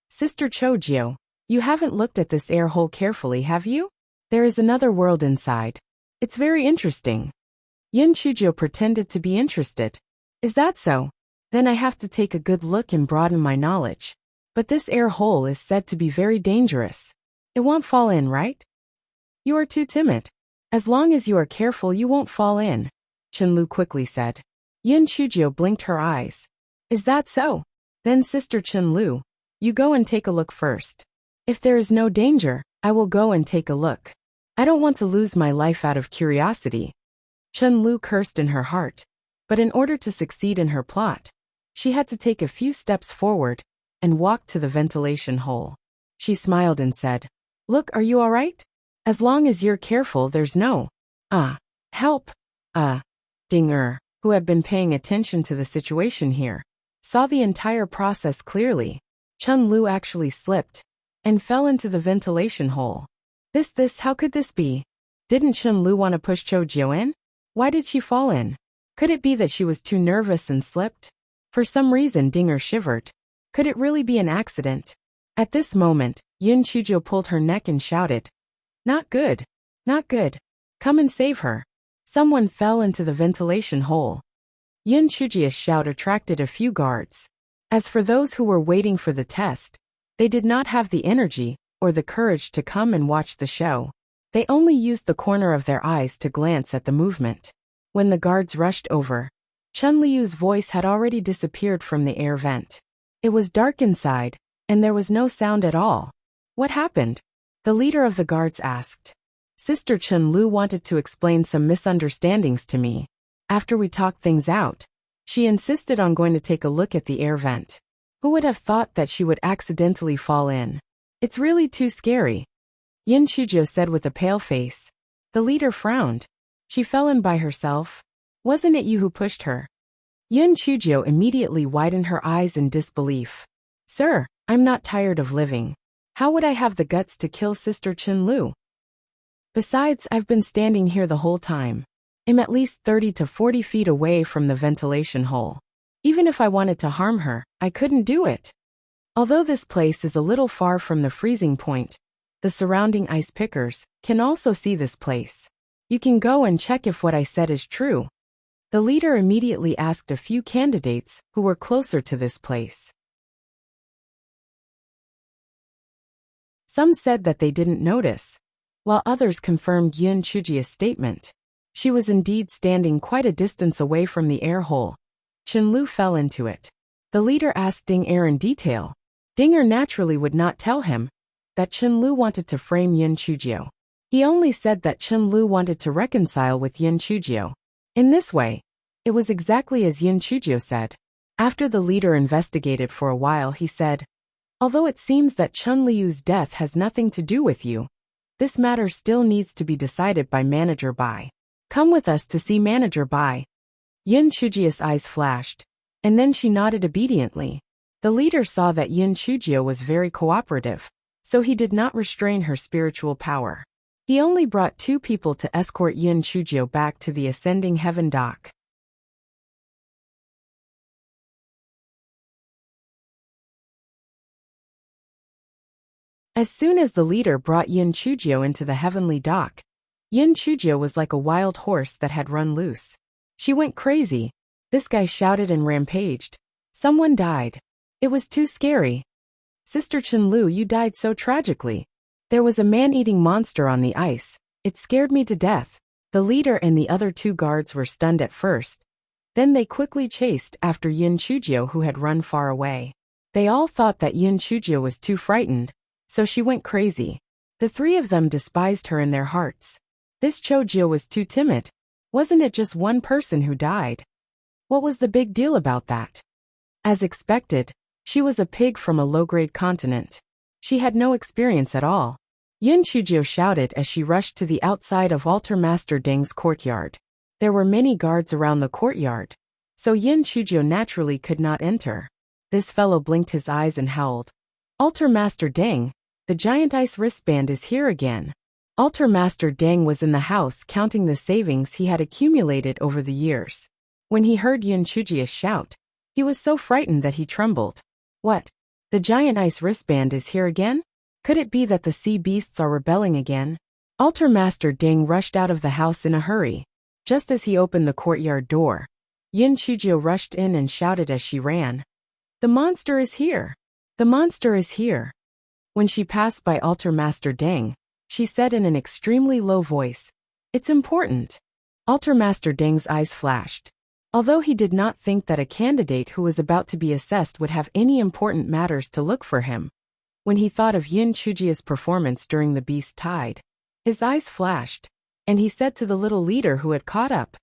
Sister Chojio, you haven't looked at this air hole carefully, have you? There is another world inside. It's very interesting. Yin Chujio pretended to be interested. Is that so? Then I have to take a good look and broaden my knowledge. But this air hole is said to be very dangerous. It won't fall in, right? You are too timid. As long as you are careful, you won't fall in, Chen Lu quickly said. Yin Chujio blinked her eyes. Is that so? Then Sister Chen Lu, you go and take a look first. If there is no danger, I will go and take a look. I don't want to lose my life out of curiosity. Chen Lu cursed in her heart. But in order to succeed in her plot, she had to take a few steps forward and walk to the ventilation hole. She smiled and said, Look, are you all right? As long as you're careful, there's no help. Dinger, who had been paying attention to the situation here, saw the entire process clearly. Chen Lu actually slipped and fell into the ventilation hole. How could this be? Didn't Chen Lu want to push Chojio in? Why did she fall in? Could it be that she was too nervous and slipped? For some reason Dinger shivered. Could it really be an accident? At this moment, Yin Chujio pulled her neck and shouted, Not good. Not good. Come and save her. Someone fell into the ventilation hole. Yin Chujio's shout attracted a few guards. As for those who were waiting for the test, they did not have the energy or the courage to come and watch the show. They only used the corner of their eyes to glance at the movement. When the guards rushed over, Chen Liu's voice had already disappeared from the air vent. It was dark inside, and there was no sound at all. What happened? The leader of the guards asked. Sister Chen Lu wanted to explain some misunderstandings to me. After we talked things out, she insisted on going to take a look at the air vent. Who would have thought that she would accidentally fall in? It's really too scary, Yin Chuzhou said with a pale face. The leader frowned. She fell in by herself. Wasn't it you who pushed her? Yin Chuzhou immediately widened her eyes in disbelief. Sir, I'm not tired of living. How would I have the guts to kill Sister Chen Lu? Besides, I've been standing here the whole time. I'm at least 30 to 40 feet away from the ventilation hole. Even if I wanted to harm her, I couldn't do it. Although this place is a little far from the freezing point, the surrounding ice pickers can also see this place. You can go and check if what I said is true. The leader immediately asked a few candidates who were closer to this place. Some said that they didn't notice, while others confirmed Yin Chuzhi's statement. She was indeed standing quite a distance away from the air hole. Chen Lu fell into it. The leader asked Ding Er in detail. Ding Er naturally would not tell him that Chen Lu wanted to frame Yin Chuzhou. He only said that Chen Lu wanted to reconcile with Yin Chuzhou. In this way, it was exactly as Yin Chuzhou said. After the leader investigated for a while, he said, although it seems that Chen Liu's death has nothing to do with you, this matter still needs to be decided by Manager Bai. Come with us to see Manager Bai. Yin Chuzhi's eyes flashed, and then she nodded obediently. The leader saw that Yin Chuzhou was very cooperative, so he did not restrain her spiritual power. He only brought 2 people to escort Yin Chuzhou back to the ascending heaven dock. As soon as the leader brought Yin Chuzhou into the heavenly dock, Yin Chuzhou was like a wild horse that had run loose. She went crazy. This guy shouted and rampaged. Someone died. It was too scary. Sister Chen Lu, you died so tragically. There was a man-eating monster on the ice. It scared me to death. The leader and the other 2 guards were stunned at first. Then they quickly chased after Yin Chuzhou, who had run far away. They all thought that Yin Chuzhou was too frightened, so she went crazy. The 3 of them despised her in their hearts. This Chuzhou was too timid. Wasn't it just one person who died? What was the big deal about that? As expected, she was a pig from a low-grade continent. She had no experience at all. Yin Chuzhou shouted as she rushed to the outside of Altar Master Deng's courtyard. There were many guards around the courtyard, so Yin Chuzhou naturally could not enter. This fellow blinked his eyes and howled. Altar Master Deng, the giant ice wristband is here again. Altar Master Deng was in the house counting the savings he had accumulated over the years. When he heard Yin Chuzhou shout, he was so frightened that he trembled. What? The giant ice wristband is here again? Could it be that the sea beasts are rebelling again? Altar Master Deng rushed out of the house in a hurry. Just as he opened the courtyard door, Yin Chuzhou rushed in and shouted as she ran. The monster is here! The monster is here! When she passed by Altar Master Deng, she said in an extremely low voice, it's important. Altar Master Deng's eyes flashed. Although he did not think that a candidate who was about to be assessed would have any important matters to look for him, when he thought of Yin Chuzhi's performance during the Beast Tide, his eyes flashed, and he said to the little leader who had caught up,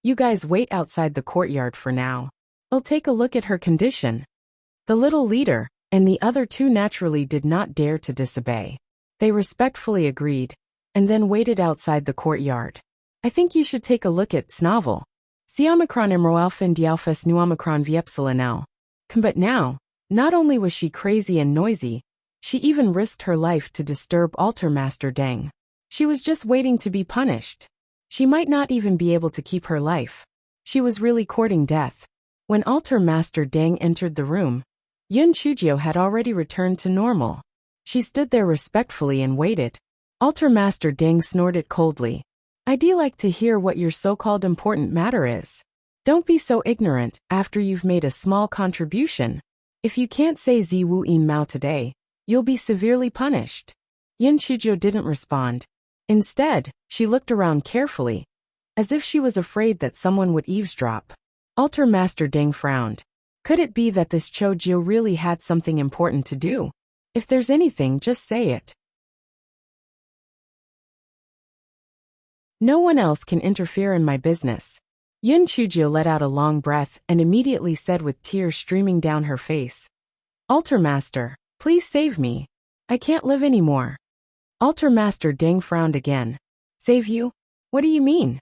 you guys wait outside the courtyard for now. I'll take a look at her condition. The little leader and the other 2 naturally did not dare to disobey. They respectfully agreed, and then waited outside the courtyard. I think you should take a look at Snovel. Si Omicron Imroalphin Dialphus Nu Omicron Viepsilinel. But now, not only was she crazy and noisy, she even risked her life to disturb Altar Master Deng. She was just waiting to be punished. She might not even be able to keep her life. She was really courting death. When Altar Master Deng entered the room, Yin Chuzhou had already returned to normal. She stood there respectfully and waited. Altar Master Deng snorted coldly. I'd like to hear what your so-called important matter is. Don't be so ignorant after you've made a small contribution. If you can't say Zi Wu Yin Mao today, you'll be severely punished. Yin Chuzhou didn't respond. Instead, she looked around carefully, as if she was afraid that someone would eavesdrop. Altar Master Deng frowned. Could it be that this Chuzhou really had something important to do? If there's anything, just say it. No one else can interfere in my business. Yun Chujio let out a long breath and immediately said with tears streaming down her face, Altar Master, please save me. I can't live anymore. Altar Master Deng frowned again. Save you? What do you mean?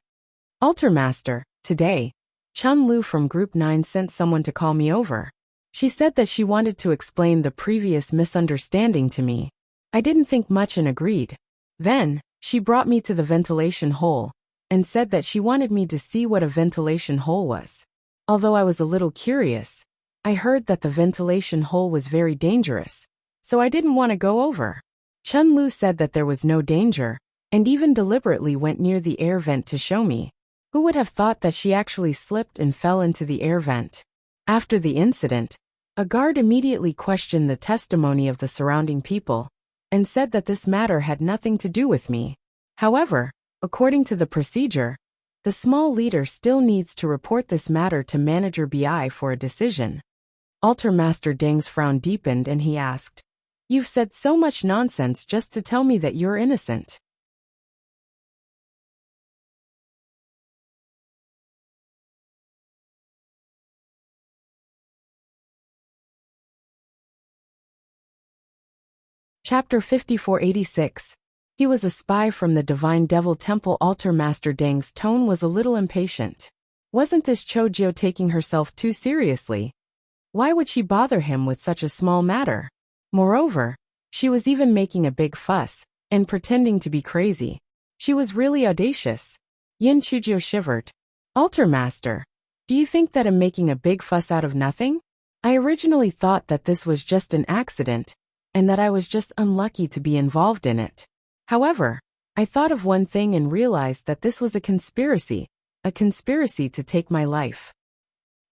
Altar Master, today, Chun Lu from Group 9 sent someone to call me over. She said that she wanted to explain the previous misunderstanding to me. I didn't think much and agreed. Then, she brought me to the ventilation hole and said that she wanted me to see what a ventilation hole was. Although I was a little curious, I heard that the ventilation hole was very dangerous, so I didn't want to go over. Chun Lu said that there was no danger, and even deliberately went near the air vent to show me. Who would have thought that she actually slipped and fell into the air vent? After the incident, a guard immediately questioned the testimony of the surrounding people and said that this matter had nothing to do with me. However, according to the procedure, the small leader still needs to report this matter to Manager BI for a decision. Altar Master Deng's frown deepened and he asked, You've said so much nonsense just to tell me that you're innocent. Chapter 5486. He was a spy from the Divine Devil Temple. Altar Master Deng's tone was a little impatient. Wasn't this Chojio taking herself too seriously? Why would she bother him with such a small matter? Moreover, she was even making a big fuss and pretending to be crazy. She was really audacious. Yin Chujio shivered. Altar Master, do you think that I'm making a big fuss out of nothing? I originally thought that this was just an accident, and that I was just unlucky to be involved in it. However, I thought of one thing and realized that this was a conspiracy to take my life.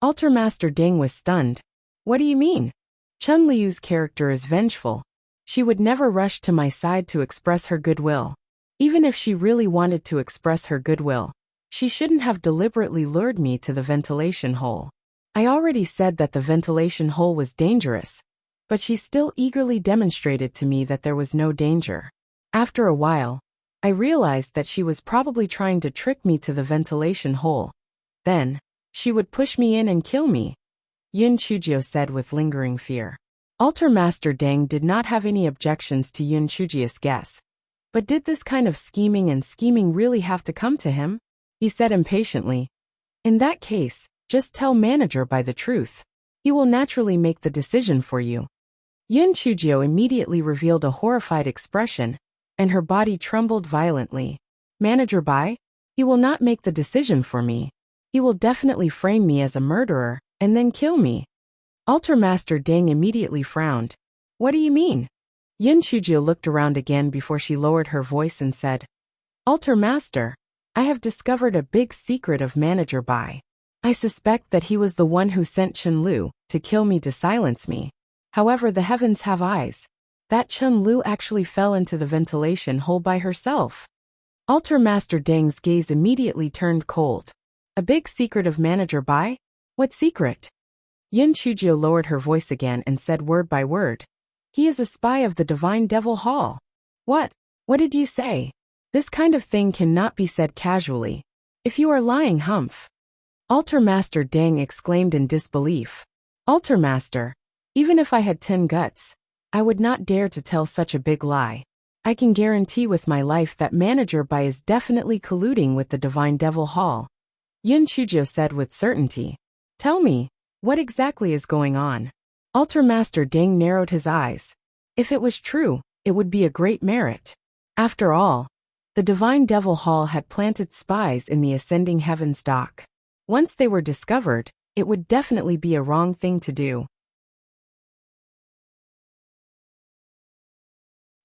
Altar Master Deng was stunned. What do you mean? Chun Liu's character is vengeful. She would never rush to my side to express her goodwill. Even if she really wanted to express her goodwill, she shouldn't have deliberately lured me to the ventilation hole. I already said that the ventilation hole was dangerous, but she still eagerly demonstrated to me that there was no danger. After a while, I realized that she was probably trying to trick me to the ventilation hole. Then, she would push me in and kill me, Yun Chujio said with lingering fear. Altar Master Deng did not have any objections to Yun Chujio's guess. But did this kind of scheming really have to come to him? He said impatiently. In that case, just tell Manager by the truth. He will naturally make the decision for you. Yun Chujio immediately revealed a horrified expression, and her body trembled violently. Manager Bai? He will not make the decision for me. He will definitely frame me as a murderer, and then kill me. Altar Master Deng immediately frowned. What do you mean? Yun Chujio looked around again before she lowered her voice and said, Altar Master, I have discovered a big secret of Manager Bai. I suspect that he was the one who sent Chun Lu to kill me to silence me. However, the heavens have eyes. That Chun Lu actually fell into the ventilation hole by herself. Altar Master Deng's gaze immediately turned cold. A big secret of Manager Bai? What secret? Yun Chujio lowered her voice again and said word by word. He is a spy of the Divine Devil Hall. What? What did you say? This kind of thing cannot be said casually. If you are lying, Humph. Altar Master Deng exclaimed in disbelief. Altar Master, even if I had 10 guts, I would not dare to tell such a big lie. I can guarantee with my life that Manager Bai is definitely colluding with the Divine Devil Hall. Yun Chujio said with certainty. Tell me, what exactly is going on? Altar Master Deng narrowed his eyes. If it was true, it would be a great merit. After all, the Divine Devil Hall had planted spies in the Ascending Heavens dock. Once they were discovered, it would definitely be a wrong thing to do.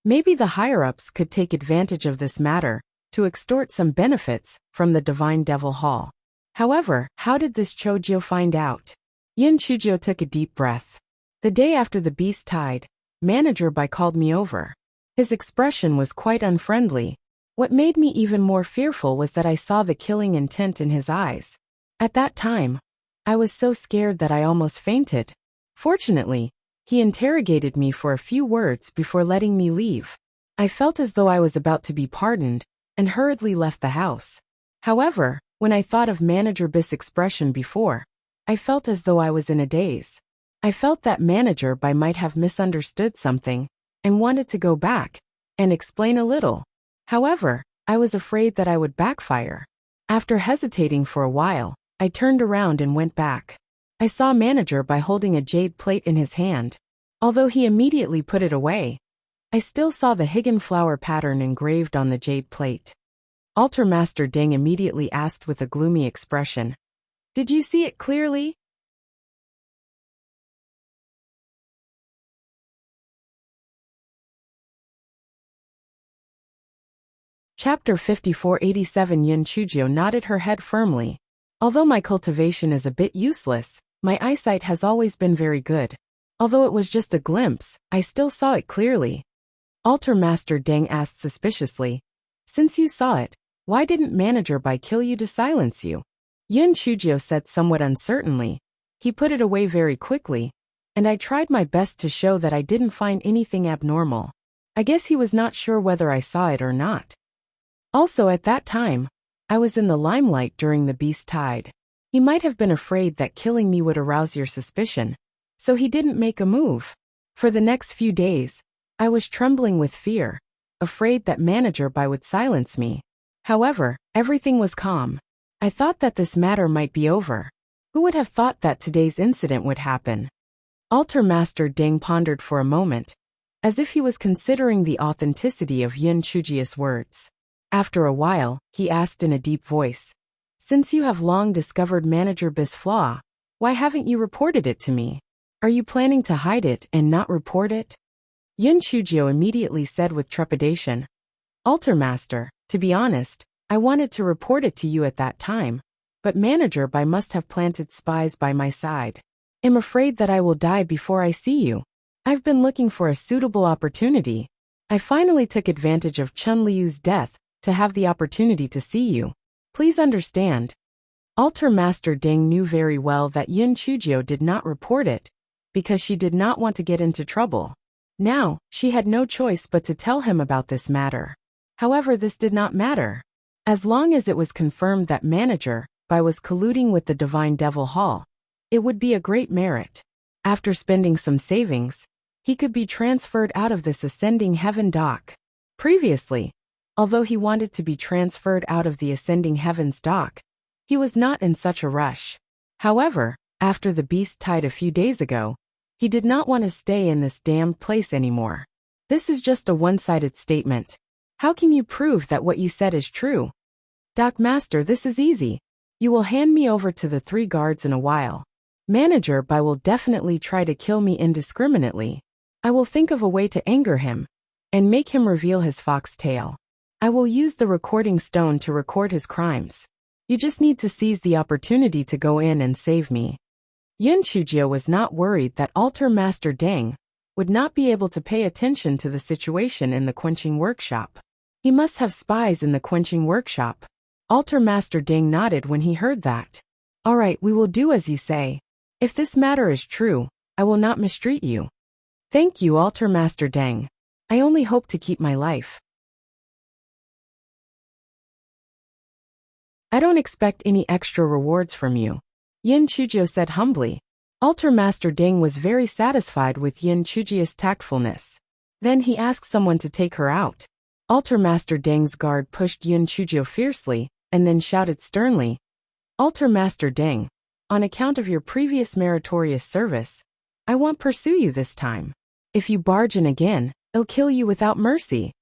Maybe the higher-ups could take advantage of this matter to extort some benefits from the Divine Devil Hall. However, how did this Chojio find out? Yun Chujio took a deep breath. The day after the beast tied, Manager Bai called me over. His expression was quite unfriendly. What made me even more fearful was that I saw the killing intent in his eyes. At that time, I was so scared that I almost fainted. Fortunately, He interrogated me for a few words before letting me leave. I felt as though I was about to be pardoned, and hurriedly left the house. However, when I thought of Manager B's expression before, I felt as though I was in a daze. I felt that Manager B might have misunderstood something, and wanted to go back and explain a little. However, I was afraid that I would backfire. After hesitating for a while, I turned around and went back. I saw Manager B holding a jade plate in his hand. Although he immediately put it away, I still saw the hidden flower pattern engraved on the jade plate. Altar Master Ding immediately asked with a gloomy expression, "Did you see it clearly?" Chapter 5487. Yun Chujio nodded her head firmly. Although my cultivation is a bit useless, my eyesight has always been very good. Although it was just a glimpse, I still saw it clearly. Altar Master Deng asked suspiciously, "Since you saw it, why didn't Manager B kill you to silence you?" Yun Chujio said somewhat uncertainly. He put it away very quickly, and I tried my best to show that I didn't find anything abnormal. I guess he was not sure whether I saw it or not. Also at that time, I was in the limelight during the beast tide. He might have been afraid that killing me would arouse your suspicion, so he didn't make a move. For the next few days, I was trembling with fear, afraid that Manager B would silence me. However, everything was calm. I thought that this matter might be over. Who would have thought that today's incident would happen? Altar Master Ding pondered for a moment, as if he was considering the authenticity of Yun Chujio's words. After a while, he asked in a deep voice, "Since you have long discovered Manager B's flaw, why haven't you reported it to me? Are you planning to hide it and not report it?" Yun Chujio immediately said with trepidation, "Altar Master, to be honest, I wanted to report it to you at that time, but Manager B must have planted spies by my side. I'm afraid that I will die before I see you. I've been looking for a suitable opportunity. I finally took advantage of Chun Liu's death to have the opportunity to see you. Please understand." Altar Master Ding knew very well that Yun Chujio did not report it, because she did not want to get into trouble. Now, she had no choice but to tell him about this matter. However, this did not matter. As long as it was confirmed that Manager B was colluding with the Divine Devil Hall, it would be a great merit. After spending some savings, he could be transferred out of this Ascending Heaven dock. Previously, although he wanted to be transferred out of the Ascending Heavens dock, he was not in such a rush. However, after the beast tide a few days ago, he did not want to stay in this damned place anymore. This is just a one-sided statement. How can you prove that what you said is true? Dock Master, this is easy. You will hand me over to the 3 guards in a while. Manager B will definitely try to kill me indiscriminately. I will think of a way to anger him and make him reveal his fox tail. I will use the recording stone to record his crimes. You just need to seize the opportunity to go in and save me." Yun Chujio was not worried that Altar Master Deng would not be able to pay attention to the situation in the quenching workshop. He must have spies in the quenching workshop. Altar Master Deng nodded when he heard that. "All right, we will do as you say. If this matter is true, I will not mistreat you." "Thank you, Altar Master Deng. I only hope to keep my life. I don't expect any extra rewards from you," Yun Chujio said humbly. Altar Master Ding was very satisfied with Yun Chujio's tactfulness. Then he asked someone to take her out. Altar Master Deng's guard pushed Yun Chujio fiercely, and then shouted sternly, "Altar Master Deng, on account of your previous meritorious service, I won't pursue you this time. If you barge in again, I'll kill you without mercy."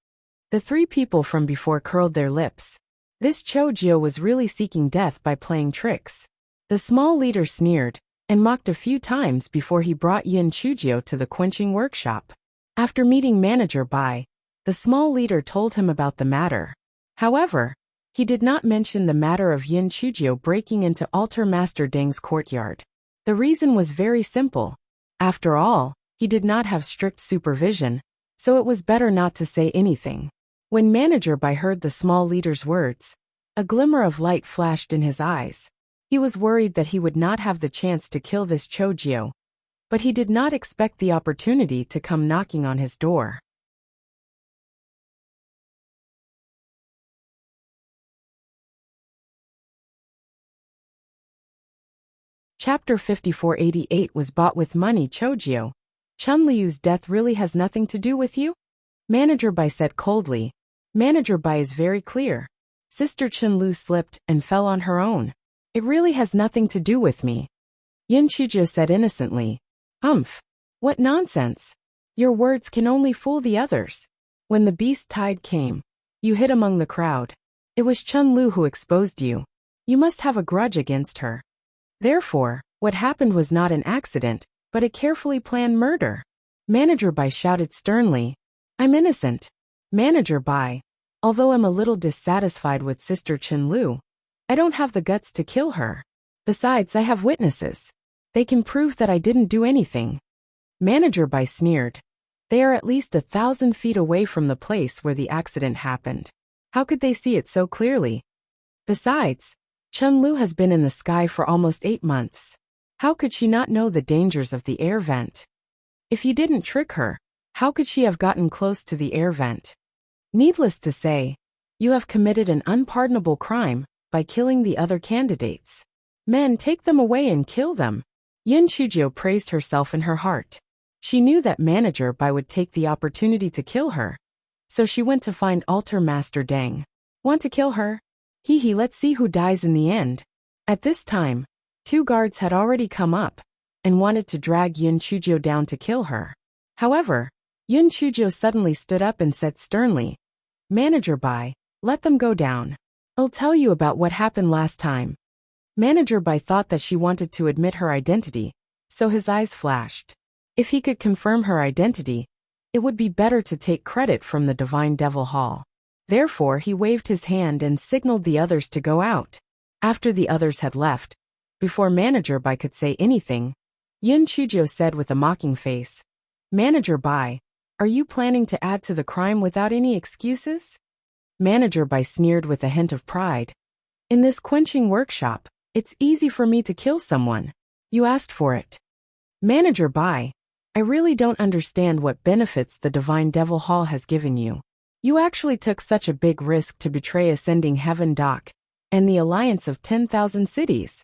The 3 people from before curled their lips. This Chojio was really seeking death by playing tricks. The small leader sneered and mocked a few times before he brought Yun Chujio to the quenching workshop. After meeting Manager B, the small leader told him about the matter. However, he did not mention the matter of Yun Chujio breaking into Altar Master Deng's courtyard. The reason was very simple. After all, he did not have strict supervision, so it was better not to say anything. When Manager B heard the small leader's words, a glimmer of light flashed in his eyes. He was worried that he would not have the chance to kill this Chojio. but he did not expect the opportunity to come knocking on his door. Chapter 5488 was bought with money. Chojio. Chun Liu's death really has nothing to do with you? Manager Bai said coldly. Manager Bai is very clear. Sister Chun Lu slipped and fell on her own. It really has nothing to do with me. Yin Chujio said innocently. Humph. What nonsense. Your words can only fool the others. When the beast tide came, you hid among the crowd. It was Chun Lu who exposed you. You must have a grudge against her. Therefore, what happened was not an accident, but a carefully planned murder. Manager Bai shouted sternly. I'm innocent. Manager Bai. Although I'm a little dissatisfied with Sister Chun Lu, I don't have the guts to kill her. Besides, I have witnesses. They can prove that I didn't do anything. Manager Bai sneered. They are at least 1,000 feet away from the place where the accident happened. How could they see it so clearly? Besides, Chun Lu has been in the sky for almost 8 months. How could she not know the dangers of the air vent? If you didn't trick her, how could she have gotten close to the air vent? Needless to say, you have committed an unpardonable crime by killing the other candidates. Men, take them away and kill them. Yin Chujio praised herself in her heart. She knew that Manager Bai would take the opportunity to kill her. So she went to find Altar Master Deng. Want to kill her? Hee, let's see who dies in the end. At this time, 2 guards had already come up and wanted to drag Yin Chujio down to kill her. However, Yin Chujio suddenly stood up and said sternly, Manager Bai, let them go down. I'll tell you about what happened last time. Manager Bai thought that she wanted to admit her identity, so his eyes flashed. If he could confirm her identity, it would be better to take credit from the Divine Devil Hall. Therefore, he waved his hand and signaled the others to go out. After the others had left, before Manager Bai could say anything, Yin Chujio said with a mocking face, Manager Bai, are you planning to add to the crime without any excuses? Manager Bai sneered with a hint of pride. In this quenching workshop, it's easy for me to kill someone. You asked for it. Manager Bai, I really don't understand what benefits the Divine Devil Hall has given you. You actually took such a big risk to betray Ascending Heaven Doc and the alliance of 10,000 cities.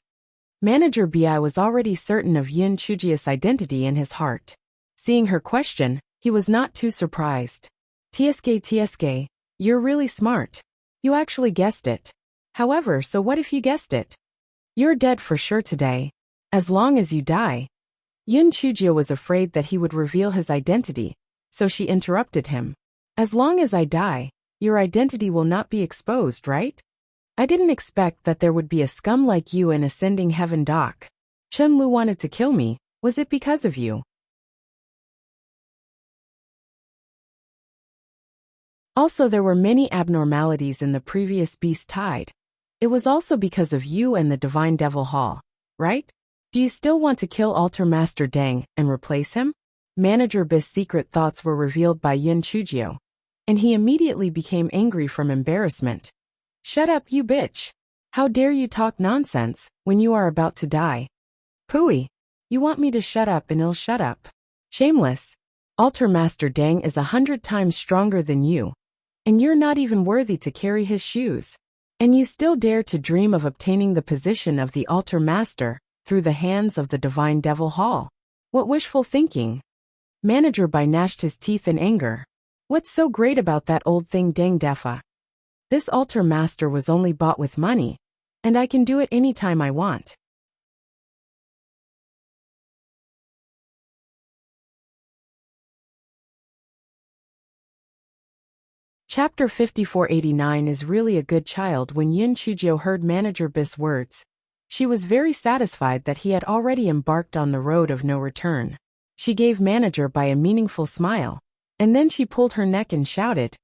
Manager Bai was already certain of Yin Chujio's identity in his heart. Seeing her question, he was not too surprised. TSK, you're really smart. You actually guessed it. However, so what if you guessed it? You're dead for sure today. As long as you die. Yin Chujio was afraid that he would reveal his identity, so she interrupted him. As long as I die, your identity will not be exposed, right? I didn't expect that there would be a scum like you in Ascending Heaven Doc. Chun Lu wanted to kill me, was it because of you? Also, there were many abnormalities in the previous beast tide. It was also because of you and the Divine Devil Hall, right? Do you still want to kill Altar Master Deng and replace him? Manager Bai's secret thoughts were revealed by Yin Chujio, and he immediately became angry from embarrassment. Shut up, you bitch. How dare you talk nonsense when you are about to die? Pooey, you want me to shut up and I'll shut up. Shameless. Altar Master Deng is 100 times stronger than you, and you're not even worthy to carry his shoes. And you still dare to dream of obtaining the position of the Altar Master through the hands of the Divine Devil Hall. What wishful thinking. Manager Bai gnashed his teeth in anger. What's so great about that old thing Deng Defa? This Altar Master was only bought with money, and I can do it anytime I want. Chapter 5489 is really a good child. When Yin Chujio heard Manager Bai's words, she was very satisfied that he had already embarked on the road of no return. She gave Manager Bai a meaningful smile, and then she pulled her neck and shouted,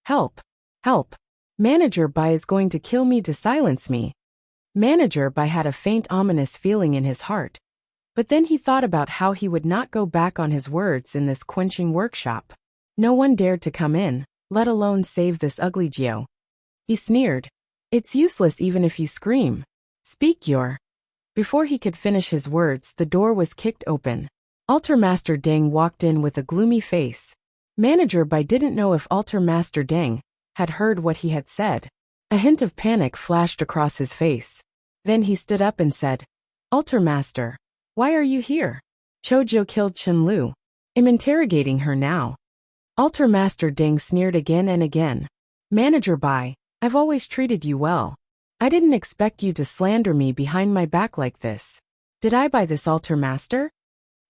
Help! Help! Manager Bai is going to kill me to silence me. Manager Bai had a faint ominous feeling in his heart, but then he thought about how he would not go back on his words in this quenching workshop. No one dared to come in, let alone save this ugly Geo. He sneered. It's useless even if you scream. Speak your. Before he could finish his words, the door was kicked open, Altar Master Deng walked in with a gloomy face. Manager Bai didn't know if Altar Master Deng had heard what he had said. A hint of panic flashed across his face. Then he stood up and said, Altar Master, why are you here? Chojo killed Chen Lu. I'm interrogating her now. Altar Master Deng sneered again and again. Manager Bai, I've always treated you well. I didn't expect you to slander me behind my back like this. Did I buy this Altar Master?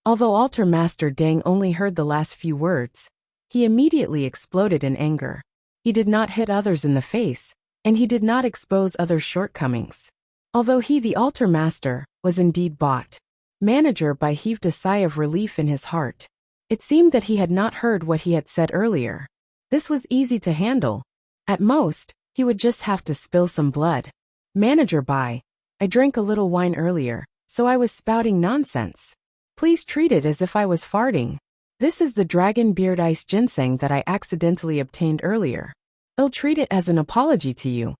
Although Altar Master Deng only heard the last few words, he immediately exploded in anger. He did not hit others in the face, and he did not expose others' shortcomings. Although he, the Altar Master, was indeed bought, Manager Bai heaved a sigh of relief in his heart. It seemed that he had not heard what he had said earlier. This was easy to handle. At most, he would just have to spill some blood. Manager Bai, I drank a little wine earlier, so I was spouting nonsense. Please treat it as if I was farting. This is the Dragon Beard Ice Ginseng that I accidentally obtained earlier. I'll treat it as an apology to you.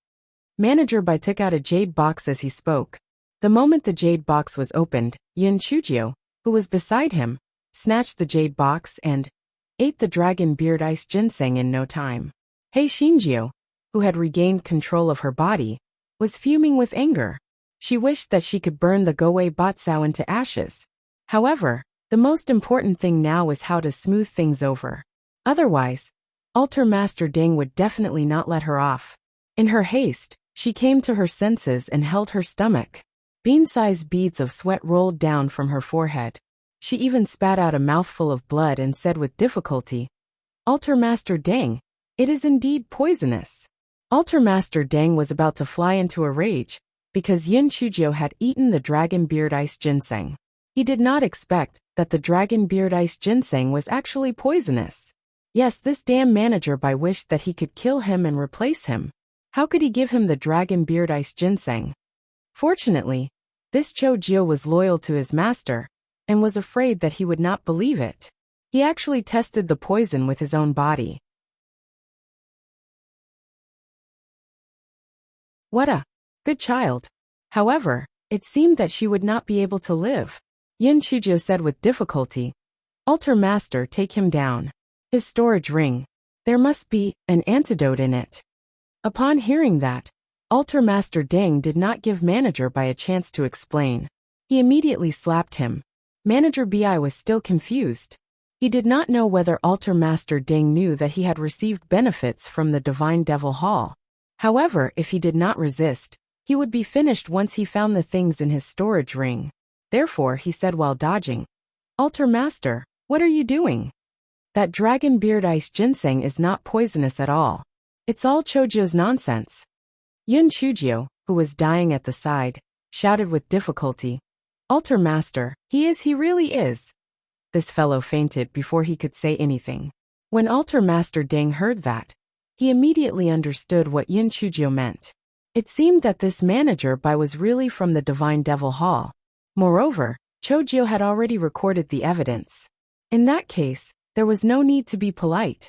Manager Bai took out a jade box as he spoke. The moment the jade box was opened, Yin Chujio, who was beside him, snatched the jade box and ate the Dragon Beard Ice Ginseng in no time. Hei Shinjio, who had regained control of her body, was fuming with anger. She wished that she could burn the Goei Batsao into ashes. However, the most important thing now was how to smooth things over. Otherwise, Altar Master Deng would definitely not let her off. In her haste, she came to her senses and held her stomach. Bean-sized beads of sweat rolled down from her forehead. She even spat out a mouthful of blood and said with difficulty, Altar Master Deng, it is indeed poisonous. Altar Master Deng was about to fly into a rage, because Yin Chujio had eaten the Dragon Beard Ice Ginseng. He did not expect that the Dragon Beard Ice Ginseng was actually poisonous. Yes, this damn Manager Bai wished that he could kill him and replace him. How could he give him the Dragon Beard Ice Ginseng? Fortunately, this Chojio was loyal to his master, and was afraid that he would not believe it. He actually tested the poison with his own body. What a good child. However, it seemed that she would not be able to live. Yin Chujio said with difficulty, Altar Master, take him down. His storage ring. There must be an antidote in it. Upon hearing that, Altar Master Deng did not give Manager Bai a chance to explain. He immediately slapped him. Manager Bai was still confused. He did not know whether Altar Master Deng knew that he had received benefits from the Divine Devil Hall. However, if he did not resist, he would be finished once he found the things in his storage ring. Therefore, he said while dodging, Altar Master, what are you doing? That Dragon Beard Ice Ginseng is not poisonous at all. It's all Chojio's nonsense. Yin Chujio, who was dying at the side, shouted with difficulty, Altar Master, he really is. This fellow fainted before he could say anything. When Altar Master Deng heard that, he immediately understood what Yin Chujio meant. It seemed that this Manager Bai was really from the Divine Devil Hall. Moreover, Chojio had already recorded the evidence. In that case, there was no need to be polite.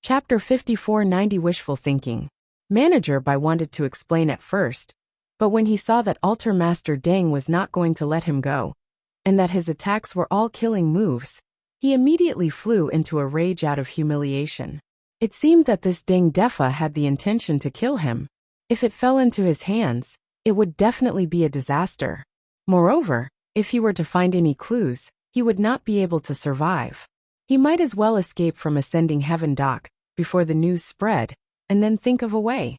Chapter 5490 Wishful Thinking. Manager Bai wanted to explain at first, but when he saw that Altar Master Deng was not going to let him go, and that his attacks were all killing moves, he immediately flew into a rage out of humiliation. It seemed that this Deng Defa had the intention to kill him. If it fell into his hands, it would definitely be a disaster. Moreover, if he were to find any clues, he would not be able to survive. He might as well escape from ascending heaven dock before the news spread, and then think of a way.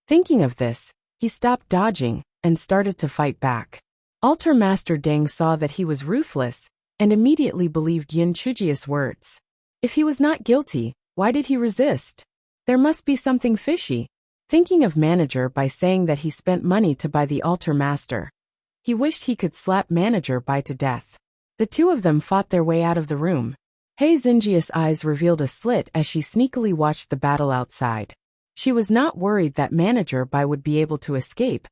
Thinking of this, he stopped dodging and started to fight back. Altar Master Deng saw that he was ruthless and immediately believed Yin Chujio's words. If he was not guilty, why did he resist? There must be something fishy. Thinking of Manager Bai saying that he spent money to buy the Altar Master, he wished he could slap Manager Bai to death. The two of them fought their way out of the room. Hei Xinjia's eyes revealed a slit as she sneakily watched the battle outside. She was not worried that Manager Bai would be able to escape,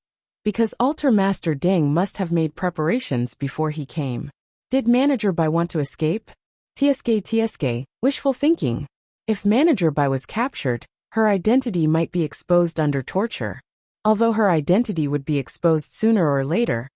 because Altar Master Deng must have made preparations before he came. Did Manager Bai want to escape? TSK, wishful thinking. If Manager Bai was captured, her identity might be exposed under torture. Although her identity would be exposed sooner or later,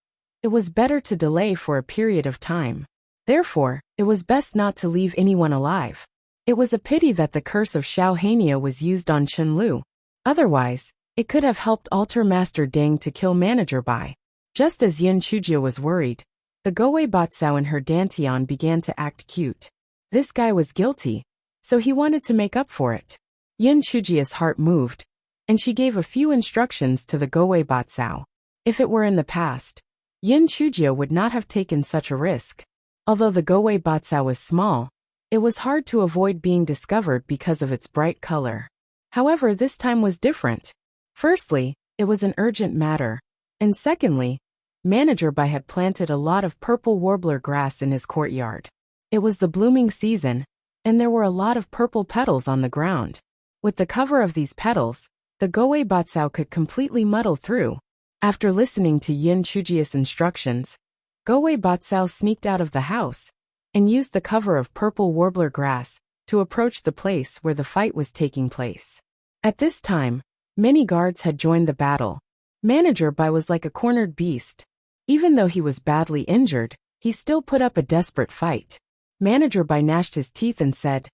it was better to delay for a period of time. Therefore, it was best not to leave anyone alive. It was a pity that the curse of Xiaohania was used on Chenlu. Otherwise, it could have helped Altar Master Deng to kill Manager Bai. Just as Yin Chujia was worried, the Gowei Batsao and her Dantian began to act cute. This guy was guilty, so he wanted to make up for it. Yin Chujia's heart moved, and she gave a few instructions to the Gowei Batsao. If it were in the past, Yin Chujia would not have taken such a risk. Although the Gowei Batsao was small, it was hard to avoid being discovered because of its bright color. However, this time was different. Firstly, it was an urgent matter, and secondly, Manager Bai had planted a lot of purple warbler grass in his courtyard. It was the blooming season, and there were a lot of purple petals on the ground. With the cover of these petals, the Gowei Batsao could completely muddle through. After listening to Yin Chujia's instructions, Gowei Batsao sneaked out of the house and used the cover of purple warbler grass to approach the place where the fight was taking place. At this time, many guards had joined the battle. Manager Bai was like a cornered beast. Even though he was badly injured, he still put up a desperate fight. Manager Bai gnashed his teeth and said,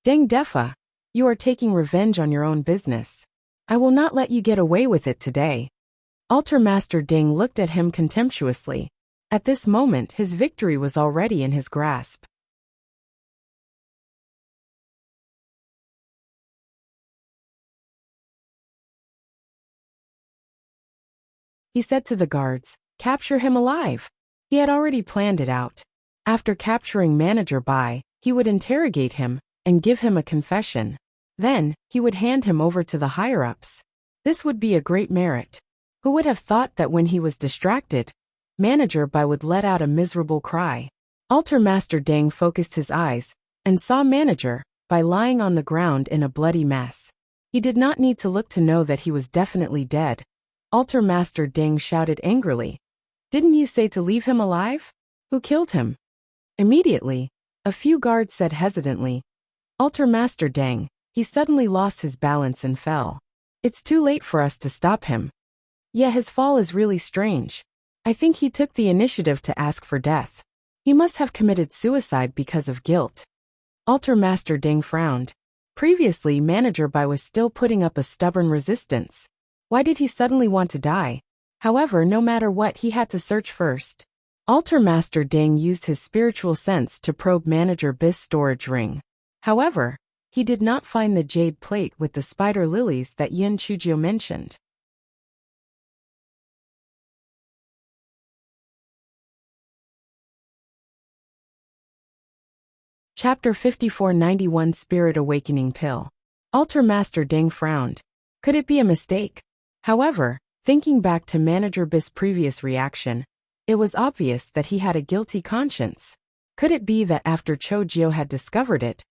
"Deng Defa, you are taking revenge on your own business. I will not let you get away with it today." Altar Master Deng looked at him contemptuously. At this moment, his victory was already in his grasp. He said to the guards, "Capture him alive." He had already planned it out. After capturing Manager Bai, he would interrogate him and give him a confession. Then, he would hand him over to the higher-ups. This would be a great merit. Who would have thought that when he was distracted, Manager Bai would let out a miserable cry? Altar Master Deng focused his eyes and saw Manager Bai lying on the ground in a bloody mess. He did not need to look to know that he was definitely dead. Altar Master Deng shouted angrily, "Didn't you say to leave him alive? Who killed him?" Immediately, a few guards said hesitantly, "Altar Master Deng." He suddenly lost his balance and fell. "It's too late for us to stop him." Yeah, his fall is really strange. I think he took the initiative to ask for death. He must have committed suicide because of guilt. Altar Master Deng frowned. Previously, Manager Bai was still putting up a stubborn resistance. Why did he suddenly want to die? However, no matter what, he had to search first. Altar Master Deng used his spiritual sense to probe Manager Bai's storage ring. However, he did not find the jade plate with the spider lilies that Yin Chujia mentioned. Chapter 5491 Spirit Awakening Pill. Altar Master Deng frowned. Could it be a mistake? However, thinking back to Manager Bai's previous reaction, it was obvious that he had a guilty conscience. Could it be that after Cho Jio had discovered it,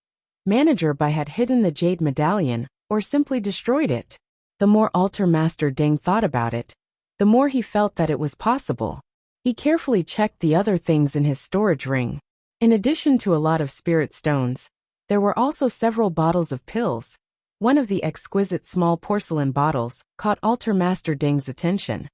Manager Bai had hidden the jade medallion, or simply destroyed it? The more Altar Master Deng thought about it, the more he felt that it was possible. He carefully checked the other things in his storage ring. In addition to a lot of spirit stones, there were also several bottles of pills. One of the exquisite small porcelain bottles caught Altar Master Deng's attention.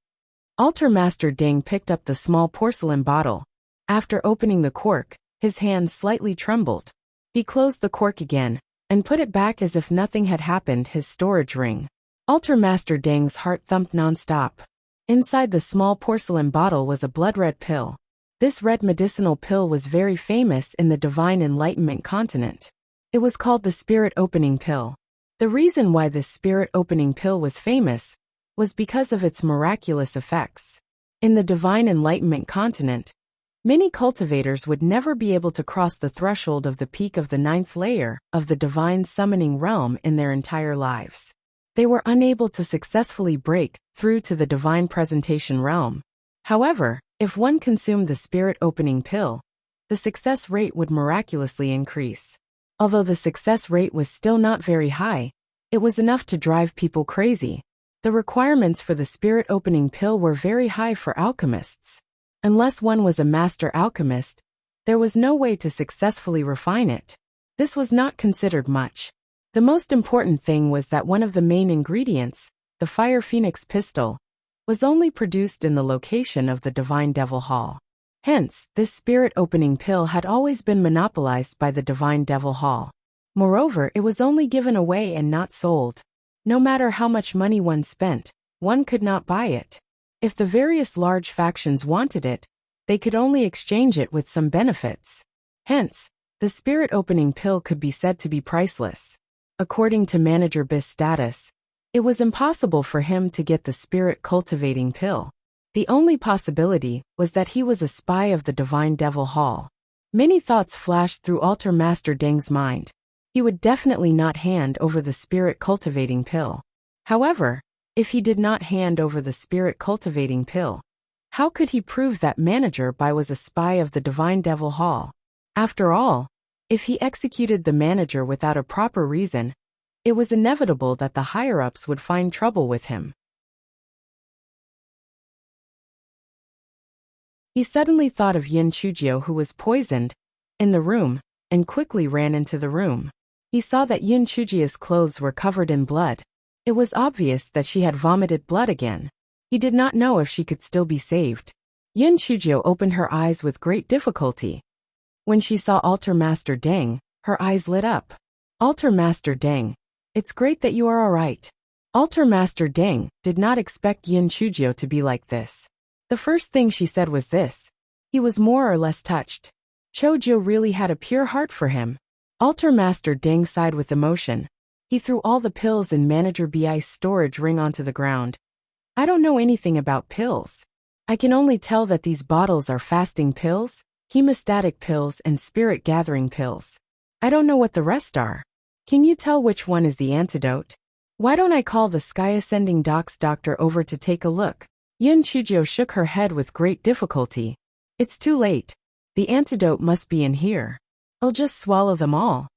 Altar Master Deng picked up the small porcelain bottle. After opening the cork, his hand slightly trembled. He closed the cork again and put it back as if nothing had happened. His storage ring. Altar Master Deng's heart thumped non-stop. Inside the small porcelain bottle was a blood-red pill. This red medicinal pill was very famous in the Divine Enlightenment continent. It was called the Spirit Opening Pill. The reason why this Spirit Opening Pill was famous was because of its miraculous effects. In the Divine Enlightenment continent, many cultivators would never be able to cross the threshold of the peak of the 9th layer of the Divine Summoning Realm in their entire lives. They were unable to successfully break through to the Divine Presentation Realm. However, if one consumed the Spirit Opening Pill, the success rate would miraculously increase. Although the success rate was still not very high, it was enough to drive people crazy. The requirements for the Spirit Opening Pill were very high for alchemists. Unless one was a master alchemist, there was no way to successfully refine it. This was not considered much. The most important thing was that one of the main ingredients, the Fire Phoenix pistol, was only produced in the location of the Divine Devil Hall. Hence, this spirit-opening pill had always been monopolized by the Divine Devil Hall. Moreover, it was only given away and not sold. No matter how much money one spent, one could not buy it. If the various large factions wanted it, they could only exchange it with some benefits. Hence, the spirit-opening pill could be said to be priceless. According to Manager Biss' status, it was impossible for him to get the spirit-cultivating pill. The only possibility was that he was a spy of the Divine Devil Hall. Many thoughts flashed through Altar Master Deng's mind. He would definitely not hand over the spirit-cultivating pill. However, if he did not hand over the spirit-cultivating pill, how could he prove that Manager Bai was a spy of the Divine Devil Hall? After all, if he executed the manager without a proper reason, it was inevitable that the higher-ups would find trouble with him. He suddenly thought of Yin Chujio, who was poisoned, in the room, and quickly ran into the room. He saw that Yin Chujio's clothes were covered in blood. It was obvious that she had vomited blood again. He did not know if she could still be saved. Yin Chujio opened her eyes with great difficulty. When she saw Altar Master Deng, her eyes lit up. Altar Master Deng, it's great that you are all right. Altar Master Deng did not expect Yin Chujio to be like this. The first thing she said was this. He was more or less touched. Chojio really had a pure heart for him. Altar Master Deng sighed with emotion. He threw all the pills in Manager Bi's storage ring onto the ground. I don't know anything about pills. I can only tell that these bottles are fasting pills, hemostatic pills, and spirit-gathering pills. I don't know what the rest are. Can you tell which one is the antidote? Why don't I call the Sky Ascending Doc's doctor over to take a look? Yin Chujio shook her head with great difficulty. It's too late. The antidote must be in here. I'll just swallow them all.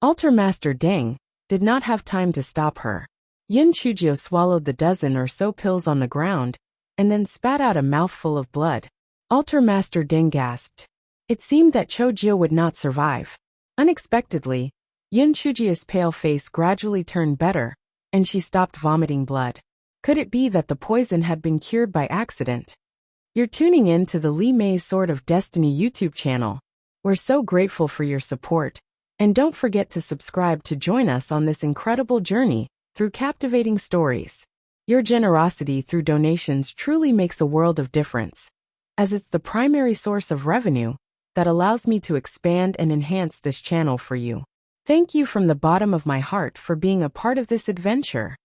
Altar Master Deng did not have time to stop her. Yin Chujio swallowed the dozen or so pills on the ground, and then spat out a mouthful of blood. Altar Master Deng gasped. It seemed that Chojio would not survive. Unexpectedly, Yin Chujio's pale face gradually turned better, and she stopped vomiting blood. Could it be that the poison had been cured by accident? You're tuning in to the Li Mei's Sword of Destiny YouTube channel. We're so grateful for your support, and don't forget to subscribe to join us on this incredible journey through captivating stories. Your generosity through donations truly makes a world of difference, as it's the primary source of revenue that allows me to expand and enhance this channel for you. Thank you from the bottom of my heart for being a part of this adventure.